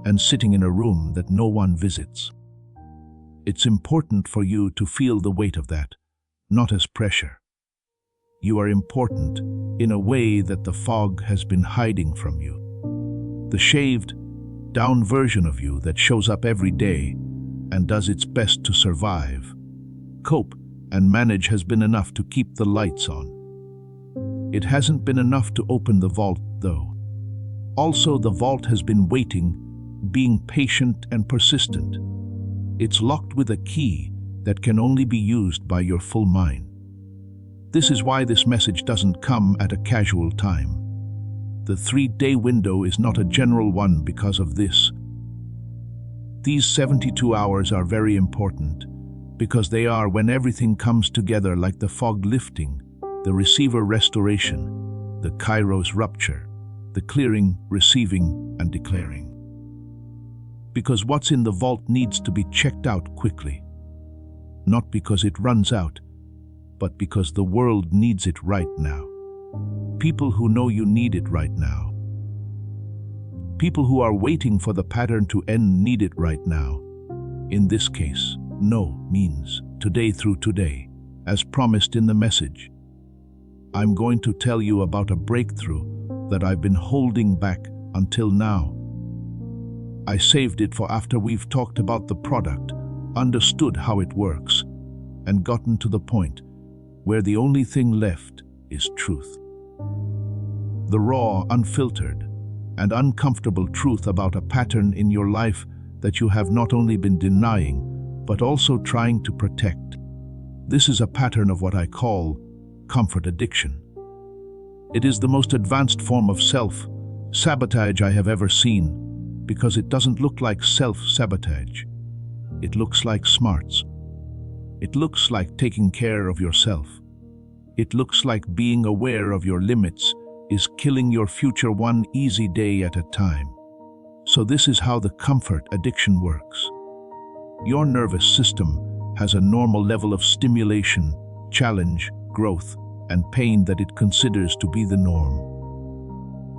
and sitting in a room that no one visits. It's important for you to feel the weight of that, not as pressure. You are important in a way that the fog has been hiding from you. The shaved, down version of you that shows up every day and does its best to survive, cope, and manage has been enough to keep the lights on. It hasn't been enough to open the vault, though. Also, the vault has been waiting, being patient and persistent. It's locked with a key that can only be used by your full mind. This is why this message doesn't come at a casual time. The 3-day window is not a general one because of this. These 72 hours are very important because they are when everything comes together, like the fog lifting, the receiver restoration, the kairos rupture, the clearing, receiving, and declaring. Because what's in the vault needs to be checked out quickly. Not because it runs out, but because the world needs it right now. People who know you need it right now. People who are waiting for the pattern to end need it right now. In this case, no means today through today, as promised in the message. I'm going to tell you about a breakthrough that I've been holding back until now. I saved it for after we've talked about the product, understood how it works, and gotten to the point where the only thing left is truth. The raw, unfiltered, and uncomfortable truth about a pattern in your life that you have not only been denying, but also trying to protect. This is a pattern of what I call comfort addiction. It is the most advanced form of self-sabotage I have ever seen, because it doesn't look like self-sabotage. It looks like smarts. It looks like taking care of yourself. It looks like being aware of your limits is killing your future one easy day at a time. So this is how the comfort addiction works. Your nervous system has a normal level of stimulation, challenge, growth, and pain that it considers to be the norm.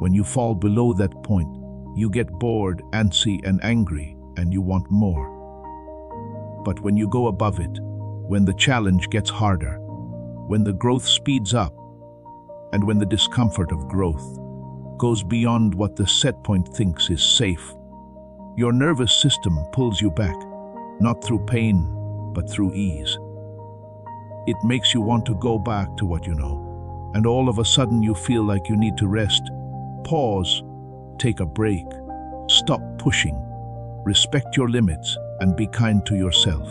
When you fall below that point, you get bored, antsy, and angry, and you want more. But when you go above it, when the challenge gets harder, when the growth speeds up, and when the discomfort of growth goes beyond what the set point thinks is safe, your nervous system pulls you back, not through pain, but through ease. It makes you want to go back to what you know, and all of a sudden you feel like you need to rest, pause, take a break, stop pushing, respect your limits, and be kind to yourself.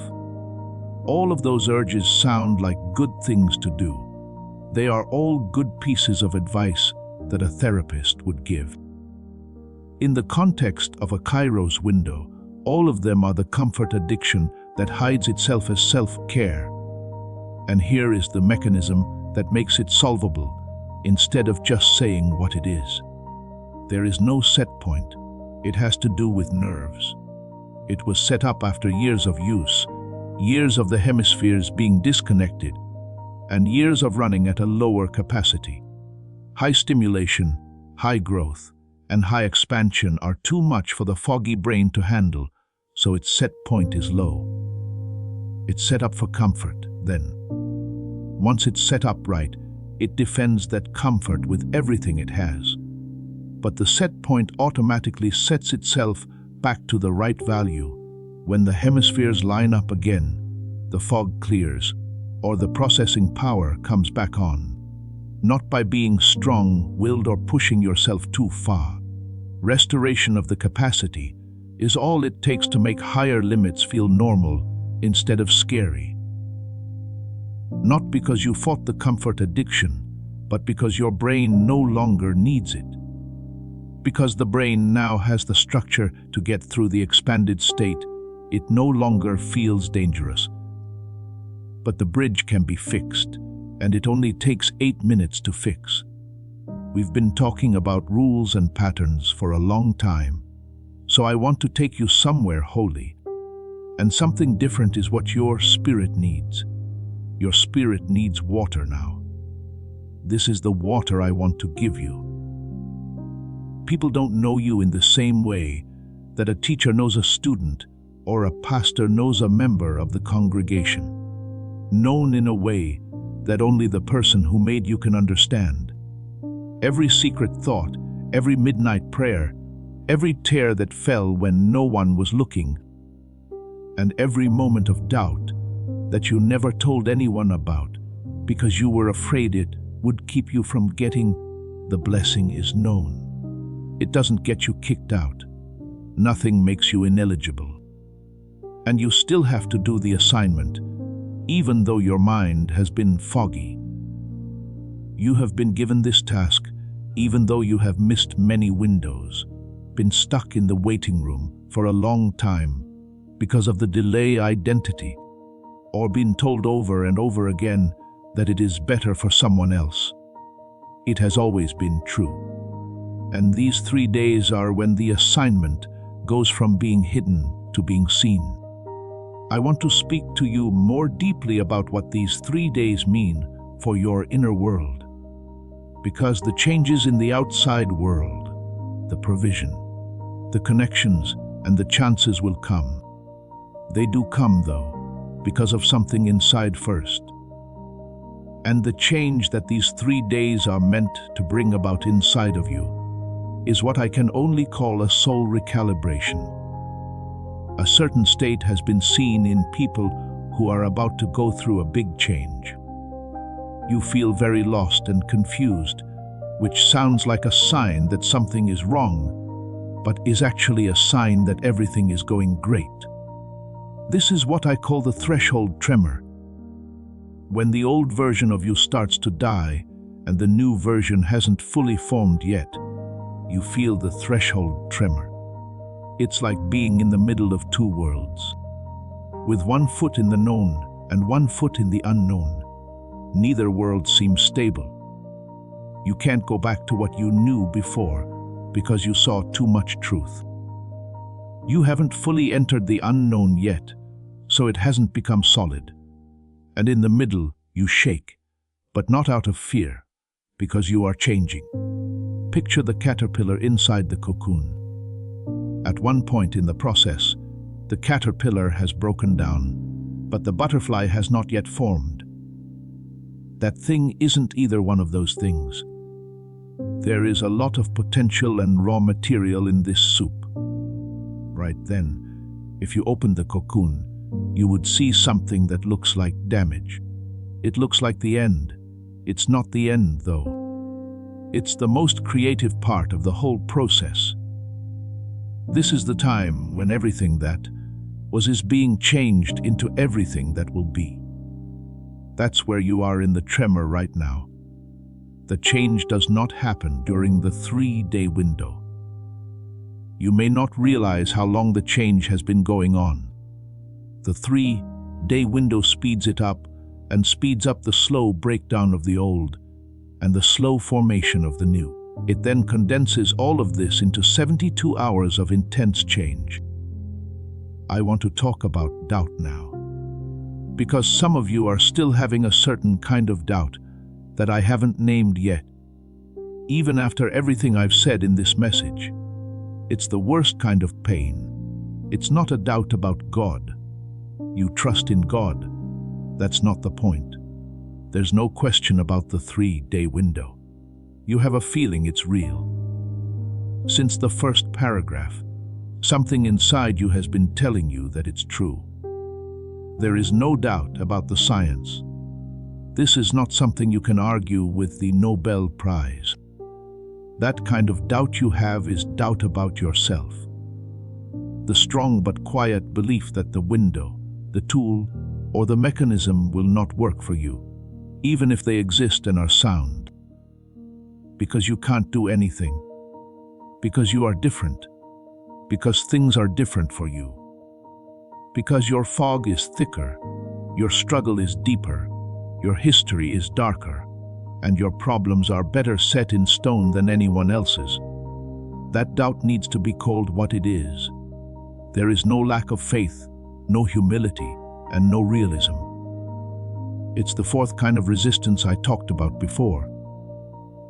All of those urges sound like good things to do. They are all good pieces of advice that a therapist would give. In the context of a kairos window, all of them are the comfort addiction that hides itself as self-care. And here is the mechanism that makes it solvable, instead of just saying what it is. There is no set point. It has to do with nerves. It was set up after years of use, years of the hemispheres being disconnected, and years of running at a lower capacity. High stimulation, high growth, and high expansion are too much for the foggy brain to handle, so its set point is low. It's set up for comfort, then. Once it's set up right, it defends that comfort with everything it has. but the set point automatically sets itself back to the right value. When the hemispheres line up again, the fog clears, or the processing power comes back on. Not by being strong-willed or pushing yourself too far. Restoration of the capacity is all it takes to make higher limits feel normal instead of scary. Not because you fought the comfort addiction, but because your brain no longer needs it. Because the brain now has the structure to get through the expanded state, it no longer feels dangerous. But the bridge can be fixed, and it only takes 8 minutes to fix. We've been talking about rules and patterns for a long time, so I want to take you somewhere holy. And something different is what your spirit needs. Your spirit needs water now. This is the water I want to give you. People don't know you in the same way that a teacher knows a student or a pastor knows a member of the congregation. Known in a way that only the person who made you can understand. Every secret thought, every midnight prayer, every tear that fell when no one was looking, and every moment of doubt that you never told anyone about because you were afraid it would keep you from getting the blessing is known. It doesn't get you kicked out. Nothing makes you ineligible. And you still have to do the assignment, even though your mind has been foggy. You have been given this task, even though you have missed many windows, been stuck in the waiting room for a long time because of the delay identity, or been told over and over again that it is better for someone else. It has always been true. And these 3 days are when the assignment goes from being hidden to being seen. I want to speak to you more deeply about what these 3 days mean for your inner world. Because the changes in the outside world, the provision, the connections, and the chances will come. They do come, though, because of something inside first. And the change that these 3 days are meant to bring about inside of you is what I can only call a soul recalibration. A certain state has been seen in people who are about to go through a big change. You feel very lost and confused, which sounds like a sign that something is wrong, but is actually a sign that everything is going great. This is what I call the threshold tremor. When the old version of you starts to die and the new version hasn't fully formed yet, you feel the threshold tremor. It's like being in the middle of 2 worlds. With 1 foot in the known and 1 foot in the unknown, neither world seems stable. You can't go back to what you knew before because you saw too much truth. You haven't fully entered the unknown yet, so it hasn't become solid. And in the middle, you shake, but not out of fear, because you are changing. Picture the caterpillar inside the cocoon. At one point in the process, the caterpillar has broken down, but the butterfly has not yet formed. That thing isn't either one of those things. There is a lot of potential and raw material in this soup. Right then, if you open the cocoon, you would see something that looks like damage. It looks like the end. It's not the end, though. It's the most creative part of the whole process. This is the time when everything that is being changed into everything that will be. That's where you are in the tremor right now. The change does not happen during the 3-day window. You may not realize how long the change has been going on. The 3-day window speeds it up and speeds up the slow breakdown of the old and the slow formation of the new. It then condenses all of this into 72 hours of intense change. I want to talk about doubt now, because some of you are still having a certain kind of doubt that I haven't named yet. Even after everything I've said in this message, it's the worst kind of pain. It's not a doubt about God. You trust in God. That's not the point. There's no question about the 3-day window. You have a feeling it's real. Since the first paragraph, something inside you has been telling you that it's true. There is no doubt about the science. This is not something you can argue with the Nobel Prize. That kind of doubt you have is doubt about yourself. The strong but quiet belief that the window, the tool, or the mechanism will not work for you, even if they exist and are sound. Because you can't do anything. Because you are different. Because things are different for you. Because your fog is thicker, your struggle is deeper, your history is darker, and your problems are better set in stone than anyone else's. That doubt needs to be called what it is. There is no lack of faith, no humility, and no realism. It's the fourth kind of resistance I talked about before.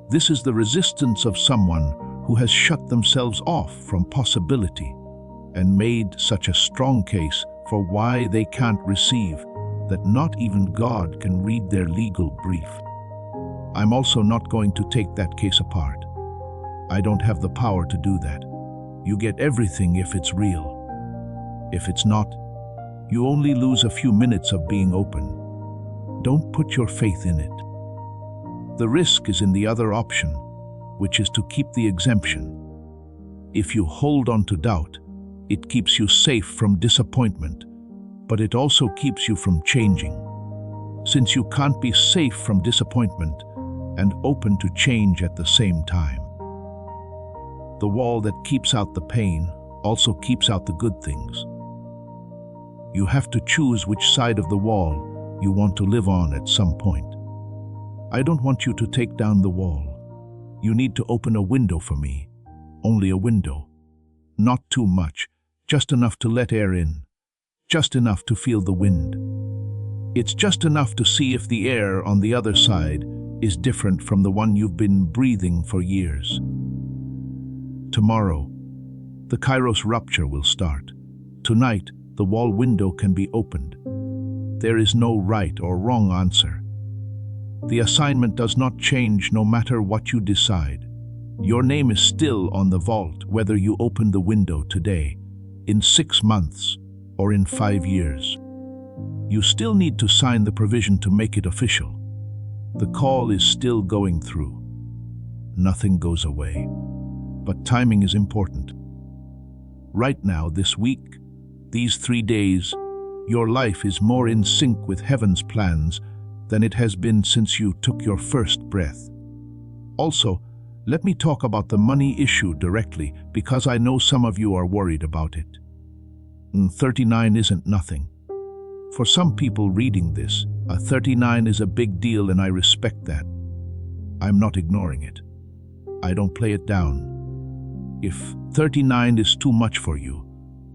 This is the resistance of someone who has shut themselves off from possibility and made such a strong case for why they can't receive that not even God can read their legal brief. I'm also not going to take that case apart. I don't have the power to do that. You get everything if it's real. If it's not, you only lose a few minutes of being open. Don't put your faith in it. The risk is in the other option, which is to keep the exemption. If you hold on to doubt, it keeps you safe from disappointment, but it also keeps you from changing. Since you can't be safe from disappointment and open to change at the same time. The wall that keeps out the pain also keeps out the good things. You have to choose which side of the wall you want to live on at some point. I don't want you to take down the wall. You need to open a window for me. Only a window. Not too much, just enough to let air in. Just enough to feel the wind. It's just enough to see if the air on the other side is different from the one you've been breathing for years. Tomorrow, the Kairos rupture will start. Tonight, the wall window can be opened. There is no right or wrong answer. The assignment does not change no matter what you decide. Your name is still on the vault whether you open the window today, in 6 months, or in 5 years. You still need to sign the provision to make it official. The call is still going through. Nothing goes away. But timing is important. Right now, this week, these 3 days, your life is more in sync with heaven's plans than it has been since you took your first breath. Also, let me talk about the money issue directly because I know some of you are worried about it. 39 isn't nothing. For some people reading this, a 39 is a big deal and I respect that. I'm not ignoring it. I don't play it down. If 39 is too much for you,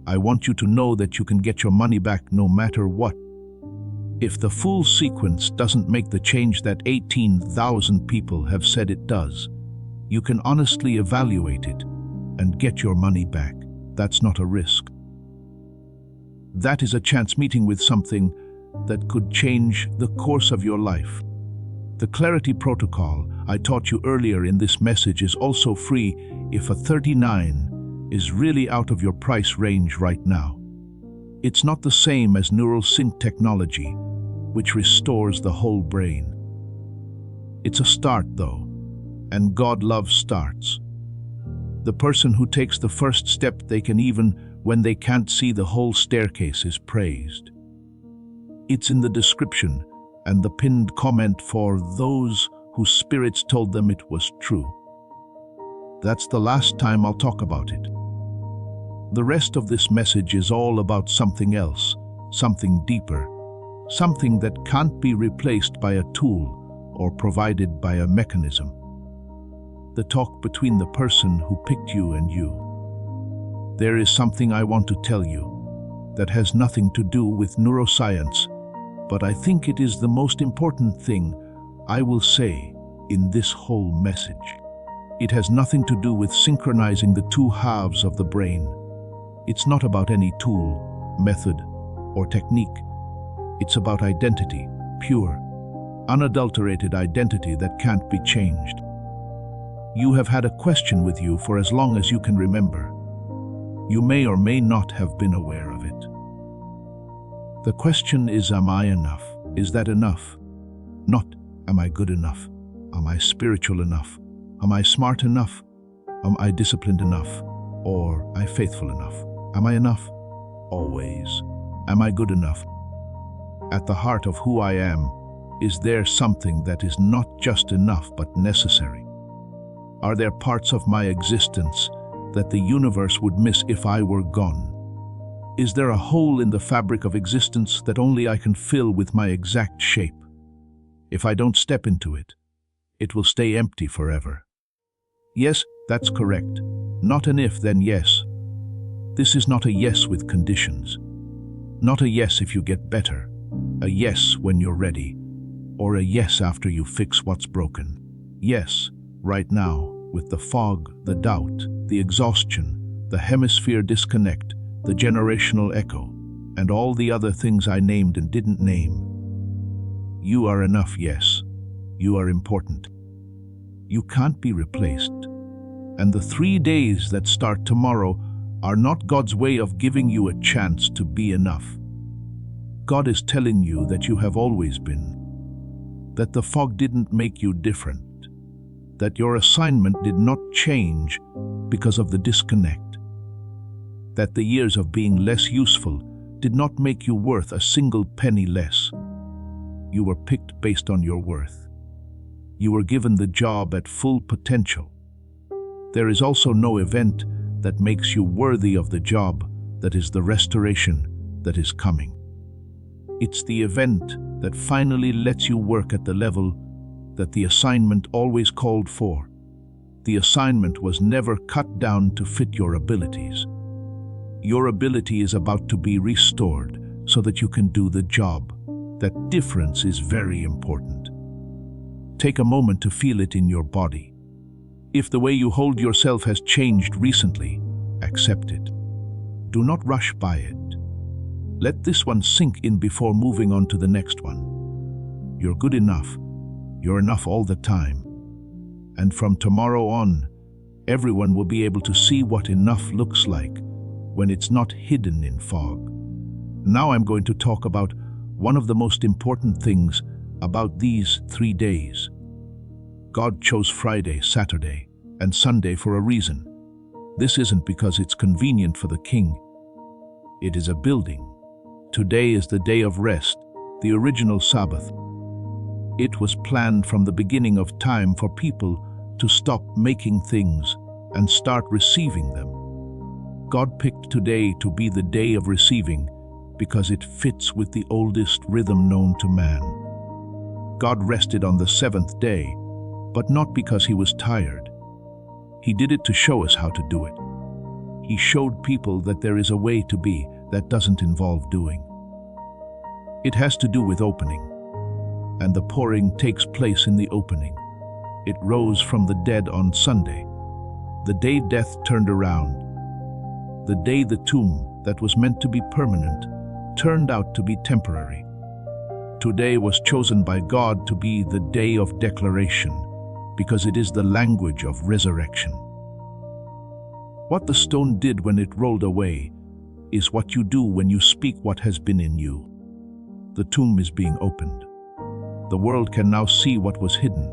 I want you to know that you can get your money back no matter what. If the full sequence doesn't make the change that 18,000 people have said it does, you can honestly evaluate it and get your money back. That's not a risk. That is a chance meeting with something that could change the course of your life. The Clarity Protocol I taught you earlier in this message is also free if a 39 is really out of your price range right now. It's not the same as neural sync technology, which restores the whole brain. It's a start, though, and God loves starts. The person who takes the first step they can even when they can't see the whole staircase is praised. It's in the description and the pinned comment for those whose spirits told them it was true. That's the last time I'll talk about it. The rest of this message is all about something else, something deeper, something that can't be replaced by a tool or provided by a mechanism. The talk between the person who picked you and you. There is something I want to tell you that has nothing to do with neuroscience, but I think it is the most important thing I will say in this whole message. It has nothing to do with synchronizing the two halves of the brain. It's not about any tool, method, or technique. It's about identity, pure, unadulterated identity that can't be changed. You have had a question with you for as long as you can remember. You may or may not have been aware of it. The question is, am I enough? Is that enough? Not, am I good enough? Am I spiritual enough? Am I smart enough? Am I disciplined enough? Or am I faithful enough? Am I enough? Always. Am I good enough? At the heart of who I am, is there something that is not just enough but necessary? Are there parts of my existence that the universe would miss if I were gone? Is there a hole in the fabric of existence that only I can fill with my exact shape? If I don't step into it, it will stay empty forever. Yes, that's correct. Not an if, then yes. This is not a yes with conditions. Not a yes if you get better. A yes when you're ready. Or a yes after you fix what's broken. Yes, right now, with the fog, the doubt, the exhaustion, the hemisphere disconnect, the generational echo, and all the other things I named and didn't name. You are enough, yes. You are important. You can't be replaced. And the 3 days that start tomorrow are not God's way of giving you a chance to be enough. God is telling you that you have always been. That the fog didn't make you different. That your assignment did not change because of the disconnect. That the years of being less useful did not make you worth a single penny less. You were picked based on your worth. You were given the job at full potential. There is also no event that makes you worthy of the job that is the restoration that is coming. It's the event that finally lets you work at the level that the assignment always called for. The assignment was never cut down to fit your abilities. Your ability is about to be restored so that you can do the job. That difference is very important. Take a moment to feel it in your body. If the way you hold yourself has changed recently, accept it. Do not rush by it. Let this one sink in before moving on to the next one. You're good enough. You're enough all the time. And from tomorrow on, everyone will be able to see what enough looks like when it's not hidden in fog. Now I'm going to talk about one of the most important things about these 3 days. God chose Friday, Saturday, and Sunday for a reason. This isn't because it's convenient for the king. It is a building. Today is the day of rest, the original Sabbath. It was planned from the beginning of time for people to stop making things and start receiving them. God picked today to be the day of receiving because it fits with the oldest rhythm known to man. God rested on the 7th day, but not because he was tired. He did it to show us how to do it. He showed people that there is a way to be that doesn't involve doing. It has to do with opening, and the pouring takes place in the opening. It rose from the dead on Sunday, the day death turned around, the day the tomb that was meant to be permanent turned out to be temporary. Today was chosen by God to be the day of declaration because it is the language of resurrection. What the stone did when it rolled away is what you do when you speak what has been in you. The tomb is being opened. The world can now see what was hidden.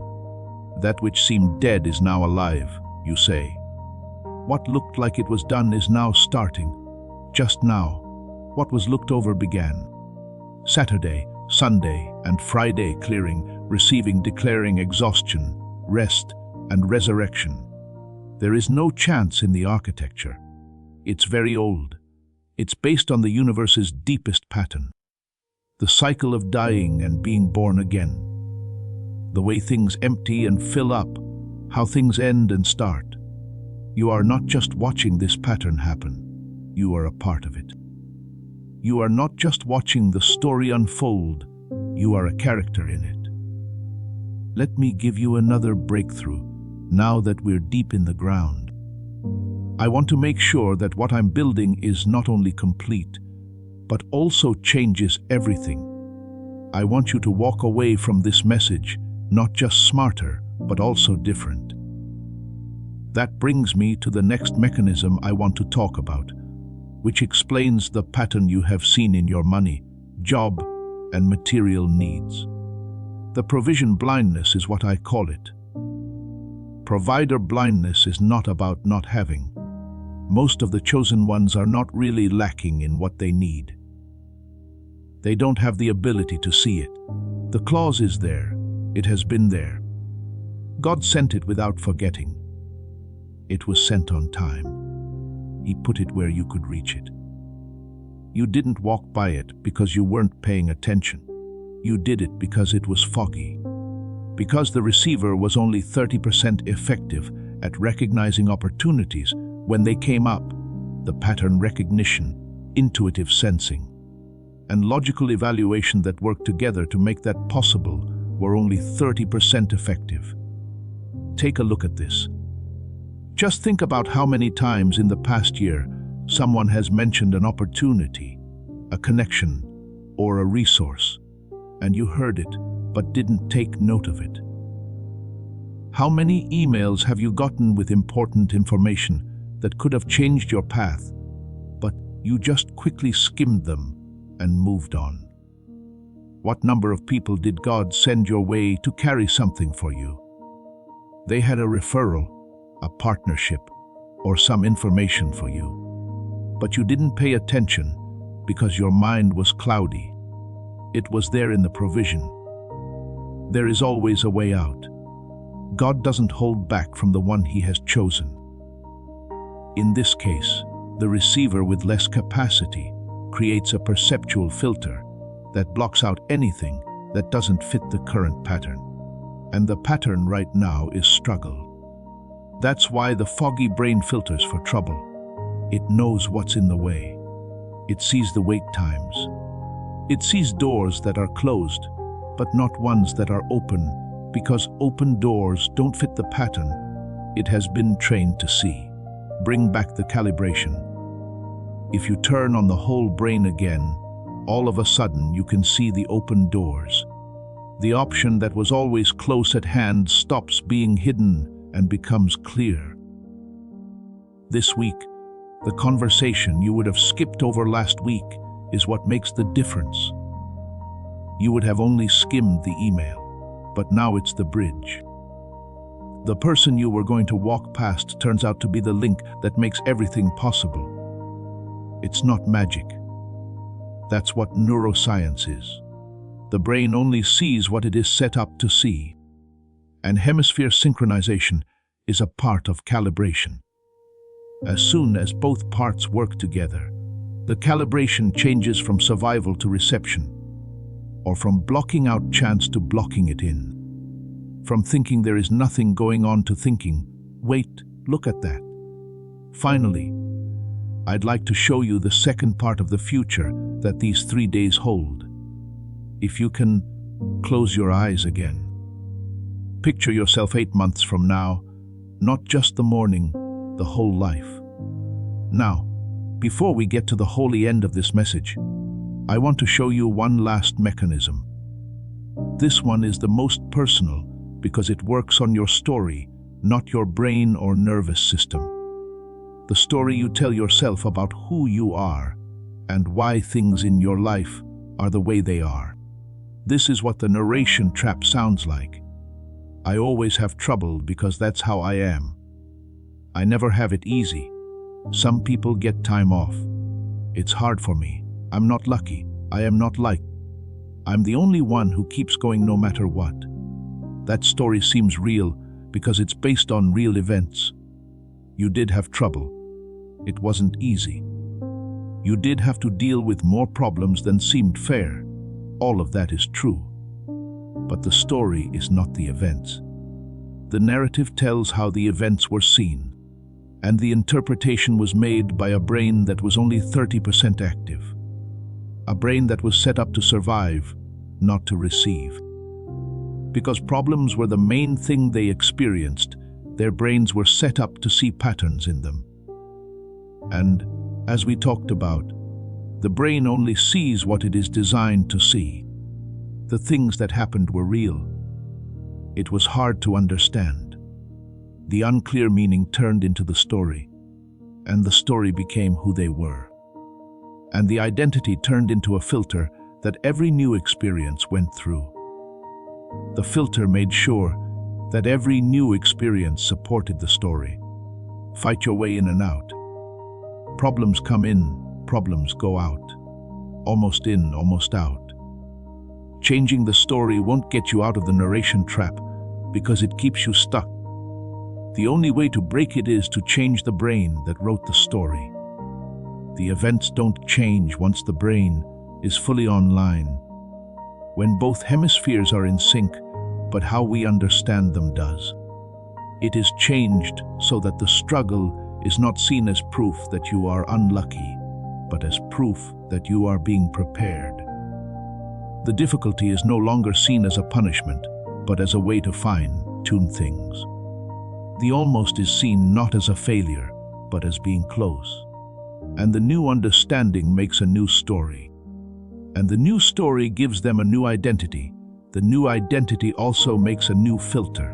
That which seemed dead is now alive, you say. What looked like it was done is now starting. Just now, what was looked over began. Saturday, Sunday, and Friday clearing, receiving, declaring exhaustion, rest, and resurrection. There is no chance in the architecture. It's very old. It's based on the universe's deepest pattern. The cycle of dying and being born again. The way things empty and fill up, how things end and start. You are not just watching this pattern happen, you are a part of it. You are not just watching the story unfold, you are a character in it. Let me give you another breakthrough, now that we're deep in the ground. I want to make sure that what I'm building is not only complete, but also changes everything. I want you to walk away from this message, not just smarter, but also different. That brings me to the next mechanism I want to talk about, which explains the pattern you have seen in your money, job, and material needs. The provision blindness is what I call it. Provider blindness is not about not having. Most of the chosen ones are not really lacking in what they need. They don't have the ability to see it. The clause is there. It has been there. God sent it without forgetting. It was sent on time. He put it where you could reach it. You didn't walk by it because you weren't paying attention. You did it because it was foggy. Because the receiver was only 30% effective at recognizing opportunities when they came up, the pattern recognition, intuitive sensing, and logical evaluation that worked together to make that possible were only 30% effective. Take a look at this. Just think about how many times in the past year someone has mentioned an opportunity, a connection, or a resource, and you heard it but didn't take note of it. How many emails have you gotten with important information that could have changed your path, but you just quickly skimmed them and moved on? What number of people did God send your way to carry something for you? They had a referral, a partnership, or some information for you. But you didn't pay attention because your mind was cloudy. It was there in the provision. There is always a way out. God doesn't hold back from the one He has chosen. In this case, the receiver with less capacity creates a perceptual filter that blocks out anything that doesn't fit the current pattern. And the pattern right now is struggle. That's why the foggy brain filters for trouble. It knows what's in the way. It sees the wait times. It sees doors that are closed, but not ones that are open, because open doors don't fit the pattern it has been trained to see. Bring back the calibration. If you turn on the whole brain again, all of a sudden you can see the open doors. The option that was always close at hand stops being hidden and becomes clear. This week, the conversation you would have skipped over last week is what makes the difference. You would have only skimmed the email, but now it's the bridge. The person you were going to walk past turns out to be the link that makes everything possible. It's not magic. That's what neuroscience is. The brain only sees what it is set up to see, and hemisphere synchronization is a part of calibration. As soon as both parts work together, the calibration changes from survival to reception, or from blocking out chance to blocking it in. From thinking there is nothing going on to thinking, wait, look at that. Finally, I'd like to show you the second part of the future that these 3 days hold. If you can close your eyes again. Picture yourself 8 months from now, not just the morning, the whole life. Now, before we get to the holy end of this message, I want to show you one last mechanism. This one is the most personal because it works on your story, not your brain or nervous system. The story you tell yourself about who you are and why things in your life are the way they are. This is what the narration trap sounds like. I always have trouble because that's how I am. I never have it easy. Some people get time off. It's hard for me. I'm not lucky. I am not liked. I'm the only one who keeps going no matter what. That story seems real because it's based on real events. You did have trouble. It wasn't easy. You did have to deal with more problems than seemed fair. All of that is true. But the story is not the events. The narrative tells how the events were seen, and the interpretation was made by a brain that was only 30% active. A brain that was set up to survive, not to receive. Because problems were the main thing they experienced, their brains were set up to see patterns in them. And, as we talked about, the brain only sees what it is designed to see. The things that happened were real. It was hard to understand. The unclear meaning turned into the story, and the story became who they were. And the identity turned into a filter that every new experience went through. The filter made sure that every new experience supported the story. Fight your way in and out. Problems come in, problems go out. Almost in, almost out. Changing the story won't get you out of the narration trap because it keeps you stuck. The only way to break it is to change the brain that wrote the story. The events don't change once the brain is fully online. When both hemispheres are in sync, but how we understand them does. It is changed so that the struggle is not seen as proof that you are unlucky, but as proof that you are being prepared. The difficulty is no longer seen as a punishment, but as a way to fine-tune things. The almost is seen not as a failure, but as being close. And the new understanding makes a new story. And the new story gives them a new identity. The new identity also makes a new filter.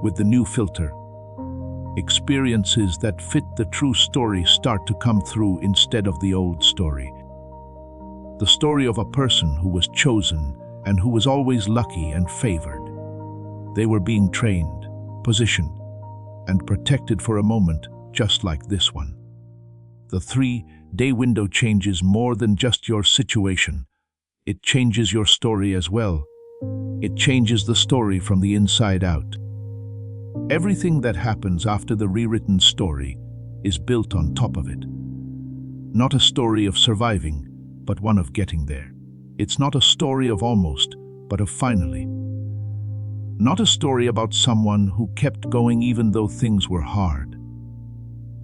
With the new filter, experiences that fit the true story start to come through instead of the old story. The story of a person who was chosen and who was always lucky and favored. They were being trained, positioned, and protected for a moment just like this one. The 3-day window changes more than just your situation. It changes your story as well. It changes the story from the inside out. Everything that happens after the rewritten story is built on top of it. Not a story of surviving, but one of getting there. It's not a story of almost, but of finally. Not a story about someone who kept going even though things were hard.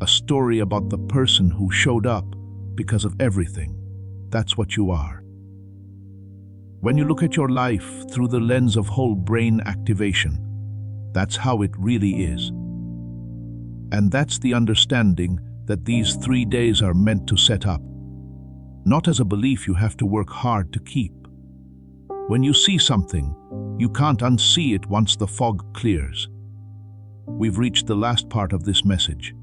A story about the person who showed up because of everything. That's what you are. When you look at your life through the lens of whole brain activation, that's how it really is. And that's the understanding that these 3 days are meant to set up. Not as a belief you have to work hard to keep. When you see something, you can't unsee it once the fog clears. We've reached the last part of this message.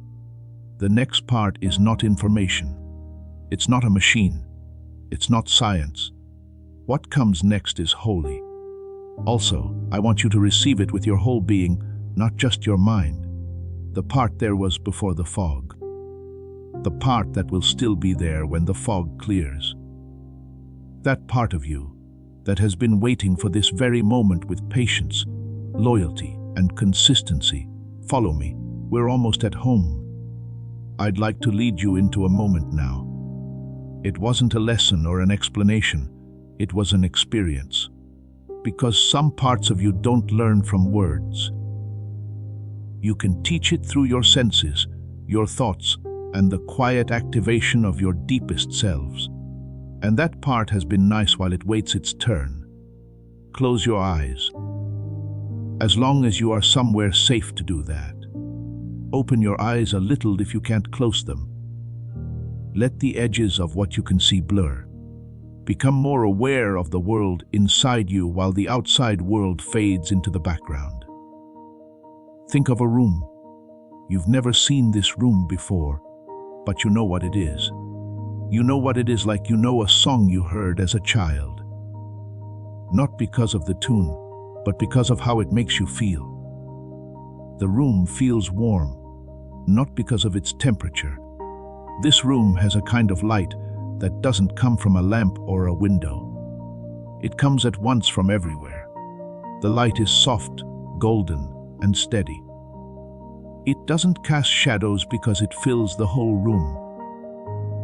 The next part is not information. It's not a machine. It's not science. What comes next is holy. Also, I want you to receive it with your whole being, not just your mind. The part there was before the fog. The part that will still be there when the fog clears. That part of you that has been waiting for this very moment with patience, loyalty, and consistency. Follow me. We're almost at home. I'd like to lead you into a moment now. It wasn't a lesson or an explanation. It was an experience. Because some parts of you don't learn from words. You can teach it through your senses, your thoughts, and the quiet activation of your deepest selves. And that part has been nice while it waits its turn. Close your eyes. As long as you are somewhere safe to do that. Open your eyes a little if you can't close them. Let the edges of what you can see blur. Become more aware of the world inside you while the outside world fades into the background. Think of a room. You've never seen this room before, but you know what it is. You know what it is like you know a song you heard as a child. Not because of the tune, but because of how it makes you feel. The room feels warm, not because of its temperature. This room has a kind of light that doesn't come from a lamp or a window. It comes at once from everywhere. The light is soft, golden, and steady. It doesn't cast shadows because it fills the whole room.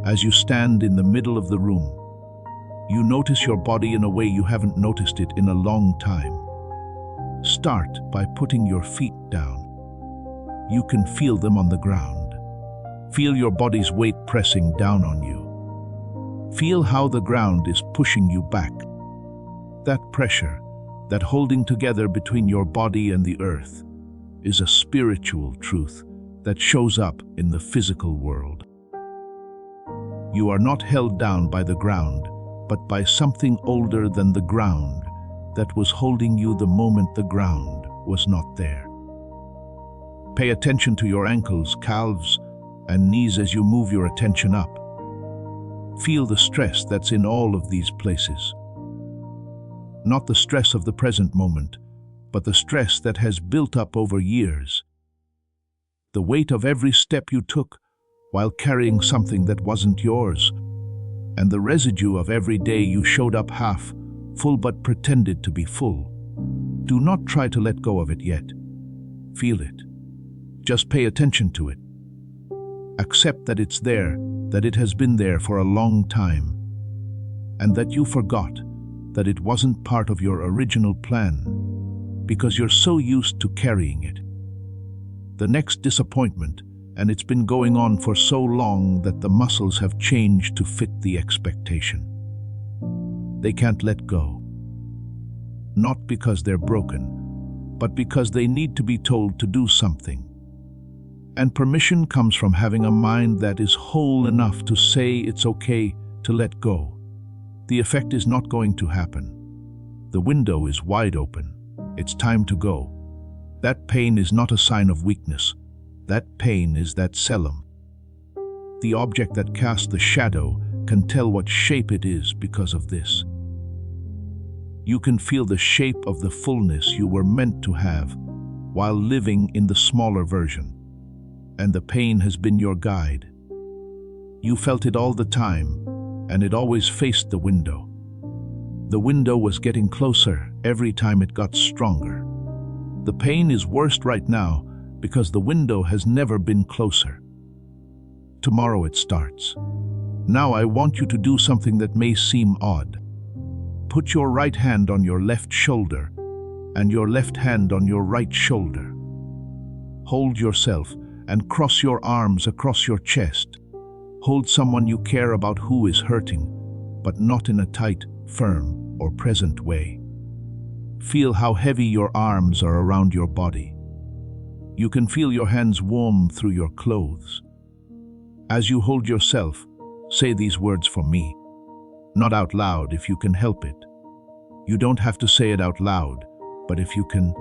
As you stand in the middle of the room, you notice your body in a way you haven't noticed it in a long time. Start by putting your feet down. You can feel them on the ground. Feel your body's weight pressing down on you. Feel how the ground is pushing you back. That pressure, that holding together between your body and the earth, is a spiritual truth that shows up in the physical world. You are not held down by the ground, but by something older than the ground that was holding you the moment the ground was not there. Pay attention to your ankles, calves, and knees as you move your attention up. Feel the stress that's in all of these places. Not the stress of the present moment, but the stress that has built up over years. The weight of every step you took while carrying something that wasn't yours, and the residue of every day you showed up half full but pretended to be full. Do not try to let go of it yet. Feel it. Just pay attention to it. Accept that it's there, that it has been there for a long time, and that you forgot that it wasn't part of your original plan because you're so used to carrying it. The next disappointment, and it's been going on for so long that the muscles have changed to fit the expectation. They can't let go. Not because they're broken, but because they need to be told to do something. And permission comes from having a mind that is whole enough to say it's okay to let go. The effect is not going to happen. The window is wide open. It's time to go. That pain is not a sign of weakness. That pain is that selim. The object that casts the shadow can tell what shape it is because of this. You can feel the shape of the fullness you were meant to have while living in the smaller version. And the pain has been your guide. You felt it all the time, and it always faced the window. The window was getting closer every time it got stronger. The pain is worst right now because the window has never been closer. Tomorrow it starts. Now I want you to do something that may seem odd. Put your right hand on your left shoulder and your left hand on your right shoulder. Hold yourself and cross your arms across your chest. Hold someone you care about who is hurting, but not in a tight, firm, or present way. Feel how heavy your arms are around your body. You can feel your hands warm through your clothes. As you hold yourself, say these words for me. Not out loud if you can help it. You don't have to say it out loud, but if you can,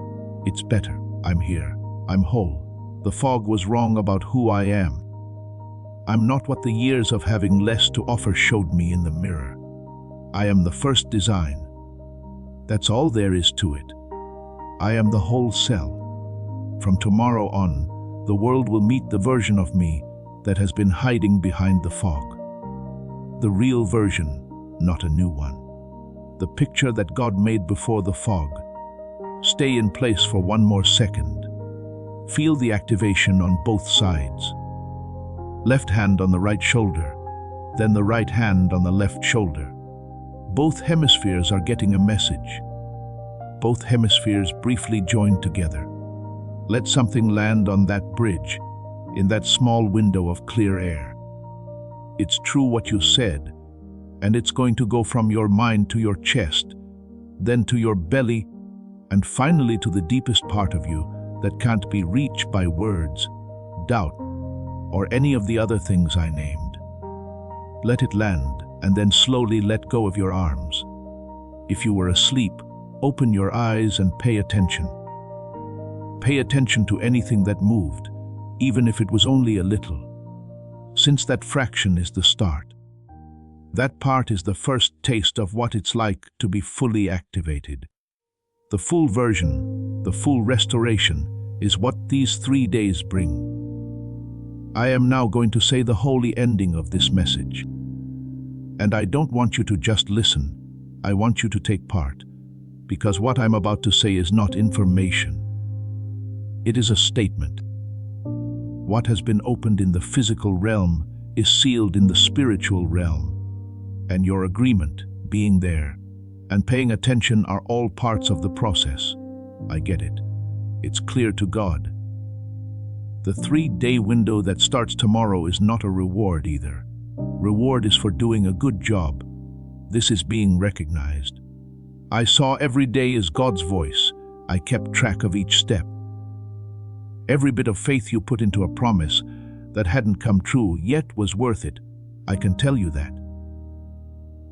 it's better. I'm here. I'm whole. The fog was wrong about who I am. I'm not what the years of having less to offer showed me in the mirror. I am the first design. That's all there is to it. I am the whole cell. From tomorrow on, the world will meet the version of me that has been hiding behind the fog. The real version, not a new one. The picture that God made before the fog. Stay in place for one more second. Feel the activation on both sides. Left hand on the right shoulder, then the right hand on the left shoulder. Both hemispheres are getting a message. Both hemispheres briefly join together. Let something land on that bridge, in that small window of clear air. It's true what you said, and it's going to go from your mind to your chest, then to your belly, and finally to the deepest part of you that can't be reached by words, doubt, or any of the other things I named. Let it land, and then slowly let go of your arms. If you were asleep, open your eyes and pay attention. Pay attention to anything that moved, even if it was only a little. Since that fraction is the start. That part is the first taste of what it's like to be fully activated. The full version, the full restoration, is what these 3 days bring. I am now going to say the holy ending of this message. And I don't want you to just listen. I want you to take part, because what I'm about to say is not information. It is a statement. What has been opened in the physical realm is sealed in the spiritual realm, and your agreement, being there, and paying attention are all parts of the process. I get it. It's clear to God. The 3-day window that starts tomorrow is not a reward either. Reward is for doing a good job. This is being recognized. I saw every day as God's voice. I kept track of each step. Every bit of faith you put into a promise that hadn't come true yet was worth it. I can tell you that.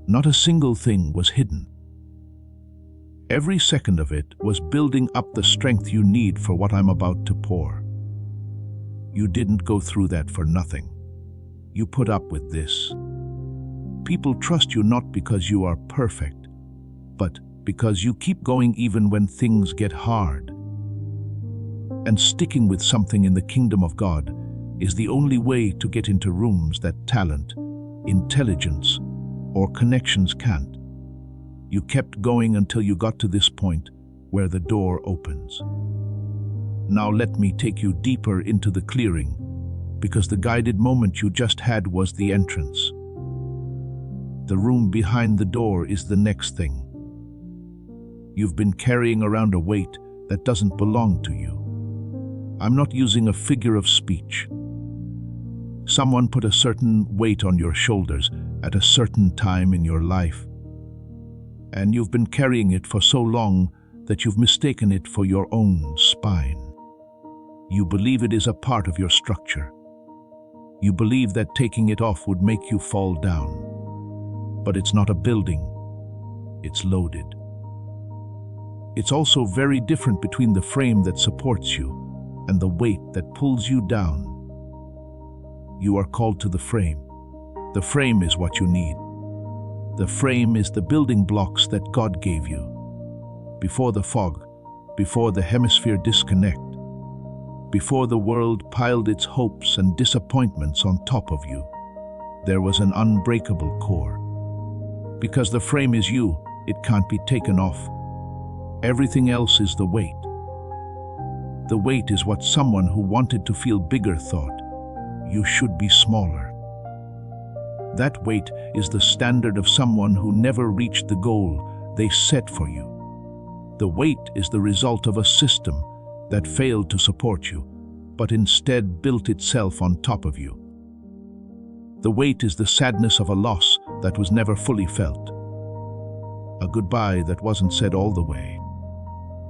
Not a single thing was hidden. Every second of it was building up the strength you need for what I'm about to pour. You didn't go through that for nothing. You put up with this. People trust you not because you are perfect, but because you keep going even when things get hard. And sticking with something in the kingdom of God is the only way to get into rooms that talent, intelligence, or connections can't. You kept going until you got to this point where the door opens. Now let me take you deeper into the clearing, because the guided moment you just had was the entrance. The room behind the door is the next thing. You've been carrying around a weight that doesn't belong to you. I'm not using a figure of speech. Someone put a certain weight on your shoulders at a certain time in your life, and you've been carrying it for so long that you've mistaken it for your own spine. You believe it is a part of your structure. You believe that taking it off would make you fall down. But it's not a building, it's loaded. It's also very different between the frame that supports you and the weight that pulls you down. You are called to the frame. The frame is what you need. The frame is the building blocks that God gave you. Before the fog, before the hemisphere disconnect, before the world piled its hopes and disappointments on top of you, there was an unbreakable core. Because the frame is you, it can't be taken off. Everything else is the weight. The weight is what someone who wanted to feel bigger thought. You should be smaller. That weight is the standard of someone who never reached the goal they set for you. The weight is the result of a system that failed to support you, but instead built itself on top of you. The weight is the sadness of a loss that was never fully felt. A goodbye that wasn't said all the way.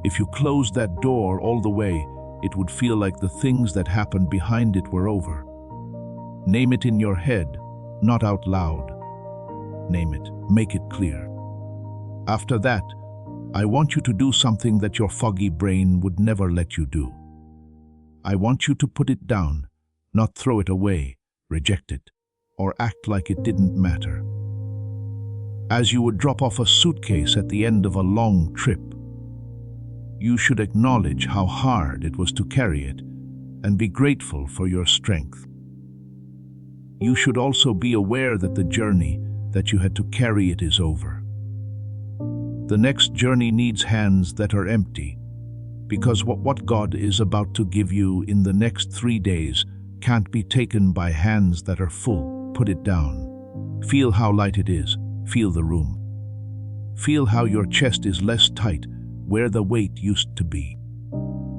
If you closed that door all the way, it would feel like the things that happened behind it were over. Name it in your head, not out loud. Name it, make it clear. After that, I want you to do something that your foggy brain would never let you do. I want you to put it down, not throw it away, reject it, or act like it didn't matter. As you would drop off a suitcase at the end of a long trip, you should acknowledge how hard it was to carry it and be grateful for your strength. You should also be aware that the journey that you had to carry it is over. The next journey needs hands that are empty, because what God is about to give you in the next 3 days can't be taken by hands that are full. Put it down. Feel how light it is. Feel the room. Feel how your chest is less tight where the weight used to be.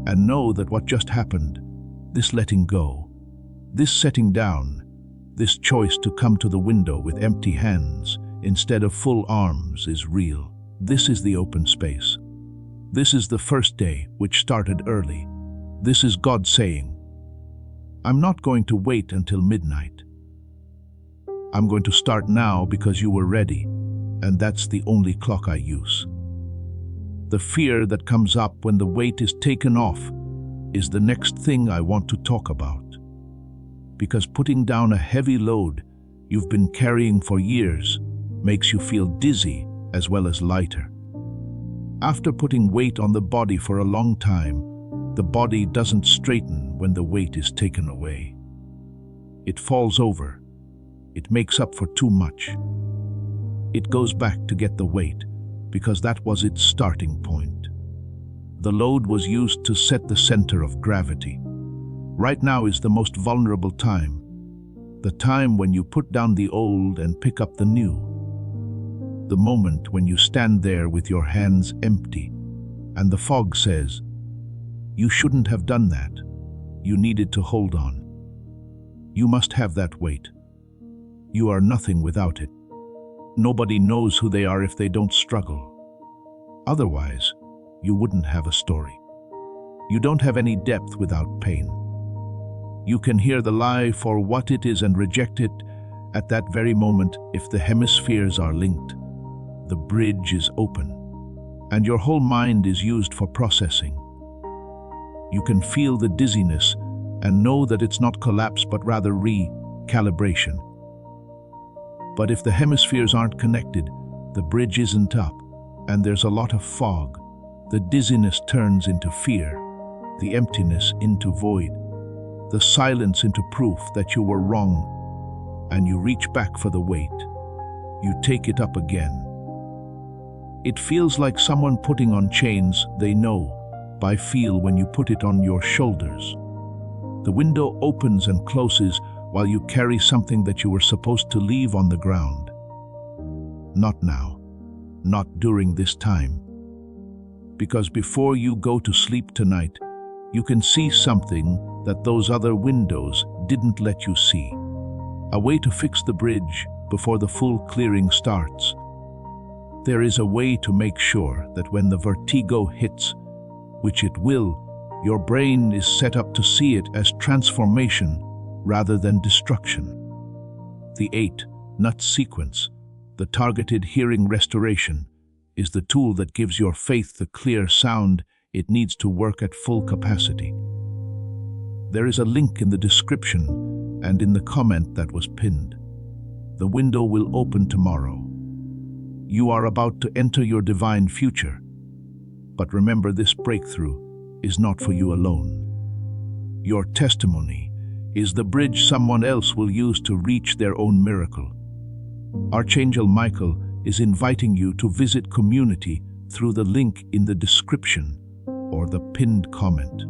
And know that what just happened, this letting go, this setting down, this choice to come to the window with empty hands instead of full arms is real. This is the open space. This is the first day, which started early. This is God saying, I'm not going to wait until midnight. I'm going to start now because you were ready, and that's the only clock I use. The fear that comes up when the weight is taken off is the next thing I want to talk about. Because putting down a heavy load you've been carrying for years makes you feel dizzy as well as lighter. After putting weight on the body for a long time, the body doesn't straighten when the weight is taken away. It falls over. It makes up for too much. It goes back to get the weight because that was its starting point. The load was used to set the center of gravity. Right now is the most vulnerable time, the time when you put down the old and pick up the new. The moment when you stand there with your hands empty and the fog says, you shouldn't have done that. You needed to hold on. You must have that weight. You are nothing without it. Nobody knows who they are if they don't struggle. Otherwise, you wouldn't have a story. You don't have any depth without pain. You can hear the lie for what it is and reject it at that very moment if the hemispheres are linked. The bridge is open, and your whole mind is used for processing. You can feel the dizziness and know that it's not collapse but rather recalibration. But if the hemispheres aren't connected, the bridge isn't up, and there's a lot of fog. The dizziness turns into fear, the emptiness into void, the silence into proof that you were wrong, and you reach back for the weight. You take it up again. It feels like someone putting on chains they know by feel when you put it on your shoulders. The window opens and closes while you carry something that you were supposed to leave on the ground. Not now, not during this time. Because before you go to sleep tonight, you can see something that those other windows didn't let you see. A way to fix the bridge before the full clearing starts. There is a way to make sure that when the vertigo hits, which it will, your brain is set up to see it as transformation rather than destruction. The 8-nut sequence, the targeted hearing restoration, is the tool that gives your faith the clear sound it needs to work at full capacity. There is a link in the description and in the comment that was pinned. The window will open tomorrow. You are about to enter your divine future. But remember, this breakthrough is not for you alone. Your testimony is the bridge someone else will use to reach their own miracle. Archangel Michael is inviting you to visit community through the link in the description or the pinned comment.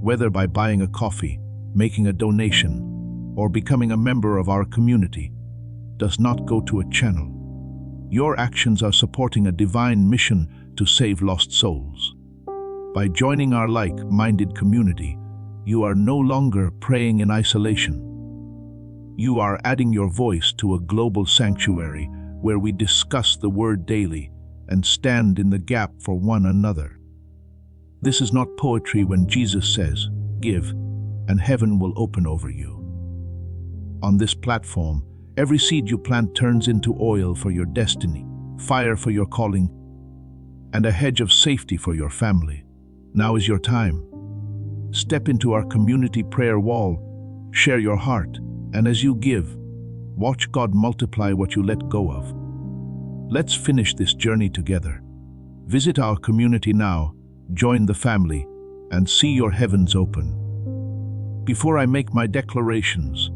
Whether by buying a coffee, making a donation, or becoming a member of our community, does not go to a channel. Your actions are supporting a divine mission to save lost souls. By joining our like-minded community, you are no longer praying in isolation. You are adding your voice to a global sanctuary where we discuss the word daily and stand in the gap for one another. This is not poetry when Jesus says, "Give, and heaven will open over you." On this platform, every seed you plant turns into oil for your destiny, fire for your calling, and a hedge of safety for your family. Now is your time. Step into our community prayer wall, share your heart, and as you give, watch God multiply what you let go of. Let's finish this journey together. Visit our community now, join the family, and see your heavens open. Before I make my declarations,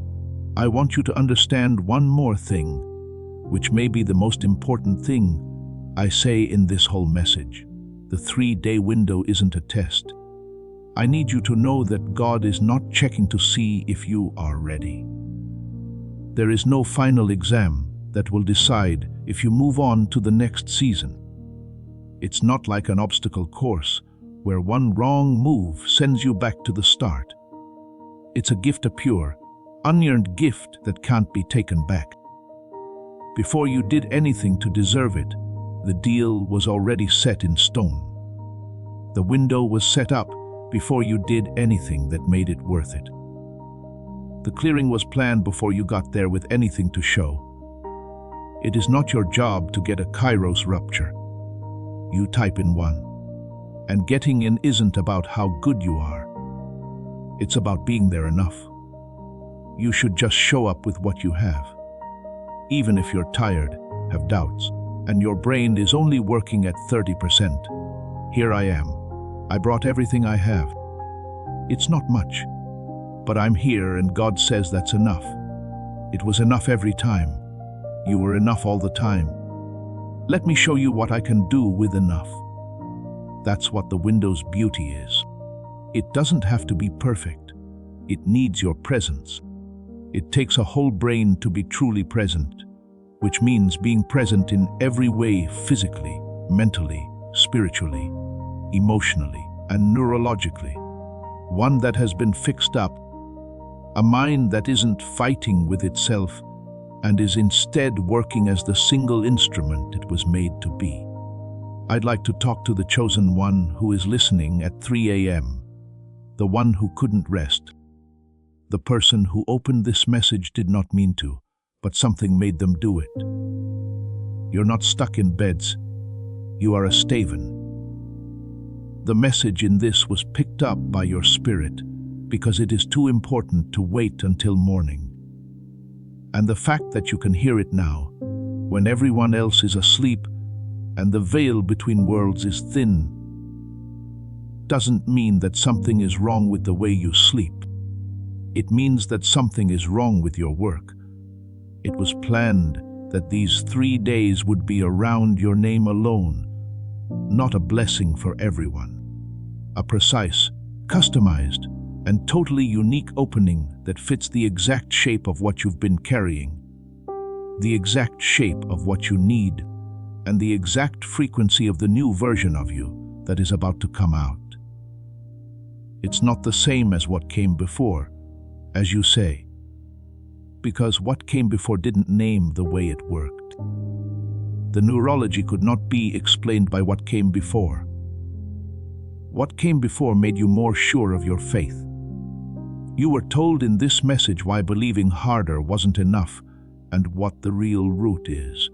I want you to understand one more thing, which may be the most important thing I say in this whole message. The 3-day window isn't a test. I need you to know that God is not checking to see if you are ready. There is no final exam that will decide if you move on to the next season. It's not like an obstacle course where one wrong move sends you back to the start. It's a gift, a pure, unearned gift that can't be taken back. Before you did anything to deserve it, the deal was already set in stone. The window was set up before you did anything that made it worth it. The clearing was planned before you got there with anything to show. It is not your job to get a Kairos rupture. You type in one. And getting in isn't about how good you are. It's about being there enough. You should just show up with what you have. Even if you're tired, have doubts, and your brain is only working at 30%. Here I am. I brought everything I have. It's not much, but I'm here and God says that's enough. It was enough every time. You were enough all the time. Let me show you what I can do with enough. That's what the window's beauty is. It doesn't have to be perfect. It needs your presence. It takes a whole brain to be truly present, which means being present in every way, physically, mentally, spiritually, emotionally, and neurologically. One that has been fixed up, a mind that isn't fighting with itself and is instead working as the single instrument it was made to be. I'd like to talk to the chosen one who is listening at 3 a.m., the one who couldn't rest. The person who opened this message did not mean to, but something made them do it. You're not stuck in beds. You are a staven. The message in this was picked up by your spirit, because it is too important to wait until morning. And the fact that you can hear it now, when everyone else is asleep and the veil between worlds is thin, doesn't mean that something is wrong with the way you sleep. It means that something is wrong with your work. It was planned that these 3 days would be around your name alone, not a blessing for everyone. A precise, customized, and totally unique opening that fits the exact shape of what you've been carrying, the exact shape of what you need, and the exact frequency of the new version of you that is about to come out. It's not the same as what came before, as you say, because what came before didn't name the way it worked. The neurology could not be explained by what came before. What came before made you more sure of your faith. You were told in this message why believing harder wasn't enough and what the real root is.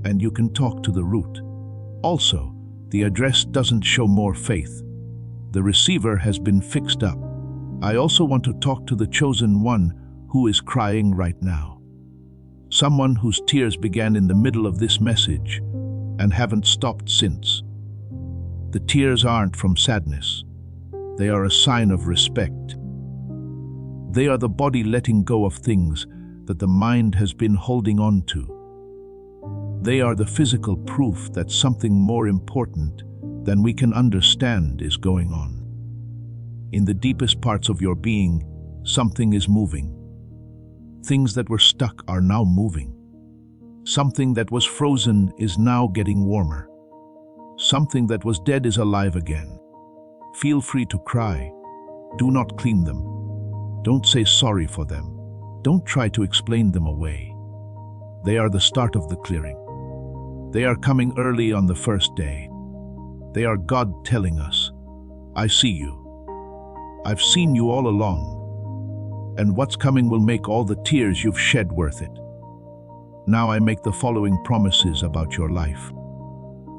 And you can talk to the root. Also, the address doesn't show more faith. The receiver has been fixed up. I also want to talk to the chosen one who is crying right now. Someone whose tears began in the middle of this message and haven't stopped since. The tears aren't from sadness. They are a sign of respect. They are the body letting go of things that the mind has been holding on to. They are the physical proof that something more important than we can understand is going on. In the deepest parts of your being, something is moving. Things that were stuck are now moving. Something that was frozen is now getting warmer. Something that was dead is alive again. Feel free to cry. Do not clean them. Don't say sorry for them. Don't try to explain them away. They are the start of the clearing. They are coming early on the first day. They are God telling us, I see you. I've seen you all along. And what's coming will make all the tears you've shed worth it. Now I make the following promises about your life.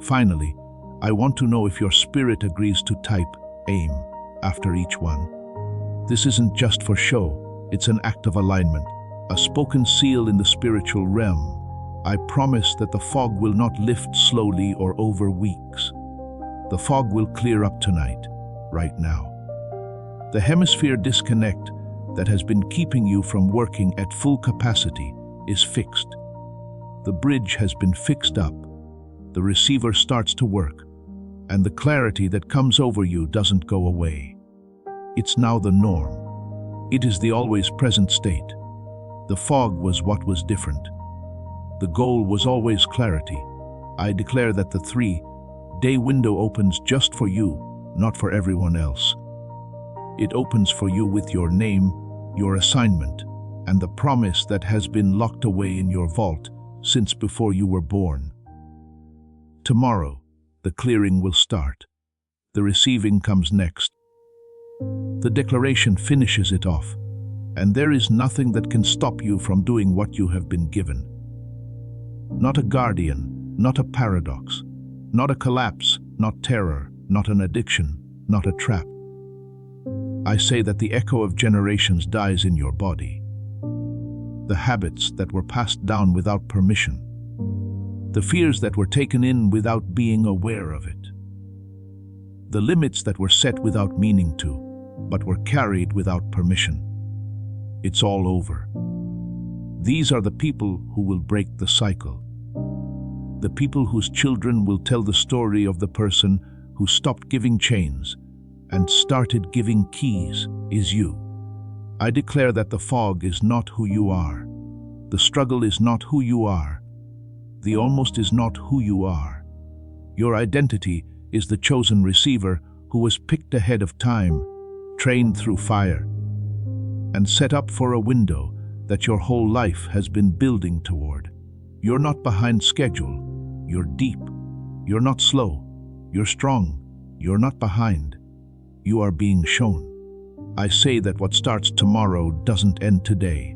Finally, I want to know if your spirit agrees to type AIM after each one. This isn't just for show, it's an act of alignment, a spoken seal in the spiritual realm. I promise that the fog will not lift slowly or over weeks. The fog will clear up tonight, right now. The hemisphere disconnect that has been keeping you from working at full capacity is fixed. The bridge has been fixed up. The receiver starts to work, and the clarity that comes over you doesn't go away. It's now the norm. It is the always present state. The fog was what was different. The goal was always clarity. I declare that the 3-day window opens just for you, not for everyone else. It opens for you with your name, your assignment, and the promise that has been locked away in your vault since before you were born. Tomorrow, the clearing will start. The receiving comes next. The declaration finishes it off, and there is nothing that can stop you from doing what you have been given. Not a guardian, not a paradox, not a collapse, not terror, not an addiction, not a trap. I say that the echo of generations dies in your body. The habits that were passed down without permission. The fears that were taken in without being aware of it. The limits that were set without meaning to, but were carried without permission. It's all over. These are the people who will break the cycle. The people whose children will tell the story of the person who stopped giving chains and started giving keys is you. I declare that the fog is not who you are. The struggle is not who you are. The almost is not who you are. Your identity is the chosen receiver who was picked ahead of time, trained through fire, and set up for a window that your whole life has been building toward. You're not behind schedule. You're deep. You're not slow. You're strong. You're not behind. You are being shown. I say that what starts tomorrow doesn't end today.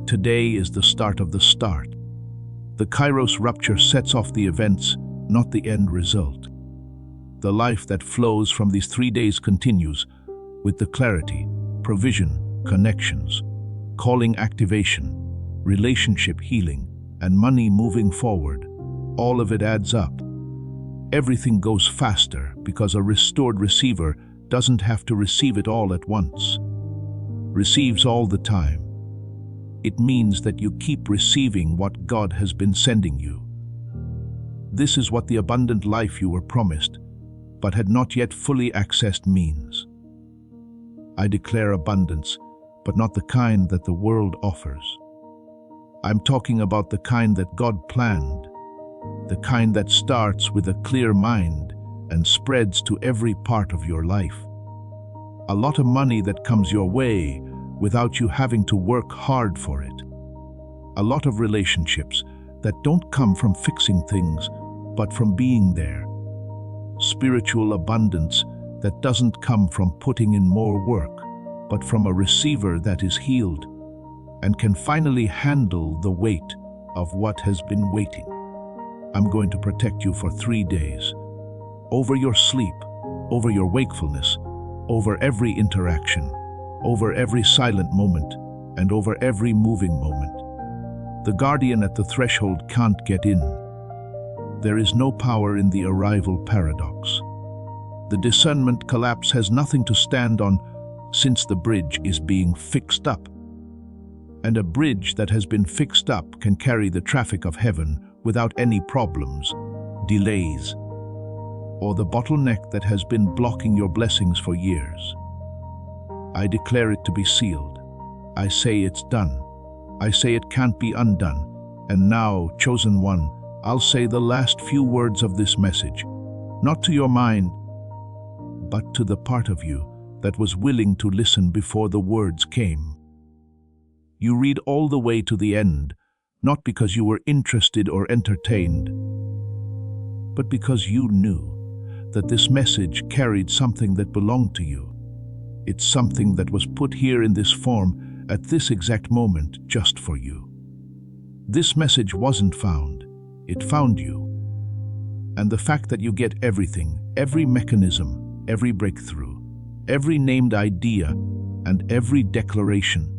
Today is the start of the start. The Kairos rupture sets off the events, not the end result. The life that flows from these 3 days continues with the clarity provision, connections, calling activation, relationship healing, and money moving forward. All of it adds up. Everything goes faster because a restored receiver doesn't have to receive it all at once. Receives all the time. It means that you keep receiving what God has been sending you. This is what the abundant life you were promised, but had not yet fully accessed means. I declare abundance, but not the kind that the world offers. I'm talking about the kind that God planned, the kind that starts with a clear mind and spreads to every part of your life. A lot of money that comes your way without you having to work hard for it. A lot of relationships that don't come from fixing things, but from being there. Spiritual abundance that doesn't come from putting in more work, but from a receiver that is healed and can finally handle the weight of what has been waiting. I'm going to protect you for 3 days. Over your sleep, over your wakefulness, over every interaction, over every silent moment, and over every moving moment. The guardian at the threshold can't get in. There is no power in the arrival paradox. The discernment collapse has nothing to stand on since the bridge is being fixed up. And a bridge that has been fixed up can carry the traffic of heaven without any problems, delays, or the bottleneck that has been blocking your blessings for years. I declare it to be sealed. I say it's done. I say it can't be undone. And now, chosen one, I'll say the last few words of this message, not to your mind, but to the part of you that was willing to listen before the words came. You read all the way to the end, not because you were interested or entertained, but because you knew that this message carried something that belonged to you. It's something that was put here in this form at this exact moment just for you. This message wasn't found, it found you. And the fact that you get everything, every mechanism, every breakthrough, every named idea, and every declaration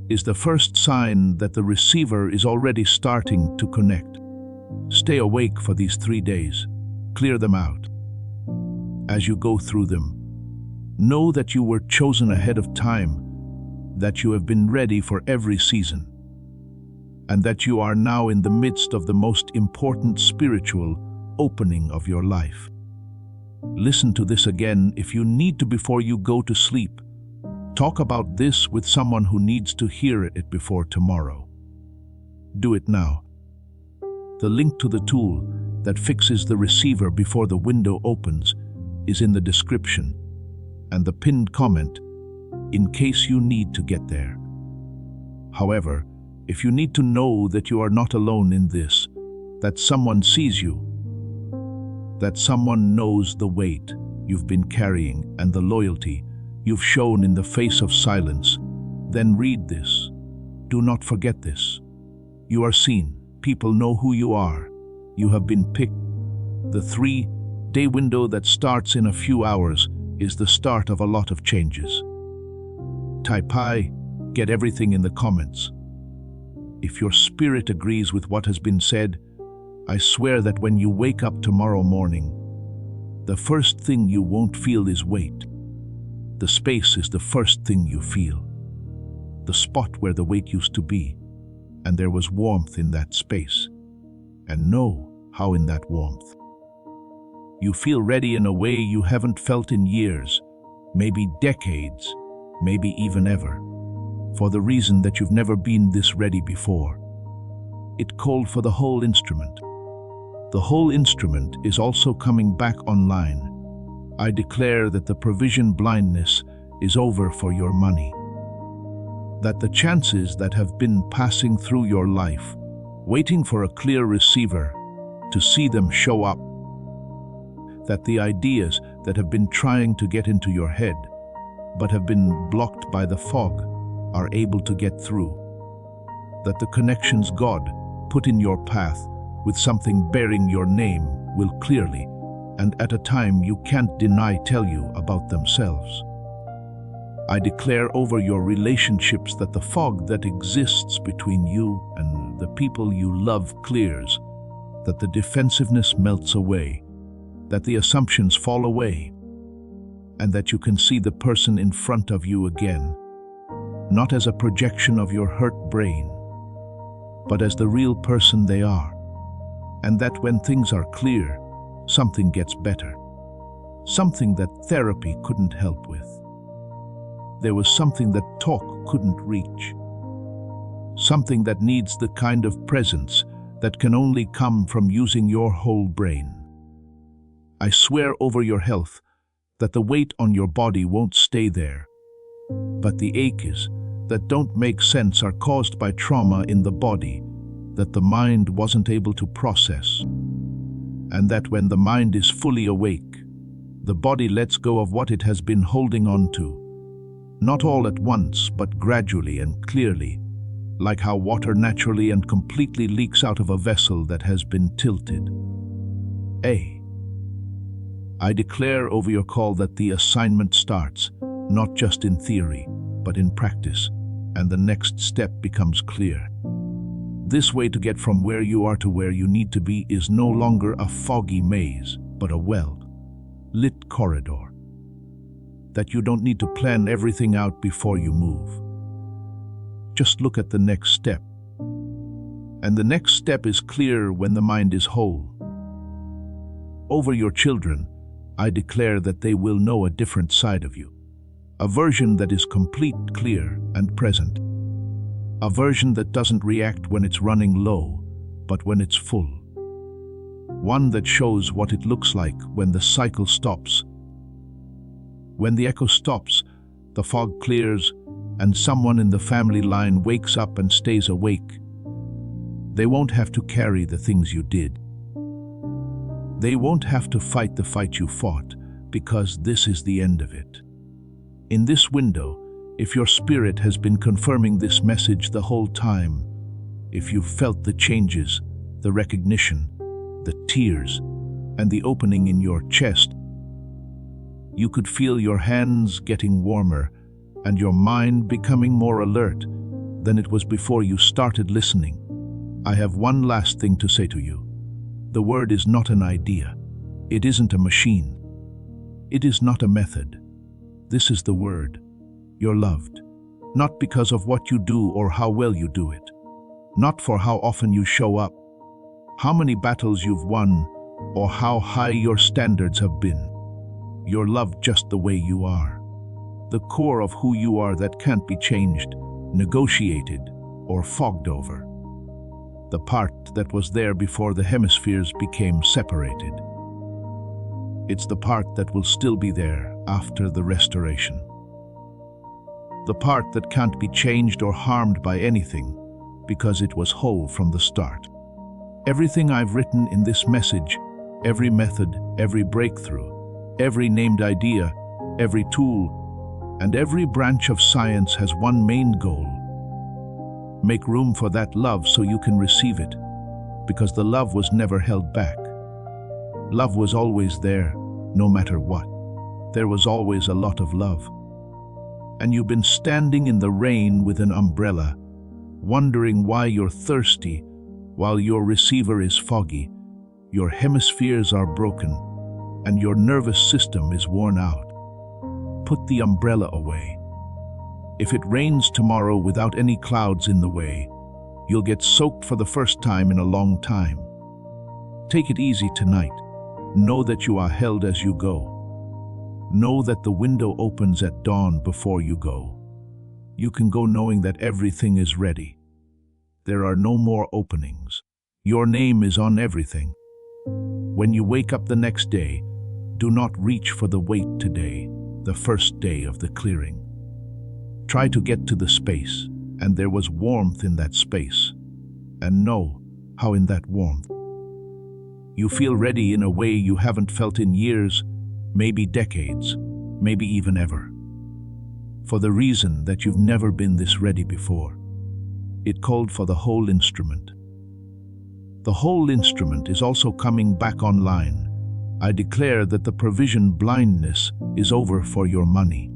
is the first sign that the receiver is already starting to connect. Stay awake for these 3 days. Clear them out. As you go through them, know that you were chosen ahead of time, that you have been ready for every season, and that you are now in the midst of the most important spiritual opening of your life. Listen to this again if you need to before you go to sleep. Talk about this with someone who needs to hear it before tomorrow. Do it now. The link to the tool that fixes the receiver before the window opens is in the description and the pinned comment in case you need to get there. However, if you need to know that you are not alone in this, that someone sees you, that someone knows the weight you've been carrying and the loyalty you've shown in the face of silence, then read this. Do not forget this. You are seen. People know who you are. You have been picked. The 3-day window that starts in a few hours is the start of a lot of changes. Type I, get everything in the comments. If your spirit agrees with what has been said, I swear that when you wake up tomorrow morning, the first thing you won't feel is weight. The space is the first thing you feel. The spot where the weight used to be, and there was warmth in that space. And know how in that warmth you feel ready in a way you haven't felt in years, maybe decades, maybe even ever, for the reason that you've never been this ready before. It called for the whole instrument. The whole instrument is also coming back online. I declare that the provision blindness is over for your money. That the chances that have been passing through your life, waiting for a clear receiver to see them show up, that the ideas that have been trying to get into your head but have been blocked by the fog are able to get through. That the connections God put in your path with something bearing your name will clearly, and at a time you can't deny, tell you about themselves. I declare over your relationships that the fog that exists between you and the people you love clears, that the defensiveness melts away, that the assumptions fall away, and that you can see the person in front of you again, not as a projection of your hurt brain, but as the real person they are. And that when things are clear, something gets better. Something that therapy couldn't help with. There was something that talk couldn't reach. Something that needs the kind of presence that can only come from using your whole brain. I swear over your health that the weight on your body won't stay there, but the aches that don't make sense are caused by trauma in the body that the mind wasn't able to process. And that when the mind is fully awake, the body lets go of what it has been holding on to. Not all at once, but gradually and clearly, like how water naturally and completely leaks out of a vessel that has been tilted. I declare over your call that the assignment starts, not just in theory, but in practice, and the next step becomes clear. This way to get from where you are to where you need to be is no longer a foggy maze, but a well-lit corridor. That you don't need to plan everything out before you move. Just look at the next step. And the next step is clear when the mind is whole. Over your children, I declare that they will know a different side of you. A version that is complete, clear, and present. A version that doesn't react when it's running low, but when it's full. One that shows what it looks like when the cycle stops. When the echo stops, the fog clears, and someone in the family line wakes up and stays awake. They won't have to carry the things you did. They won't have to fight the fight you fought, because this is the end of it. In this window, if your spirit has been confirming this message the whole time, if you've felt the changes, the recognition, the tears, and the opening in your chest, you could feel your hands getting warmer and your mind becoming more alert than it was before you started listening. I have one last thing to say to you. The word is not an idea. It isn't a machine. It is not a method. This is the word. You're loved, not because of what you do or how well you do it, not for how often you show up, how many battles you've won, or how high your standards have been. You're loved just the way you are, the core of who you are that can't be changed, negotiated, or fogged over. The part that was there before the hemispheres became separated. It's the part that will still be there after the restoration. The part that can't be changed or harmed by anything because it was whole from the start. Everything I've written in this message, every method, every breakthrough, every named idea, every tool, and every branch of science has one main goal. Make room for that love so you can receive it, because the love was never held back. Love was always there, no matter what. There was always a lot of love. And you've been standing in the rain with an umbrella, wondering why you're thirsty while your receiver is foggy, your hemispheres are broken, and your nervous system is worn out. Put the umbrella away. If it rains tomorrow without any clouds in the way, you'll get soaked for the first time in a long time. Take it easy tonight. Know that you are held as you go. Know that the window opens at dawn before you go. You can go knowing that everything is ready. There are no more openings. Your name is on everything. When you wake up the next day, do not reach for the wait today, the first day of the clearing. Try to get to the space, and there was warmth in that space. And know how in that warmth you feel ready in a way you haven't felt in years, maybe decades, maybe even ever. For the reason that you've never been this ready before. It called for the whole instrument. The whole instrument is also coming back online. I declare that the provision blindness is over for your money.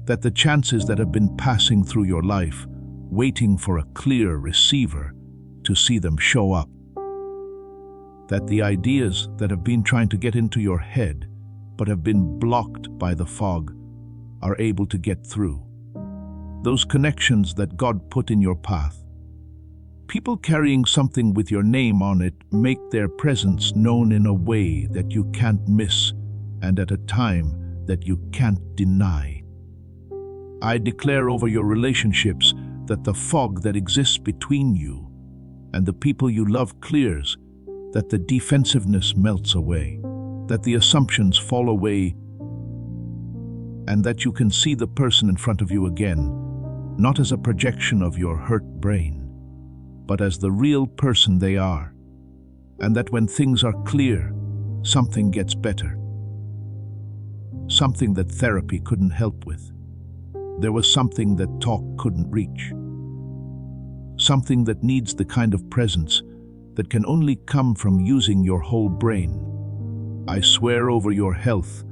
That the chances that have been passing through your life, waiting for a clear receiver to see them show up. That the ideas that have been trying to get into your head but have been blocked by the fog are able to get through. Those connections that God put in your path. People carrying something with your name on it make their presence known in a way that you can't miss and at a time that you can't deny. I declare over your relationships that the fog that exists between you and the people you love clears, that the defensiveness melts away, that the assumptions fall away, and that you can see the person in front of you again, not as a projection of your hurt brain, but as the real person they are, and that when things are clear, something gets better. Something that therapy couldn't help with. There was something that talk couldn't reach. Something that needs the kind of presence that can only come from using your whole brain. I swear over your health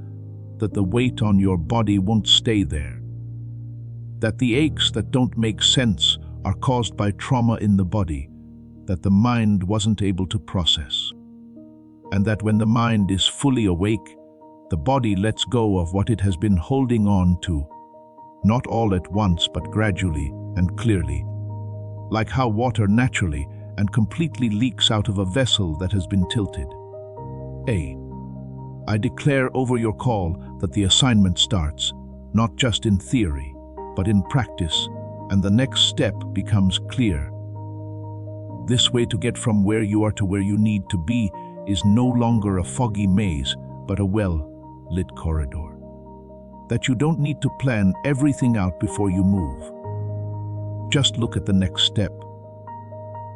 that the weight on your body won't stay there. That the aches that don't make sense are caused by trauma in the body that the mind wasn't able to process. And that when the mind is fully awake, the body lets go of what it has been holding on to, not all at once but gradually and clearly, like how water naturally and completely leaks out of a vessel that has been tilted. I declare over your call that the assignment starts, not just in theory, but in practice, and the next step becomes clear. This way to get from where you are to where you need to be is no longer a foggy maze, but a well-lit corridor. That you don't need to plan everything out before you move. Just look at the next step.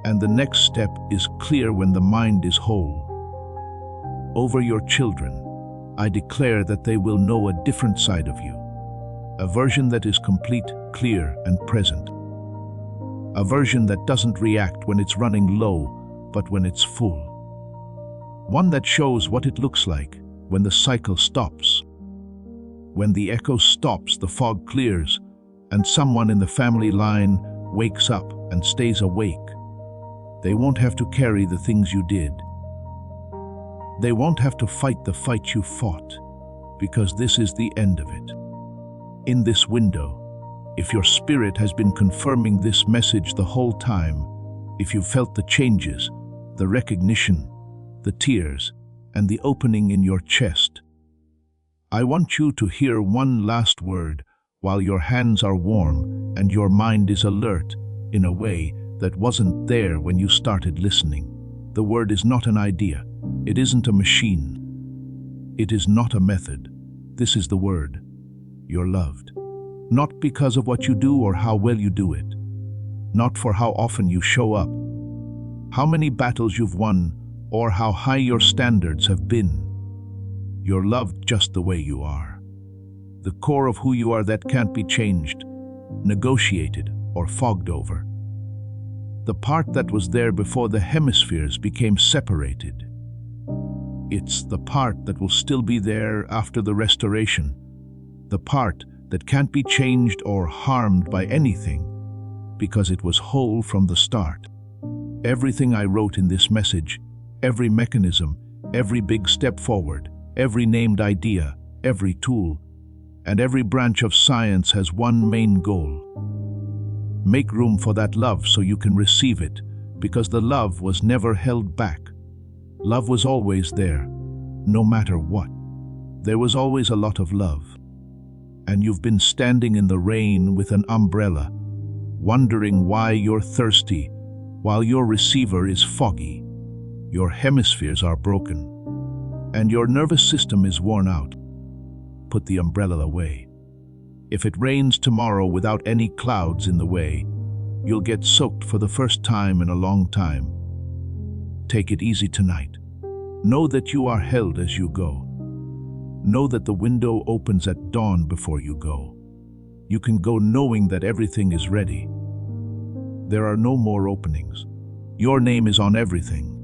And the next step is clear when the mind is whole. Over your children, I declare that they will know a different side of you. A version that is complete, clear, and present. A version that doesn't react when it's running low, but when it's full. One that shows what it looks like when the cycle stops. When the echo stops, the fog clears, and someone in the family line wakes up and stays awake. They won't have to carry the things you did. They won't have to fight the fight you fought, because this is the end of it. In this window, if your spirit has been confirming this message the whole time, if you felt the changes, the recognition, the tears, and the opening in your chest, I want you to hear one last word while your hands are warm and your mind is alert in a way that wasn't there when you started listening. The word is not an idea. It isn't a machine. It is not a method. This is the word. You're loved. Not because of what you do or how well you do it. Not for how often you show up, how many battles you've won, or how high your standards have been. You're loved just the way you are. The core of who you are that can't be changed, negotiated, or fogged over. The part that was there before the hemispheres became separated. It's the part that will still be there after the restoration. The part that can't be changed or harmed by anything because it was whole from the start. Everything I wrote in this message, every mechanism, every big step forward, every named idea, every tool, and every branch of science has one main goal. Make room for that love so you can receive it, because the love was never held back. Love was always there, no matter what. There was always a lot of love. And you've been standing in the rain with an umbrella, wondering why you're thirsty, while your receiver is foggy. Your hemispheres are broken, and your nervous system is worn out. Put the umbrella away. If it rains tomorrow without any clouds in the way, you'll get soaked for the first time in a long time. Take it easy tonight. Know that you are held as you go. Know that the window opens at dawn before you go. You can go knowing that everything is ready. There are no more openings. Your name is on everything.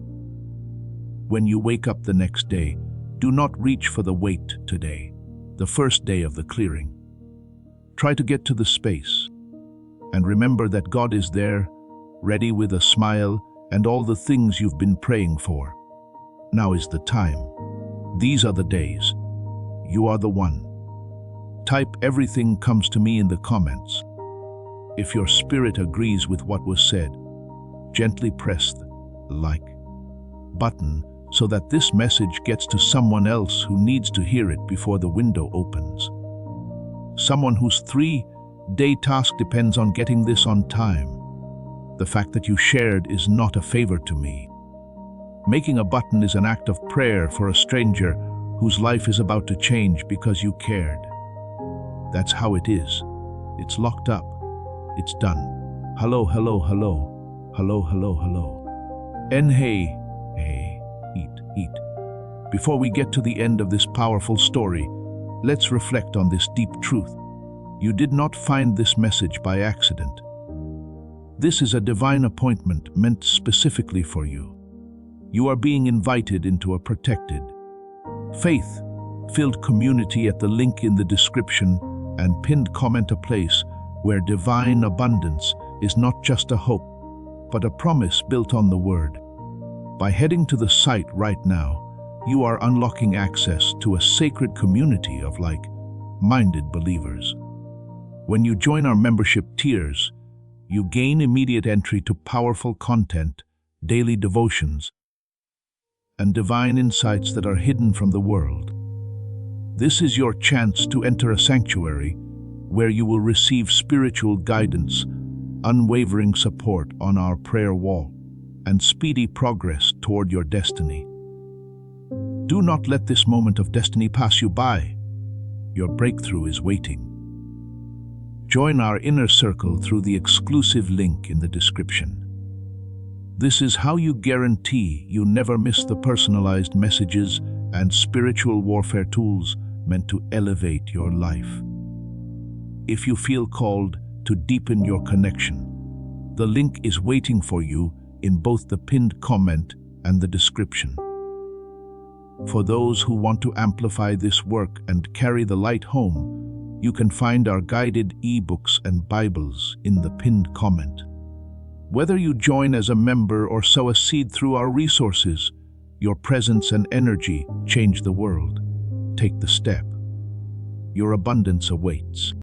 When you wake up the next day, do not reach for the wait today, the first day of the clearing. Try to get to the space. And remember that God is there, ready with a smile and all the things you've been praying for. Now is the time. These are the days. You are the one. Type "everything comes to me" in the comments. If your spirit agrees with what was said, gently press the like button so that this message gets to someone else who needs to hear it before the window opens. Someone whose 3-day task depends on getting this on time. The fact that you shared is not a favor to me. Making a button is an act of prayer for a stranger whose life is about to change because you cared. That's how it is. It's locked up. It's done. Hello, hello, hello. Hello, hello, hello. And hey, eat. Before we get to the end of this powerful story, let's reflect on this deep truth. You did not find this message by accident. This is a divine appointment meant specifically for you. You are being invited into a protected, faith-filled community at the link in the description and pinned comment, a place where divine abundance is not just a hope, but a promise built on the Word. By heading to the site right now, you are unlocking access to a sacred community of like-minded believers. When you join our membership tiers, you gain immediate entry to powerful content, daily devotions, and divine insights that are hidden from the world. This is your chance to enter a sanctuary where you will receive spiritual guidance, unwavering support on our prayer wall, and speedy progress toward your destiny. Do not let this moment of destiny pass you by. Your breakthrough is waiting. Join our inner circle through the exclusive link in the description. This is how you guarantee you never miss the personalized messages and spiritual warfare tools meant to elevate your life. If you feel called to deepen your connection, the link is waiting for you in both the pinned comment and the description. For those who want to amplify this work and carry the light home, you can find our guided ebooks and Bibles in the pinned comment. Whether you join as a member or sow a seed through our resources, your presence and energy change the world. Take the step. Your abundance awaits.